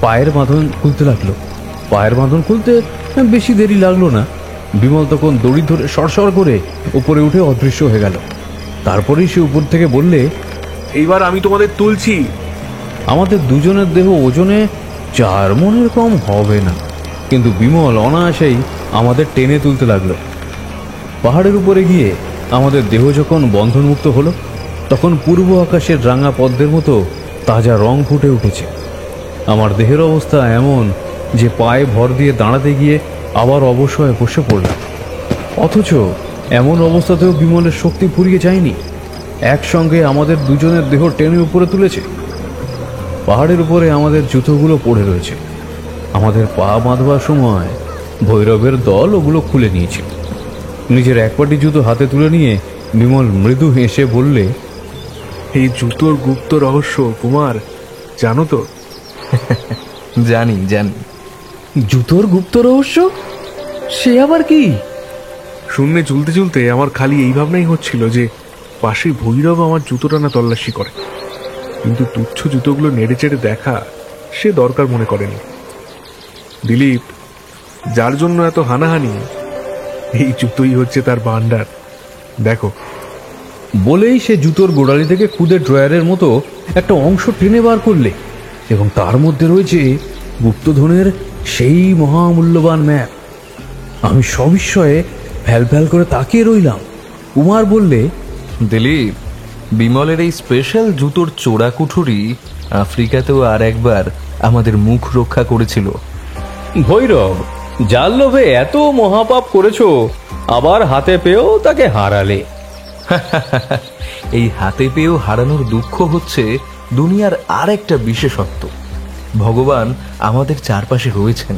পায়ের বাঁধন খুলতে লাগলো। পায়ের বাঁধন খুলতে বেশি দেরি লাগলো না। বিমল তখন দড়ি ধরে সরসর করে উপরে উঠে অদৃশ্য হয়ে গেল। তারপরেই সে উপর থেকে বললে, এইবার আমি তোমাদের তুলছি। আমাদের দুজনের দেহ ওজনে 4 মণের কম হবে না, কিন্তু বিমল অনায়াসেই আমাদের টেনে তুলতে লাগলো। পাহাড়ের উপরে গিয়ে আমাদের দেহ যখন বন্ধনমুক্ত হলো, তখন পূর্ব আকাশের রাঙা পদ্মের মতো তাজা রং ফুটে উঠেছে। আমার দেহের অবস্থা এমন যে পায়ে ভর দিয়ে দাঁড়াতে গিয়ে আবার অবশ্যই বসে পড়লাম। অথচ এমন অবস্থাতেও বিমলের শক্তি ফুরিয়ে যায়নি। একসঙ্গে আমাদের দুজনের দেহ টেনে উপরে তুলেছে। পাহাড়ের উপরে আমাদের জুতোগুলো পড়ে রয়েছে। আমাদের পা বাঁধবার সময় ভৈরবের দল ওগুলো খুলে নিয়েছিল। নিজের এক পাটি জুতো হাতে তুলে নিয়ে বিমল মৃদু হেসে বললে, এই জুতোর গুপ্ত রহস্য কুমার জানো তো? জানি জানি। জুতোর গুপ্ত রহস্য? সে আবার কি? শূন্যে ঝুলতে ঝুলতে আমার খালি এই ভাবনাই হচ্ছিল যে পাশে ভৈরব আমার জুতো টানা তল্লাশি করে, কিন্তু তুচ্ছ জুতোগুলো নেড়ে চেড়ে দেখা সে দরকার মনে করেনি। দিলীপ, যার জন্য এত হানাহানি, এই জুতোই হচ্ছে তার ভান্ডার। দেখো। বলেই সে জুতোর গোড়ালি থেকে খুদে ড্রয়ারের মতো একটা অংশ টেনে বার করলে, এবং তার মধ্যে রয়েছে গুপ্তধনের সেই মহামূল্যবান ম্যাপ। আমি সবিস্ময়ে ফ্যাল ফ্যাল করে তাকিয়ে রইলাম। কুমার বললে, দিলীপ, বিমলের এই স্পেশাল জুতোর চোরা কুঠুরি আফ্রিকাতেও আর একবার আমাদের মুখ রক্ষা করেছিল। ভৈরব, যার লোভে এত মহাপাপ করেছো, আবার হাতে পেয়েও তাকে হারালে। এই হাতে পেয়েও হারানোর দুঃখ হচ্ছে দুনিয়ার আর একটা বিশেষত্ব। ভগবান আমাদের চারপাশে রয়েছেন,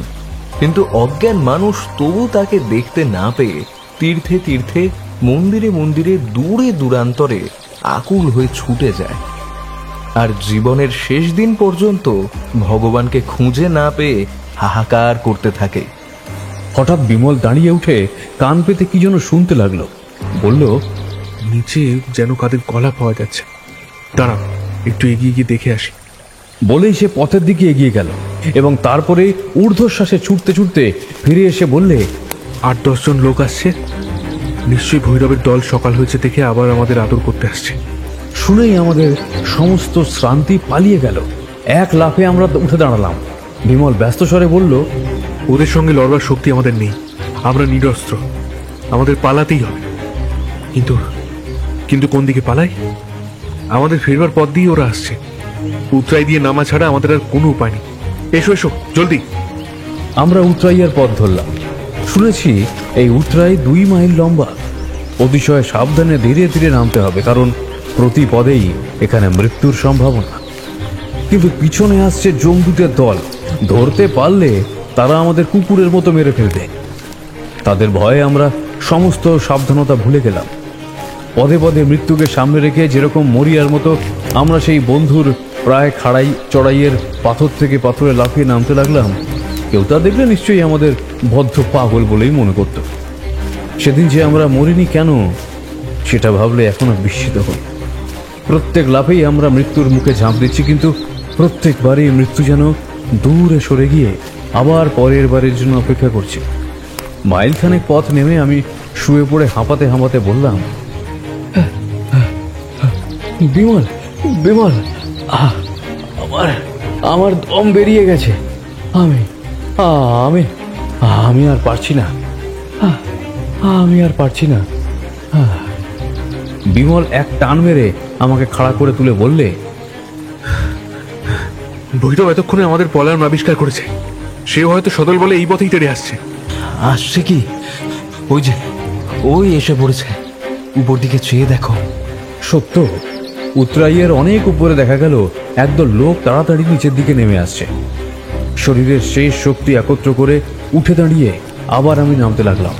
কিন্তু অজ্ঞান মানুষ তবু তাকে দেখতে না পেয়ে তীর্থে তীর্থে, মন্দিরে মন্দিরে, দূরে দূরান্তরে আকুল হয়ে ছুটে যায়, আর জীবনের শেষ দিন পর্যন্ত ভগবানকে খুঁজে না পেয়ে হাহাকার করতে থাকে। হঠাৎ বিমল দাঁড়িয়ে উঠে কান পেতে কি যেন শুনতে লাগলো। বলল, নিচে যেন কাদের গলা পাওয়া যাচ্ছে, দাঁড়াও একটু এগিয়ে গিয়ে দেখে আসি। বলেই সে পথের দিকে এগিয়ে গেল, এবং তারপরে ঊর্ধ্বশ্বাসে ছুটতে ছুটতে ফিরে এসে বললে, 8-10 জন লোক আসছে, নিশ্চয়ই ভৈরবের দল সকাল হয়েছে দেখে আবার আমাদের আদর করতে আসছে। শুনেই আমাদের সমস্ত শ্রান্তি পালিয়ে গেল। এক লাফে আমরা উঠে দাঁড়ালাম। বিমল ব্যস্ত স্বরে বলল, ওদের সঙ্গে লড়বার শক্তি আমাদের নেই, আমরা নিরস্ত্র, আমাদের পালাতেই হবে। কিন্তু কিন্তু কোন দিকে পালাই? আমাদের ফিরবার পথ দিয়ে ওরা আসছে, উতরাই দিয়ে নামা ছাড়া আমাদের আর কোনো উপায় নেই। এসো এসো জলদি। আমরা উতরাইয়ার পথ ধরলাম। শুনেছি এই উতরাই 2 মাইল লম্বা। অতিশয় সাবধানে ধীরে ধীরে নামতে হবে, কারণ প্রতি পদেই এখানে মৃত্যুর সম্ভাবনা। কিন্তু পিছনে আসছে জমদূতের দল, ধরতে পারলে তারা আমাদের কুকুরের মতো মেরে ফেলবে। তাদের ভয়ে আমরা সমস্ত সাবধানতা ভুলে গেলাম। পদে পদে মৃত্যুকে সামনে রেখে যেরকম মরিয়ার মতো আমরা সেই বন্ধুর প্রায় খাড়াই চড়াইয়ের পাথর থেকে পাথরে লাফিয়ে নামতে লাগলাম। কেউ তা দেখলে নিশ্চয়ই আমাদের বদ্ধ পাগল বলেই মনে করত। সেদিন যে আমরা মরিনি কেন, সেটা ভাবলে এখনো বিস্মিত হই। প্রত্যেক লাফেই আমরা মৃত্যুর মুখে ঝাঁপ দিচ্ছি, কিন্তু প্রত্যেকবারই মৃত্যু যেন দূরে সরে গিয়ে আবার পরের বারের জন্য অপেক্ষা করছে। মাইলখানেক পথ নেমে আমি শুয়ে পড়ে হাঁপাতে হাঁপাতে বললাম, বিমল, বিমল, আমার দম বেরিয়ে গেছে। আমি আমি আমি আর পারছি না, আমি আর পারছি না। বিমল এক টান মেরে আমাকে খাড়া করে তুলে বললে, ভৈরব এতক্ষণে আমাদের পলায়ন আবিষ্কার করেছে, সেও হয়তো সদল বলে এই পথেই তেড়ে আসছে। আসছে কি? ওই যে ওই এসে পড়েছে, উপর দিকে চেয়ে দেখো। সত্য, উতরাইয়ের অনেক উপরে দেখা গেল একদল লোক তাড়াতাড়ি নিচের দিকে নেমে আসছে। শরীরের শেষ শক্তি একত্র করে উঠে দাঁড়িয়ে আবার আমি নামতে লাগলাম।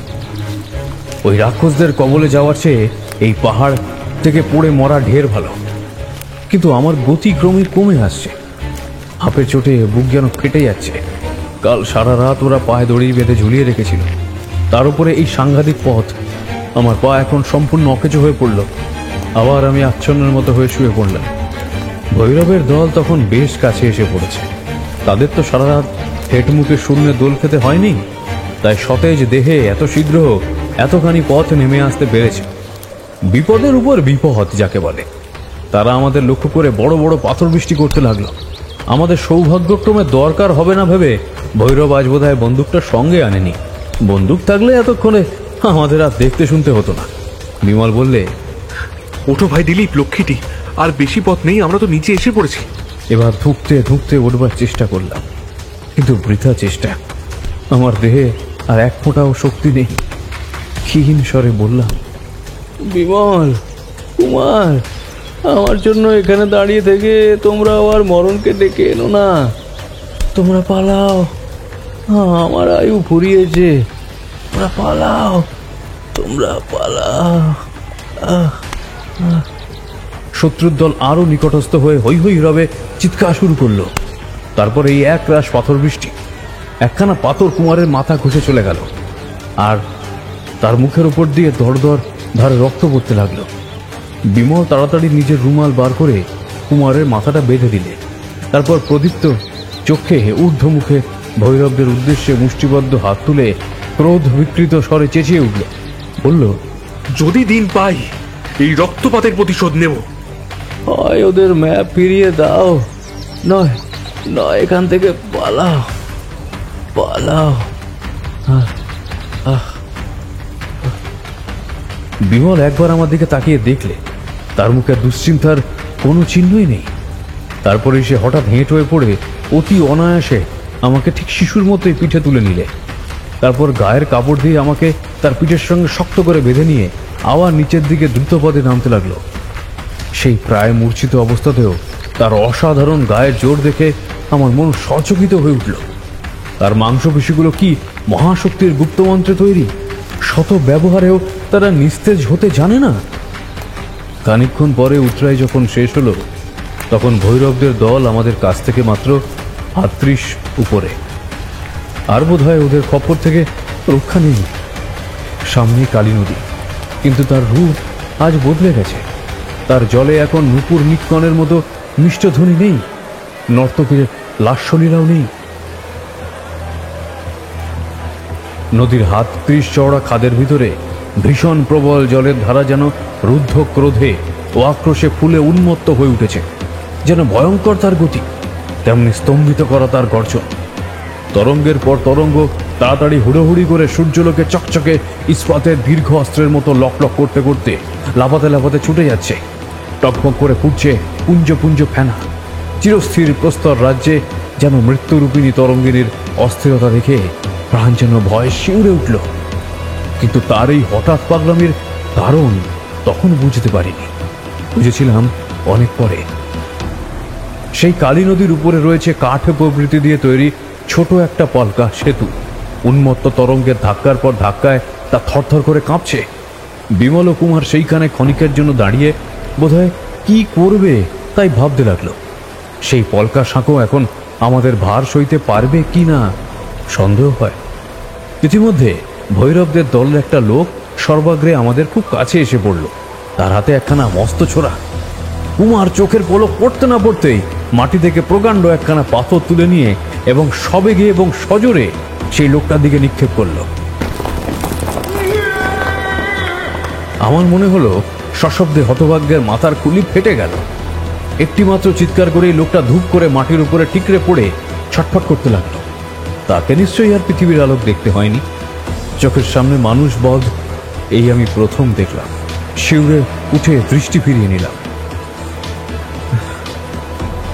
ওই রাক্ষসদের কবলে যাওয়ার চেয়ে এই পাহাড় থেকে পড়ে মরা ঢের ভালো। কিন্তু আমার গতি ক্রমে কমে আসছে। হাঁপের চোটে বুক যেন ফেটে যাচ্ছে। কাল সারা রাত ওরা পায়ে দড়ি বেঁধে ঝুলিয়ে রেখেছিল, তার উপরে এই সাংঘাতিক পথ। আমার পা এখন সম্পূর্ণ অকেজো হয়ে পড়ল। আবার আমি আচ্ছন্নের মতো হয়ে শুয়ে পড়লাম। ভৈরবের দল তখন বেশ কাছে এসে পড়েছে। তাদের তো সারা রাত হেঁটমুখে শূন্যে দোল খেতে হয়নি, তাই সতেজ দেহে এত শীঘ্র এতখানি পথ নেমে আসতে পেরেছে। বিপদের উপর বিপদ যাকে বলে। তারা আমাদের লক্ষ্য করে বড় বড় পাথর বৃষ্টি করতে লাগলো। আমাদের সৌভাগ্যক্রমে দরকার হবে না ভেবে ভৈরব আজ বোধহয় বন্দুকটা সঙ্গে আনেনি। বন্দুক থাকলে এতক্ষণে আমাদের আর দেখতে শুনতে হতো না। বিমল বললে, ওঠো ভাই দিলীপ, লক্ষ্মীটি, আর বেশি পথ নেই, আমরা তো নিচে এসে পড়েছি। এবার ধুঁকতে ধুঁকতে উঠবার চেষ্টা করলাম, কিন্তু বৃথা চেষ্টা। আমার দেহে আর এক ফোঁটাও শক্তি নেই। ক্ষীণ স্বরে বললাম, বিমল, কুমার, আমার জন্য এখানে দাঁড়িয়ে থেকে তোমরা আবার মরণকে ডেকে এনো না। তোমরা পালাও, আমার আয়ু ফুরিয়েছে, তোমরা পালাও, তোমরা পালাও। শত্রুর দল আরো নিকটস্থ হয়ে হৈ হৈ রবে চিৎকার শুরু করলো। তারপর এই এক রাশ পাথর বৃষ্টি, একখানা পাথর কুমারের মাথা ঘষে চলে গেল, আর তার মুখের উপর দিয়ে দরদর ধারে রক্ত পড়তে লাগলো। বিমল তাড়াতাড়ি নিজের রুমাল বার করে কুমারের মাথাটা বেঁধে দিলে। তারপর প্রদীপ্ত চোখে ঊর্ধ্ব মুখে ভৈরবদের উদ্দেশ্যে মুষ্টিবদ্ধ হাত তুলে ক্রোধ বিকৃত স্বরে চেঁচিয়ে উঠল, বলল, যদি দিন পাই এই রক্তপাতের প্রতিশোধ নেব। হয় ওদের ম্যাপ ফিরিয়ে দাও, নয় নয় এখান থেকে পালাও, পালাও। বিমল একবার আমার দিকে তাকিয়ে দেখলে তার মুখে দুশ্চিন্তার কোনো চিহ্নই নেই। তারপরে সে হঠাৎ হেঁট হয়ে পড়ে অতি অনায়াসে আমাকে ঠিক শিশুর মতোই পিঠে তুলে নিলে। তারপর গায়ের কাপড় দিয়ে আমাকে তার পিঠের সঙ্গে শক্ত করে বেঁধে নিয়ে আবার নিচের দিকে দ্রুত পদে নামতে লাগলো। সেই প্রায় মূর্ছিত অবস্থাতেও তার অসাধারণ গায়ের জোর দেখে আমার মন সচকিত হয়ে উঠল। তার মাংসপেশিগুলো কি মহাশক্তির গুপ্তমন্ত্রে তৈরি? শত ব্যবহারেও তারা নিস্তেজ হতে জানে না। খানিকক্ষণ পরে উতরাই যখন শেষ হলো, তখন ভৈরবদের দল আমাদের কাছ থেকে মাত্র ৩৮ উপরে। আর বোধ হয় ওদের খপ্পর থেকে রক্ষা নেই। সামনে কালী নদী, কিন্তু তার রূপ আজ বদলে গেছে। তার জলে এখন নূপুর নিক্কণের মতো মিষ্টধ্বনি নেই, নর্তকীর লাস্যলীলাও নেই। নদীর ৩০ চওড়া খাদের ভিতরে ভীষণ প্রবল জলের ধারা যেন রুদ্ধ ক্রোধে ও আক্রোশে ফুলে উন্মত্ত হয়ে উঠেছে। যেন ভয়ঙ্কর তার গতি, তেমনি স্তম্ভিত করা তার গর্জন। তরঙ্গের পর তরঙ্গ তাড়াতাড়ি হুড়োহুড়ি করে সূর্যলোকে চকচকে ইস্পাতের দীর্ঘ অস্ত্রের মতো লকলক করতে করতে লাফাতে লাফাতে ছুটে যাচ্ছে। টকমক করে ফুটছে পুঞ্জ পুঞ্জ ফেনা। চিরস্থির প্রস্তর রাজ্যে যেন মৃত্যুরূপিণী তরঙ্গিনীর অস্থিরতা দেখে প্রাণ যেন ভয়ে শিউরে উঠল। কিন্তু তার এই হঠাৎ পাগলামির কারণ তখন বুঝতে পারিনি, বুঝেছিলাম অনেক পরে। সেই কালী নদীর উপরে রয়েছে কাঠ প্রভৃতি দিয়ে তৈরি ছোট একটা পলকা সেতু। উন্মত্ত তরঙ্গের ধাক্কার পর ধাক্কায় তা থরথর করে কাঁপছে। বিমল ও কুমার সেইখানে ক্ষণিকের জন্য দাঁড়িয়ে বোধহয় কি করবে তাই ভাবতে লাগলো। সেই পলকা সাঁকো এখন আমাদের ভার সইতে পারবে কি না সন্দেহ হয়। ইতিমধ্যে ভৈরবদের দলের একটা লোক সর্বাগ্রে আমাদের খুব কাছে এসে পড়ল। তার হাতে একখানা মস্ত ছোরা। কুমার চোখের পলক পড়তে না পড়তেই মাটি থেকে প্রকাণ্ড একখানা পাথর তুলে নিয়ে এবং সবেগে এবং সজোরে সেই লোকটার দিকে নিক্ষেপ করল। আমার মনে হলো সশব্দে হতভাগ্যের মাথার খুলি ফেটে গেল। একটি মাত্র চিৎকার করেই লোকটা ধূপ করে মাটির উপরে ঠিকরে পড়ে ছটফট করতে লাগলো। তাকে নিশ্চয়ই আর পৃথিবীর আলোক দেখতে হয়নি। চোখের সামনে মানুষ বধ এই আমি প্রথম দেখলাম। শিউরে উঠে দৃষ্টি ফিরিয়ে নিলাম।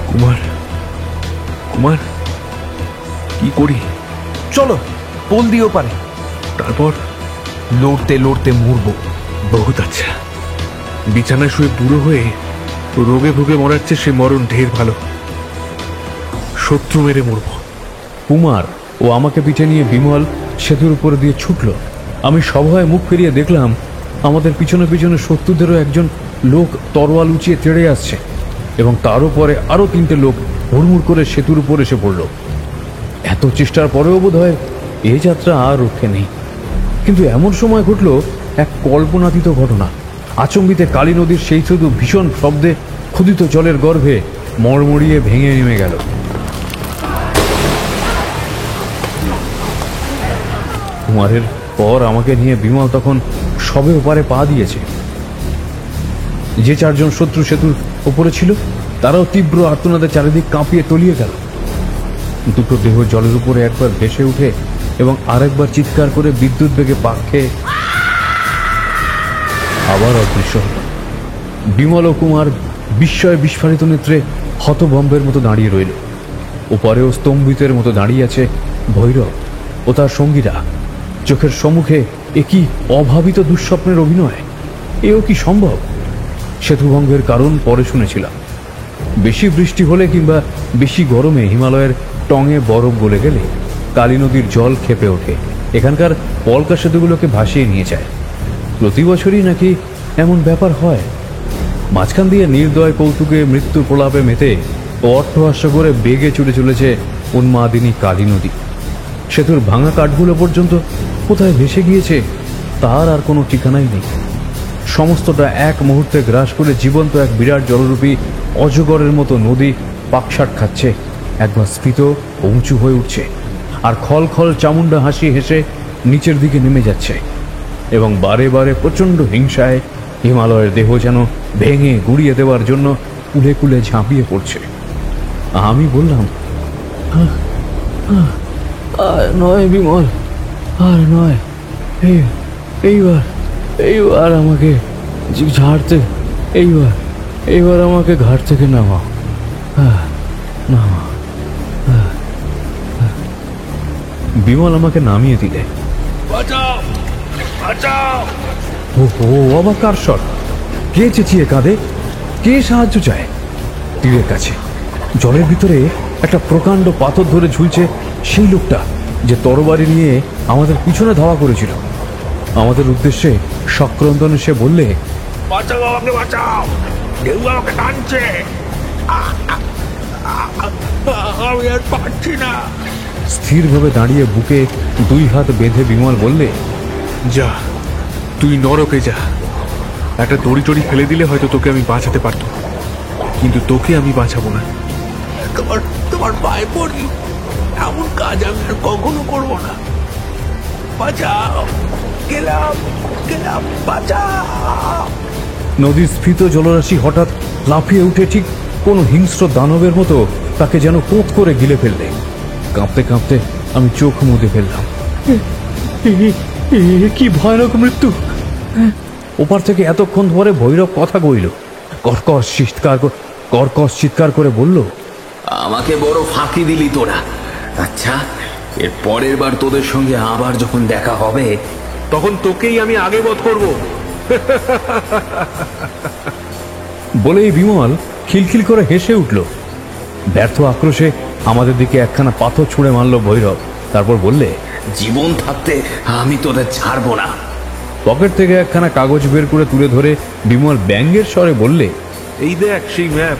কুমার, কুমার, কি করি? চলো, পোল দিয়েও পারে। তারপর লড়তে লড়তে মরবো। বহুত আচ্ছা। বিছানায় শুয়ে বুড়ো হয়ে রোগে ভুগে মরার চেয়ে সে মরণ ঢের ভালো। শত্রু মেরে মরবো। কুমার ও আমাকে পিঠে নিয়ে বিমল সেতুর উপরে দিয়ে ছুটল। আমি সভয়ে মুখ ফিরিয়ে দেখলাম আমাদের পিছনে পিছনে শত্রুদেরও একজন লোক তরোয়াল উঁচিয়ে তেড়ে আসছে, এবং তারও পরে আরো 3টে লোক হুড়মুড় করে সেতুর উপর এসে পড়ল। এত চেষ্টার পরেও বোধ হয় এ যাত্রা আর রক্ষে নেই। কিন্তু এমন সময় ঘটল এক কল্পনাতীত ঘটনা। আচম্বিতে কালী নদীর সেই সেতু ভীষণ শব্দে ক্ষুদিত জলের গর্ভে মড়মড়িয়ে ভেঙে নেমে গেল। কুমারের পর আমাকে নিয়ে বিমল তখন সবে ওপারে পা দিয়েছে। যে 4 জন শত্রু সেতুর ওপরে ছিল তারাও তীব্র আর্তনাদে চারিদিক কাঁপিয়ে তলিয়ে গেল। দুটো দেহ জলের উপরে একবার ভেসে উঠে এবং আরেকবার চিৎকার করে বিদ্যুৎ বেগে পাক খেয়ে আবার অদৃশ্য হল। বিমল ও কুমার বিস্ময়ে বিস্ফারিত নেত্রে হতভম্বের মতো দাঁড়িয়ে রইল। ওপারেও স্তম্ভিতের মতো দাঁড়িয়ে আছে ভৈরব ও তার সঙ্গীরা। চোখের সম্মুখে এ কি অভাবিত দুঃস্বপ্নের অভিনয়! এও কি সম্ভব? সেতুভঙ্গের কারণ পরে শুনেছিলাম। বেশি বৃষ্টি হলে কিংবা বেশি গরমে হিমালয়ের টঙে বরফ গলে গেলে কালী নদীর জল ক্ষেপে ওঠে, এখানকার পলকা সেতুগুলোকে ভাসিয়ে নিয়ে যায়। প্রতি বছরই নাকি এমন ব্যাপার হয়। মাঝখান দিয়ে নির্দয় কৌতুকে মৃত্যুর প্রলাপে মেতে ও অট্টহাস্য করে বেগে ছুটে চলেছে উন্মাদিনী কালী নদী। সেতুর ভাঙা কাঠগুলো পর্যন্ত কোথায় ভেসে গিয়েছে তার আর কোনো ঠিকানাই নেই। সমস্তটা এক মুহূর্তে গ্রাস করে জীবন্ত এক বিরাট জলরূপী অজগরের মতো নদী পাকসাট খাচ্ছে, একবার স্ফীত ও উঁচু হয়ে উঠছে, আর খল খল চামুন্ডা হাসি হেসে নিচের দিকে নেমে যাচ্ছে, এবং বারে বারে প্রচণ্ড হিংসায় হিমালয়ের দেহ যেন ভেঙে গুড়িয়ে দেওয়ার জন্য কুলে কুলে ঝাঁপিয়ে পড়ছে। আমি বললাম, আর নয় বিমল, আর নয়, এইবার আমাকে ঝাড়তে, এইবার আমাকে ঘাট থেকে নামাও, নামাও। বিমল আমাকে নামিয়ে দিলে। ও আবার কার স্বর? কে চেঁচিয়ে কাঁদে? কে সাহায্য চায়? তীরের কাছে জলের ভিতরে একটা প্রকাণ্ড পাথর ধরে ঝুলছে সেই লোকটা যে তরবারি নিয়ে আমাদের পিছনে ধাওয়া করেছিল। আমাদের উদ্দেশ্যে সক্রন্দনে সে বললে, বাঁচাও, আমাকে বাঁচাও, কেউ আমাকে টানছে, আমি আর পারছি না। স্থিরভাবে দাঁড়িয়ে বুকে দুই হাত বেঁধে বিমল বললে, যা, তুই নরকে যা। একটা দড়ি টড়ি ফেলে দিলে হয়তো তোকে আমি বাঁচাতে পারতাম, কিন্তু তোকে আমি বাঁচাবো না। তোমার পায়ে পড়ি, এমন কাজ আমি আর কখনো করবো না। বাঁচাও, গেলাম, বাঁচাও। নদীর স্ফীত জলরাশি হঠাৎ লাফিয়ে উঠে ঠিক কোনো হিংস্র দানবের মতো তাকে যেন কোপ করে গিলে ফেললে। কাঁপতে কাঁপতে আমি চোখ মুদে ফেললাম। কি ভয়ানক মৃত্যু! ওপার থেকে এতক্ষণ ধরে ভৈরব কথা কইল, কর্কশ চিৎকার করে বলল, আমাকে বড় ফাঁকি দিলি তোরা। আচ্ছা, এর পরের বার তোদের সঙ্গে আবার যখন দেখা হবে তখন তোকেই আমি আগে বধ করবো। বলেই বিমল খিলখিল করে হেসে উঠল। ব্যর্থ আক্রোশে আমাদের দিকে একখানা পাথর ছুঁড়ে মারল ভৈরব। তারপর বললে, জীবন থাকতে আমি তোদের ছাড়বো না। পকেট থেকে একখানা কাগজ বের করে তুলে ধরে বিমল ব্যঙ্গের স্বরে বললে, এই দেখ সেই ম্যাপ,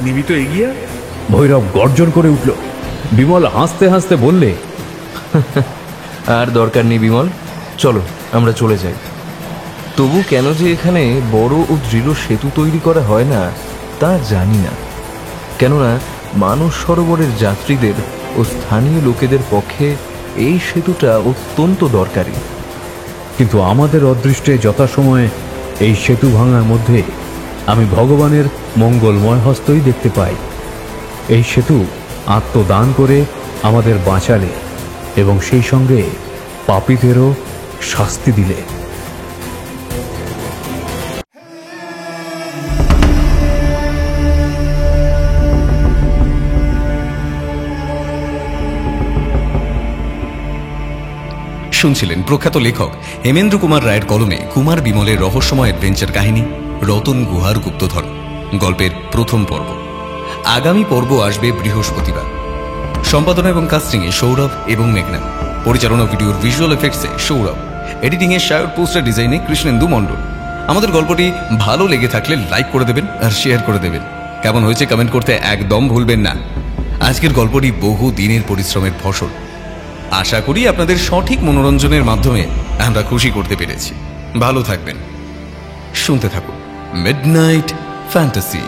নিবি তো এগিয়ে। ভৈরব গর্জন করে উঠল। বিমল হাসতে হাসতে বললে, আর দরকার নেই বিমল, চলো আমরা চলে যাই। তবু কেন যে এখানে বড় ও দৃঢ় সেতু তৈরি করা হয় না তা জানি না। কেননা মানস সরোবরের যাত্রীদের ও স্থানীয় লোকেদের পক্ষে এই সেতুটা অত্যন্ত দরকারি। কিন্তু আমাদের অদৃষ্টে যথাসময়ে এই সেতু ভাঙার মধ্যে আমি ভগবানের মঙ্গলময় হস্তই দেখতে পাই। এই সেতু আত্মদান করে আমাদের বাঁচালে এবং সেই সঙ্গে পাপীদেরও শাস্তি দিলে। শুনছিলেন প্রখ্যাত লেখক হেমেন্দ্র কুমার রায়ের কলমে কুমার বিমলের রহস্যময় অ্যাডভেঞ্চার কাহিনী রতন গুহার গুপ্তধন গল্পের প্রথম পর্ব। আগামী পর্ব আসবে বৃহস্পতিবার। সম্পাদনা এবং কাস্টিংয়ে সৌরভ এবং মেঘনা, পরিচালনা ভিডিওর ভিজুয়াল এফেক্টসে সৌরভ, এডিটিংয়ে শায়র, পোস্টার ডিজাইনে কৃষ্ণেন্দু মণ্ডল। আমাদের গল্পটি ভালো লেগে থাকলে লাইক করে দেবেন আর শেয়ার করে দেবেন। কেমন হয়েছে কমেন্ট করতে একদম ভুলবেন না। আজকের গল্পটি বহু দিনের পরিশ্রমের ফসল। আশা করি আপনাদের সঠিক মনোরঞ্জনের মাধ্যমে আমরা খুশি করতে পেরেছি। ভালো থাকবেন, শুনতে থাকুন মিডনাইট ফ্যান্টাসি।